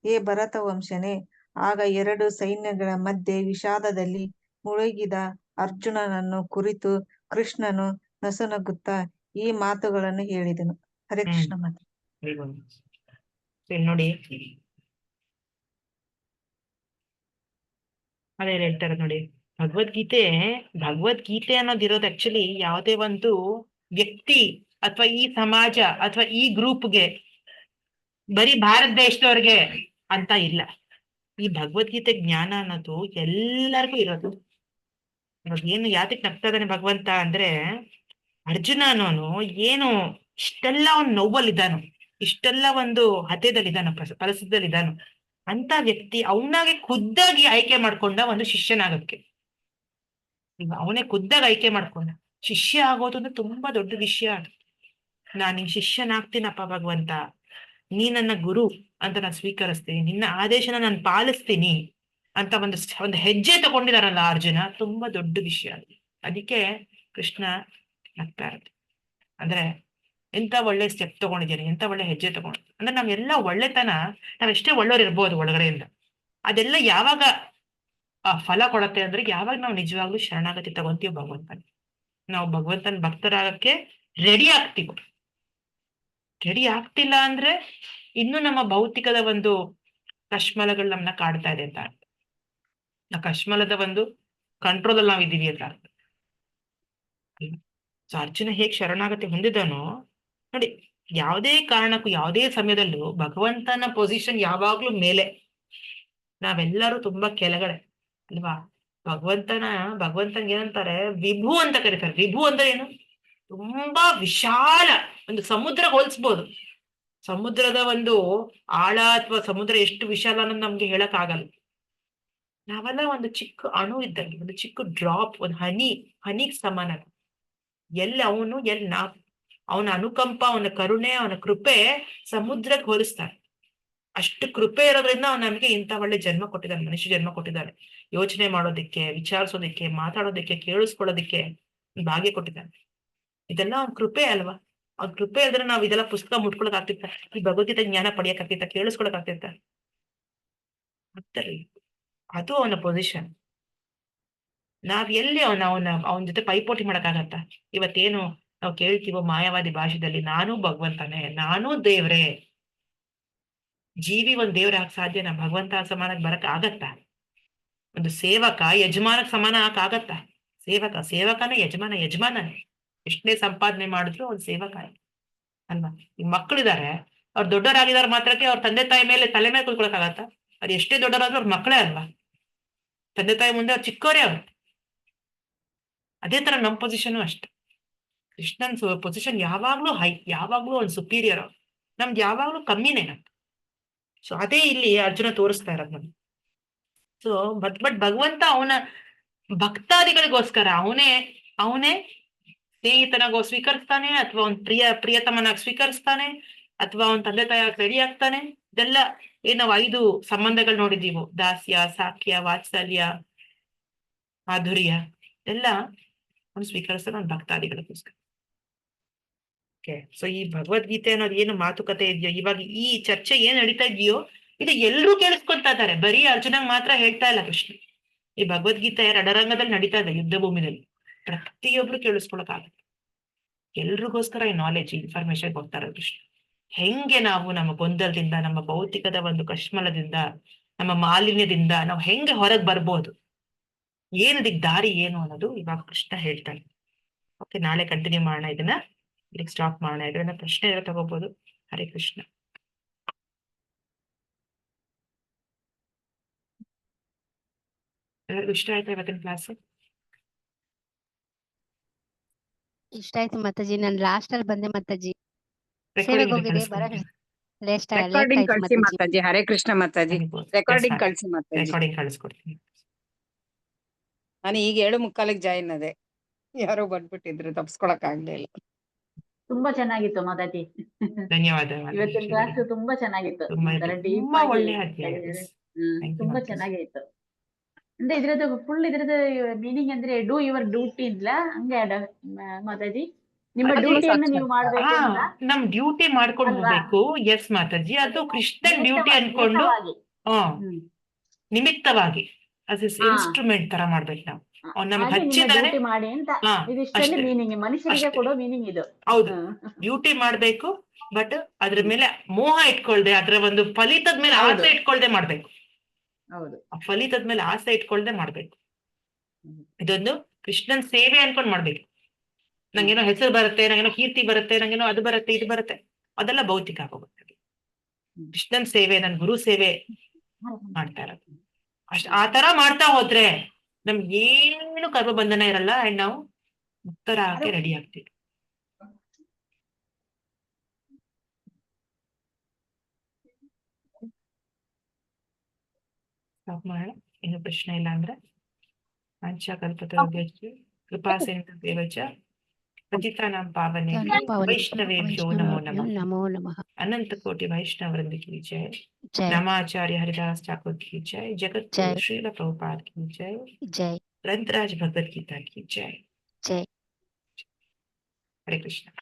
ಏ ಭರತ ವಂಶನೇ, ಆಗ ಎರಡು ಸೈನ್ಯಗಳ ಮಧ್ಯೆ ವಿಷಾದದಲ್ಲಿ ಮುಳುಗಿದ ಅರ್ಜುನನನ್ನು ಕುರಿತು ಕೃಷ್ಣನು ನಸುನಗುತ್ತಾ ಈ ಮಾತುಗಳನ್ನು ಹೇಳಿದನು. ಹರೇ ಕೃಷ್ಣ ಮಾತ. ನೋಡಿ ಅದೇ ಹೇಳ್ತಾರೆ ನೋಡಿ, ಭಗವದ್ಗೀತೆ ಅನ್ನೋದಿರೋದು ಆಕ್ಚುಲಿ ಯಾವುದೇ ಒಂದು ವ್ಯಕ್ತಿ ಅಥವಾ ಈ ಸಮಾಜ ಅಥವಾ ಈ ಗ್ರೂಪ್ಗೆ, ಬರೀ ಭಾರತ ದೇಶದವ್ರಿಗೆ ಅಂತ ಇಲ್ಲ. ಈ ಭಗವದ್ಗೀತೆ ಜ್ಞಾನ ಅನ್ನೋದು ಎಲ್ಲರಿಗೂ ಇರೋದು. ಇವಾಗ ಏನು ಯಾತಕ್ಕೆ ನಗ್ತಾ ಇದ್ದಾನೆ ಭಗವಂತ ಅಂದ್ರೆ, ಅರ್ಜುನ ಅನ್ನೋನು ಏನು ಇಷ್ಟೆಲ್ಲ ಒಂದು ನೋವಲ್ಲಿದ್ದಾನು, ಇಷ್ಟೆಲ್ಲ ಒಂದು ಹತ್ಯದಲ್ಲಿದ್ದಾನು, ಪರಿಸ್ಥಿತಿಯಲ್ಲಿದ್ದಾನು, ಅಂತ ವ್ಯಕ್ತಿ ಅವನಾಗೆ ಖುದ್ದಾಗಿ ಆಯ್ಕೆ ಮಾಡ್ಕೊಂಡ ಒಂದು ಶಿಷ್ಯನಾಗಕ್ಕೆ. ಈಗ ಅವನೇ ಖುದ್ದಾಗಿ ಆಯ್ಕೆ ಮಾಡ್ಕೊಂಡ ಶಿಷ್ಯ ಆಗೋದು ಅಂದ್ರೆ ತುಂಬಾ ದೊಡ್ಡ ವಿಷಯ. ನಾನು ನಿನ್ ಶಿಷ್ಯನಾಗ್ತೀನಪ್ಪ ಭಗವಂತ, ನೀ ನನ್ನ ಗುರು ಅಂತ ನಾನು ಸ್ವೀಕರಿಸ್ತೀನಿ, ನಿನ್ನ ಆದೇಶನ ನಾನು ಪಾಲಿಸ್ತೀನಿ ಅಂತ ಒಂದು ಹೆಜ್ಜೆ ತಗೊಂಡಿದಾರಲ್ಲ ಅರ್ಜುನ, ತುಂಬಾ ದೊಡ್ಡ ವಿಷಯ. ಅದಕ್ಕೆ ಕೃಷ್ಣ ನಗ್ತಾ ಇರುತ್ತೆ. ಅಂದ್ರೆ ಎಂತ ಒಳ್ಳೆ ಸ್ಟೆಪ್ ತಗೊಂಡಿದ್ದೀನಿ, ಎಂತ ಒಳ್ಳೆ ಹೆಜ್ಜೆ ತಗೊಂಡು, ಅಂದ್ರೆ ನಾವೆಲ್ಲ ಒಳ್ಳೆತನ, ನಾವೆಷ್ಟೇ ಒಳ್ಳೆಯವ್ರು ಇರ್ಬೋದು ಒಳಗಡೆಯಿಂದ, ಅದೆಲ್ಲ ಯಾವಾಗ ಫಲ ಕೊಡತ್ತೆ ಅಂದ್ರೆ ಯಾವಾಗ ನಾವು ನಿಜವಾಗ್ಲೂ ಶರಣಾಗತಿ ತಗೊಂತೀವಿ ಭಗವಂತನ, ನಾವು ಭಗವಂತನ ಭಕ್ತರಾಗಕ್ಕೆ ರೆಡಿ ಆಗ್ತೀವಿ. ರೆಡಿ ಆಗ್ತಿಲ್ಲ ಅಂದ್ರೆ ಇನ್ನು ನಮ್ಮ ಭೌತಿಕದ ಒಂದು ಕಶ್ಮಲಗಳು ನಮ್ಮನ್ನ ಕಾಡ್ತಾ ಇದೆ ಅಂತ ಅರ್ಥ. ಆ ಕಶ್ಮಲದ ಒಂದು ಕಂಟ್ರೋಲ್ ಅಲ್ಲಿ ನಾವು ಇದ್ದೀವಿ ಅಂತ ಅರ್ಥ. ಸೊ ಅರ್ಜುನ ಹೇಗ್ ಶರಣಾಗತಿ ಹೊಂದಿದಾನೋ ನೋಡಿ, ಯಾವುದೇ ಕಾರಣಕ್ಕೂ ಯಾವುದೇ ಸಮಯದಲ್ಲೂ ಭಗವಂತನ ಪೊಸಿಷನ್ ಯಾವಾಗ್ಲೂ ಮೇಲೆ, ನಾವೆಲ್ಲರೂ ತುಂಬಾ ಕೆಳಗಡೆ ಅಲ್ವಾ. ಭಗವಂತನ್ಗೆ ಏನಂತಾರೆ, ವಿಭು ಅಂತ ಕರೀತಾರೆ. ವಿಭು ಅಂದ್ರೆ ಏನು? ತುಂಬಾ ವಿಶಾಲ, ಒಂದು ಸಮುದ್ರ ಹೋಲಿಸ್ಬೋದು. ಸಮುದ್ರದ ಒಂದು ಆಳ ಅಥವಾ ಸಮುದ್ರ ಎಷ್ಟು ವಿಶಾಲ ಅನ್ನೋದು ನಮ್ಗೆ ಹೇಳಕ್ ಆಗಲ್ಲ. ನಾವೆಲ್ಲ ಒಂದು ಚಿಕ್ಕ ಅಣು ಇದ್ದಂಗೆ, ಒಂದು ಚಿಕ್ಕ ಡ್ರಾಪ್, ಒಂದು ಹನಿಗ್ ಸಮಾನ. ಎಲ್ಲಿ ಅವನ ಅನುಕಂಪ, ಅವನ ಕರುಣೆ, ಅವನ ಕೃಪೆ ಸಮುದ್ರಕ್ಕೆ ಹೋಲಿಸ್ತಾರೆ. ಅಷ್ಟು ಕೃಪೆ ಇರೋದ್ರಿಂದ ಅವ್ನು ನಮಗೆ ಇಂಥ ಒಳ್ಳೆ ಜನ್ಮ ಕೊಟ್ಟಿದ್ದಾನೆ, ಮನುಷ್ಯ ಜನ್ಮ ಕೊಟ್ಟಿದ್ದಾನೆ. ಯೋಚನೆ ಮಾಡೋದಿಕ್ಕೆ, ವಿಚಾರಿಸೋದಿಕ್ಕೆ, ಮಾತಾಡೋದಿಕ್ಕೆ, ಕೇಳಿಸ್ಕೊಳ್ಳೋದಿಕ್ಕೆ ಭಾಗ್ಯ ಕೊಟ್ಟಿದ್ದಾನೆ. ಇದೆಲ್ಲ ಅವ್ನ ಕೃಪೆ ಅಲ್ವಾ. ಅವ್ನ ಕೃಪೆ ಇದ್ರೆ ನಾವ್ ಇದೆಲ್ಲ ಪುಸ್ತಕ ಮುಟ್ಕೊಳಕ್ ಆಗ್ತಿತ್ತ, ಈ ಭಗವದ್ಗೀತೆ ಜ್ಞಾನ ಪಡೆಯಕ್ ಆಗ್ತಿತ್ತ, ಕೇಳಿಸ್ಕೊಳಕ್ ಆಗ್ತಿತ್ತ? ಆಗ್ತಾರಿ. ಅದು ಅವನ ಪೊಸಿಷನ್. ನಾವ್ ಎಲ್ಲಿ ಅವನ ಜೊತೆ ಪೈಪೋಟಿ ಮಾಡಕ್ಕಾಗತ್ತ? ಇವತ್ತೇನು ನಾವು ಕೇಳ್ತೀವೋ ಮಾಯಾವಾದಿ ಭಾಷೆದಲ್ಲಿ, ನಾನೂ ಭಗವಂತನೇ, ನಾನೂ ದೇವ್ರೇ. ಜೀವಿ ಒಂದ್ ದೇವ್ರ ಆಗ ಸಾಧ್ಯನಾ? ಭಗವಂತ ಸಮಾನಕ್ಕೆ ಬರಕ್ ಆಗತ್ತ? ಒಂದು ಸೇವಕ ಯಜಮಾನಕ್ ಸಮಾನ ಆಗತ್ತ? ಸೇವಕನೇ ಯಜಮಾನನೇ. ಎಷ್ಟನೇ ಸಂಪಾದನೆ ಮಾಡಿದ್ರು ಅವ್ನು ಸೇವಕ ಅಲ್ವಾ. ಈಗ ಮಕ್ಕಳಿದ್ದಾರೆ, ಅವ್ರು ದೊಡ್ಡವರಾಗಿದ್ದಾರೆ ಮಾತ್ರಕ್ಕೆ ಅವ್ರ ತಂದೆ ತಾಯಿ ಮೇಲೆ ತಲೆ ಮೇಲೆ ಕುತ್ಕೊಳಕ್ ಅದು ಎಷ್ಟೇ ದೊಡ್ಡವರಾದ್ರೂ ಅವ್ರ ಮಕ್ಕಳೇ ಅಲ್ವಾ. ತಂದೆ ತಾಯಿ ಮುಂದೆ ಅವ್ರು ಚಿಕ್ಕವರೇ ಅವ್ರು. ಅದೇ ತರ ನಮ್ ಪೊಸಿಷನ್ ಅಷ್ಟೆ. ಕೃಷ್ಣನ್ ಪೊಸಿಷನ್ ಯಾವಾಗ್ಲೂ ಹೈ, ಯಾವಾಗ್ಲೂ ಒಂದು ಸುಪೀರಿಯರ್. ನಮ್ದು ಯಾವಾಗ್ಲೂ ಕಮ್ಮಿನೇ. ಸೊ ಅದೇ ಇಲ್ಲಿ ಅರ್ಜುನ ತೋರಿಸ್ತಾ ಇರೋದು ನಮ್ಗೆ. ಸೊ ಬಟ್ ಭಗವಂತ ಅವನ ಭಕ್ತಾದಿಗಳಿಗೋಸ್ಕರ ಅವನೇ ಸ್ನೇಹಿತನಾಗೋ ಸ್ವೀಕರಿಸ್ತಾನೆ, ಅಥವಾ ಅವ್ನ ಪ್ರಿಯತಮನಾಗಿ ಸ್ವೀಕರಿಸ್ತಾನೆ, ಅಥವಾ ಅವನ ತಂದೆ ತಾಯಿಯಾಗಿ ರೆಡಿ ಆಗ್ತಾನೆ. ಇದೆಲ್ಲ ನಾವು 5 ಸಂಬಂಧಗಳು ನೋಡಿದೀವೋ, ದಾಸ್ಯ, ಸಾಕ್ಯ, ವಾತ್ಸಲ್ಯ, ಮಾಧುರ್ಯ, ಎಲ್ಲ ಅವ್ನು ಸ್ವೀಕರಿಸ್ತಾನೆ ಅವ್ನ ಭಕ್ತಾದಿಗಳಿಗೋಸ್ಕರ. ಓಕೆ. ಸೊ ಈ ಭಗವದ್ಗೀತೆ ಅನ್ನೋದು ಏನು ಮಾತುಕತೆ ಇದೆಯೋ, ಇವಾಗ ಈ ಚರ್ಚೆ ಏನ್ ನಡೀತಾ ಇದೆಯೋ, ಇದು ಎಲ್ರೂ ಕೇಳಿಸ್ಕೊಳ್ತಾ ಇದ್ದಾರೆ. ಬರೀ ಅರ್ಜುನಂಗ್ ಮಾತ್ರ ಹೇಳ್ತಾ ಇಲ್ಲ ಕೃಷ್ಣ. ಈ ಭಗವದ್ಗೀತೆ ರಣರಂಗದಲ್ಲಿ ನಡೀತಾ ಇದೆ, ಯುದ್ಧ ಭೂಮಿನಲ್ಲಿ. ಪ್ರತಿಯೊಬ್ರು ಕೇಳಿಸ್ಕೊಳಕ್ಕಾಗುತ್ತೆ. ಎಲ್ರಿಗೋಸ್ಕರ ಈ ನಾಲೆಜ್, ಇನ್ಫಾರ್ಮೇಶನ್ ಕೊಡ್ತಾ ಇರೋದು ಕೃಷ್ಣ. ಹೆಂಗೆ ನಾವು ನಮ್ಮ ಗೊಂದಲದಿಂದ, ನಮ್ಮ ಭೌತಿಕದ ಒಂದು ಕಶ್ಮಲದಿಂದ, ನಮ್ಮ ಮಾಲಿನ್ಯದಿಂದ ನಾವು ಹೆಂಗೆ ಹೊರಗೆ ಬರ್ಬೋದು, ಏನದಿಕ್ ದಾರಿ ಏನು ಅನ್ನೋದು ಇವಾಗ ಕೃಷ್ಣ ಹೇಳ್ತಾನೆ. ಓಕೆ, ನಾಳೆ ಕಂಟಿನ್ಯೂ ಮಾಡೋಣ. ಇದನ್ನ ಇಲ್ಲಿಗೆ ಸ್ಟಾಪ್ ಮಾಡೋಣ. ಇದನ್ನ ಪ್ರಶ್ನೆ ತಗೋಬಹುದು. ಹರೇ ಕೃಷ್ಣ. ಎಲ್ಲರಿಗೂ ಇಷ್ಟ ಆಯ್ತಾ ಇವತ್ತಿನ ಕ್ಲಾಸ್? ಇಷ್ಟ ಆಯ್ತು ಮಾತಾಜಿ. ನಾನು ಲಾಸ್ಟ್ ಅಲ್ಲಿ ಬಂದೆ ಮಾತಾಜಿ, ಸೇವೆಗೆ ಹೋಗಿದೆ, ಬರಕ್ ಲೇಟ್ ರೆಕಾರ್ಡಿಂಗ್ ಆಯ್ತು ಕಳ್ಸಿ ಮಾತಾಜಿ. ಮಾತಾಜಿ. ಹರೇ ಕೃಷ್ಣ ಮಾತಾಜಿ. ರೆಕಾರ್ಡಿಂಗ್ ಕಳ್ಸಿ ಮಾತಾಜಿ. ರೆಕಾರ್ಡಿಂಗ್ ಕಳಿಸ್ಕೊಡ್ತೀನಿ. ನಾನು ಈಗ 7:45 ಜಾಯಿನ್ ಅದೇ, ಯಾರೋ ಬಂದ್ಬಿಟ್ಟಿದ್ರು, ತಪ್ಸ್ಕೊಳಕ್ ಆಗ್ಲಿಲ್ಲ. ತುಂಬಾ ಚೆನ್ನಾಗಿತ್ತು ಮಾತಾಜಿ. ಧನ್ಯವಾದ. ಇವತ್ತಿನ ಕ್ಲಾಸ್ ತುಂಬಾ ಚೆನ್ನಾಗಿತ್ತು. ಒಂಥರ ಡೀಪ್ ತುಂಬಾ ಆಗಿ ಒಳ್ಳೆ ಅಧ್ಯಾಯ. ತುಂಬಾ ಚೆನ್ನಾಗಿತ್ತು. ಅಂದ್ರೆ ಇದ್ರದ್ದು ಫುಲ್ ಇದ್ರದ್ದು ಮೀನಿಂಗ್ ಅಂದ್ರೆ ಡೂ ಯುವರ್ ಡ್ಯೂಟಿ ಇಲ್ಲ ಹಂಗೆ ಮಾತಾಜಿ. ನಿಮ್ಮ ಅದು ಡ್ಯೂಟಿಯನ್ನು ಸಾಕ್ಷಾತ್. ನೀವು ಮಾಡ್ಬೇಕು ಅಂತ ನಮ್ ಡ್ಯೂಟಿ ಮಾಡ್ಕೊಂಡು ಅಲ್ವಾ? ಹೋಗ್ಬೇಕು. ಎಸ್ ಮಾತಾಜಿ, ಅದು ಕೃಷ್ಣನ್ ಡ್ಯೂಟಿ ನಿಮಿತ್ತವಾಗಿ- ಅನ್ಕೊಂಡು ನಿಮಿತ್ತವಾಗಿ. ನಿಮಿತ್ತವಾಗಿ ಅಸ್ ಹಾ. ಇನ್ಸ್ಟ್ರೂಮೆಂಟ್ ತರ ಮಾಡ್ಬೇಕು ನಾವು. ಅವ್ನು ನಮ್ಗೆ ಹಾಗೆ ನಿಮ್ಮ ಹಚ್ಚಿದಾನೆ. ಡ್ಯೂಟಿ ಮಾಡಿ ಅಂತ ಹಾ, ಇದಿಷ್ಟಲ್ಲಿ ಅಷ್ಟೇ. ಮೀನಿಂಗ್, ಮನುಷ್ಯರಿಗೆ ಅಷ್ಟೇ. ಕೊಡೋ ಮೀನಿಂಗ್ ಇದು. ಹೌದು, ಹ್ಮ್. ಡ್ಯೂಟಿ ಮಾಡ್ಬೇಕು. ಬಟ್ ಅದ್ರ ಮೇಲೆ ಮೋಹ ಇಟ್ಕೊಳ್ದೆ, ಅದ್ರ ಒಂದು ಫಲಿತದ ಮೇಲೆ ಹೌದು. ಆಸೆ ಇಟ್ಕೊಳ್ದೆ ಮಾಡ್ಬೇಕು. ಹೌದು. ಆ ಫಲಿತದ ಮೇಲೆ ಆಸೆ ಇಟ್ಕೊಳ್ದೆ ಮಾಡ್ಬೇಕು. ಹ್ಮ್. ಇದೊಂದು ಕೃಷ್ಣನ್ ಸೇವೆ ಅನ್ಕೊಂಡ್ ಮಾಡ್ಬೇಕು. ನಂಗೇನೋ ಹೆಸರು ಬರುತ್ತೆ, ನಂಗೇನೋ ಕೀರ್ತಿ ಬರುತ್ತೆ, ನಂಗೇನೋ ಅದು ಬರುತ್ತೆ, ಇದು ಬರುತ್ತೆ, ಅದೆಲ್ಲ ಭೌತಿಕ ಆಗೋಗುತ್ತೆ. ಕೃಷ್ಣನ್ ಸೇವೆ, ನನ್ ಗುರು ಸೇವೆ ಮಾಡ್ತಾ ಇರೋದು ಅಷ್ಟ. ಆ ತರ ಮಾಡ್ತಾ ಹೋದ್ರೆ ನಮ್ಗೆ ಏನು ಕರ್ಮ ಬಂಧನ ಇರಲ್ಲ, ಅಂಡ್ ನಾವು ಮುಕ್ತರ ಆಗಕ್ಕೆ ರೆಡಿ ಆಗ್ತೀವಿ. ಸ್ಟಾಪ್ ಮಾಡೋಣ. ಏನು ಪ್ರಶ್ನೆ ಇಲ್ಲ ಅಂದ್ರೆ ಪಾಂಚಕಲ್ಪತರುಭ್ಯಶ್ಚ ಕೃಪಾ ಸಿಂಧುಭ್ಯಶ್ಚ ಪತಿತಾನಾಂ ಪಾವನೇಭ್ಯೋ ವೈಷ್ಣವೇಭ್ಯೋ ನಮೋ ನಮಃ. ನಮೋ ನಮಃ. अनंत कोटि वैष्णव वृंद की जय. ಜೈ नमाचार्य हरिदास ठाकुर की जय. जगत जय. गुरु श्रील प्रभुपाद की जय. ಜೈ ग्रंथराज भगवद गीता की जय. ಜೈ. ಹರೇ ಕೃಷ್ಣ.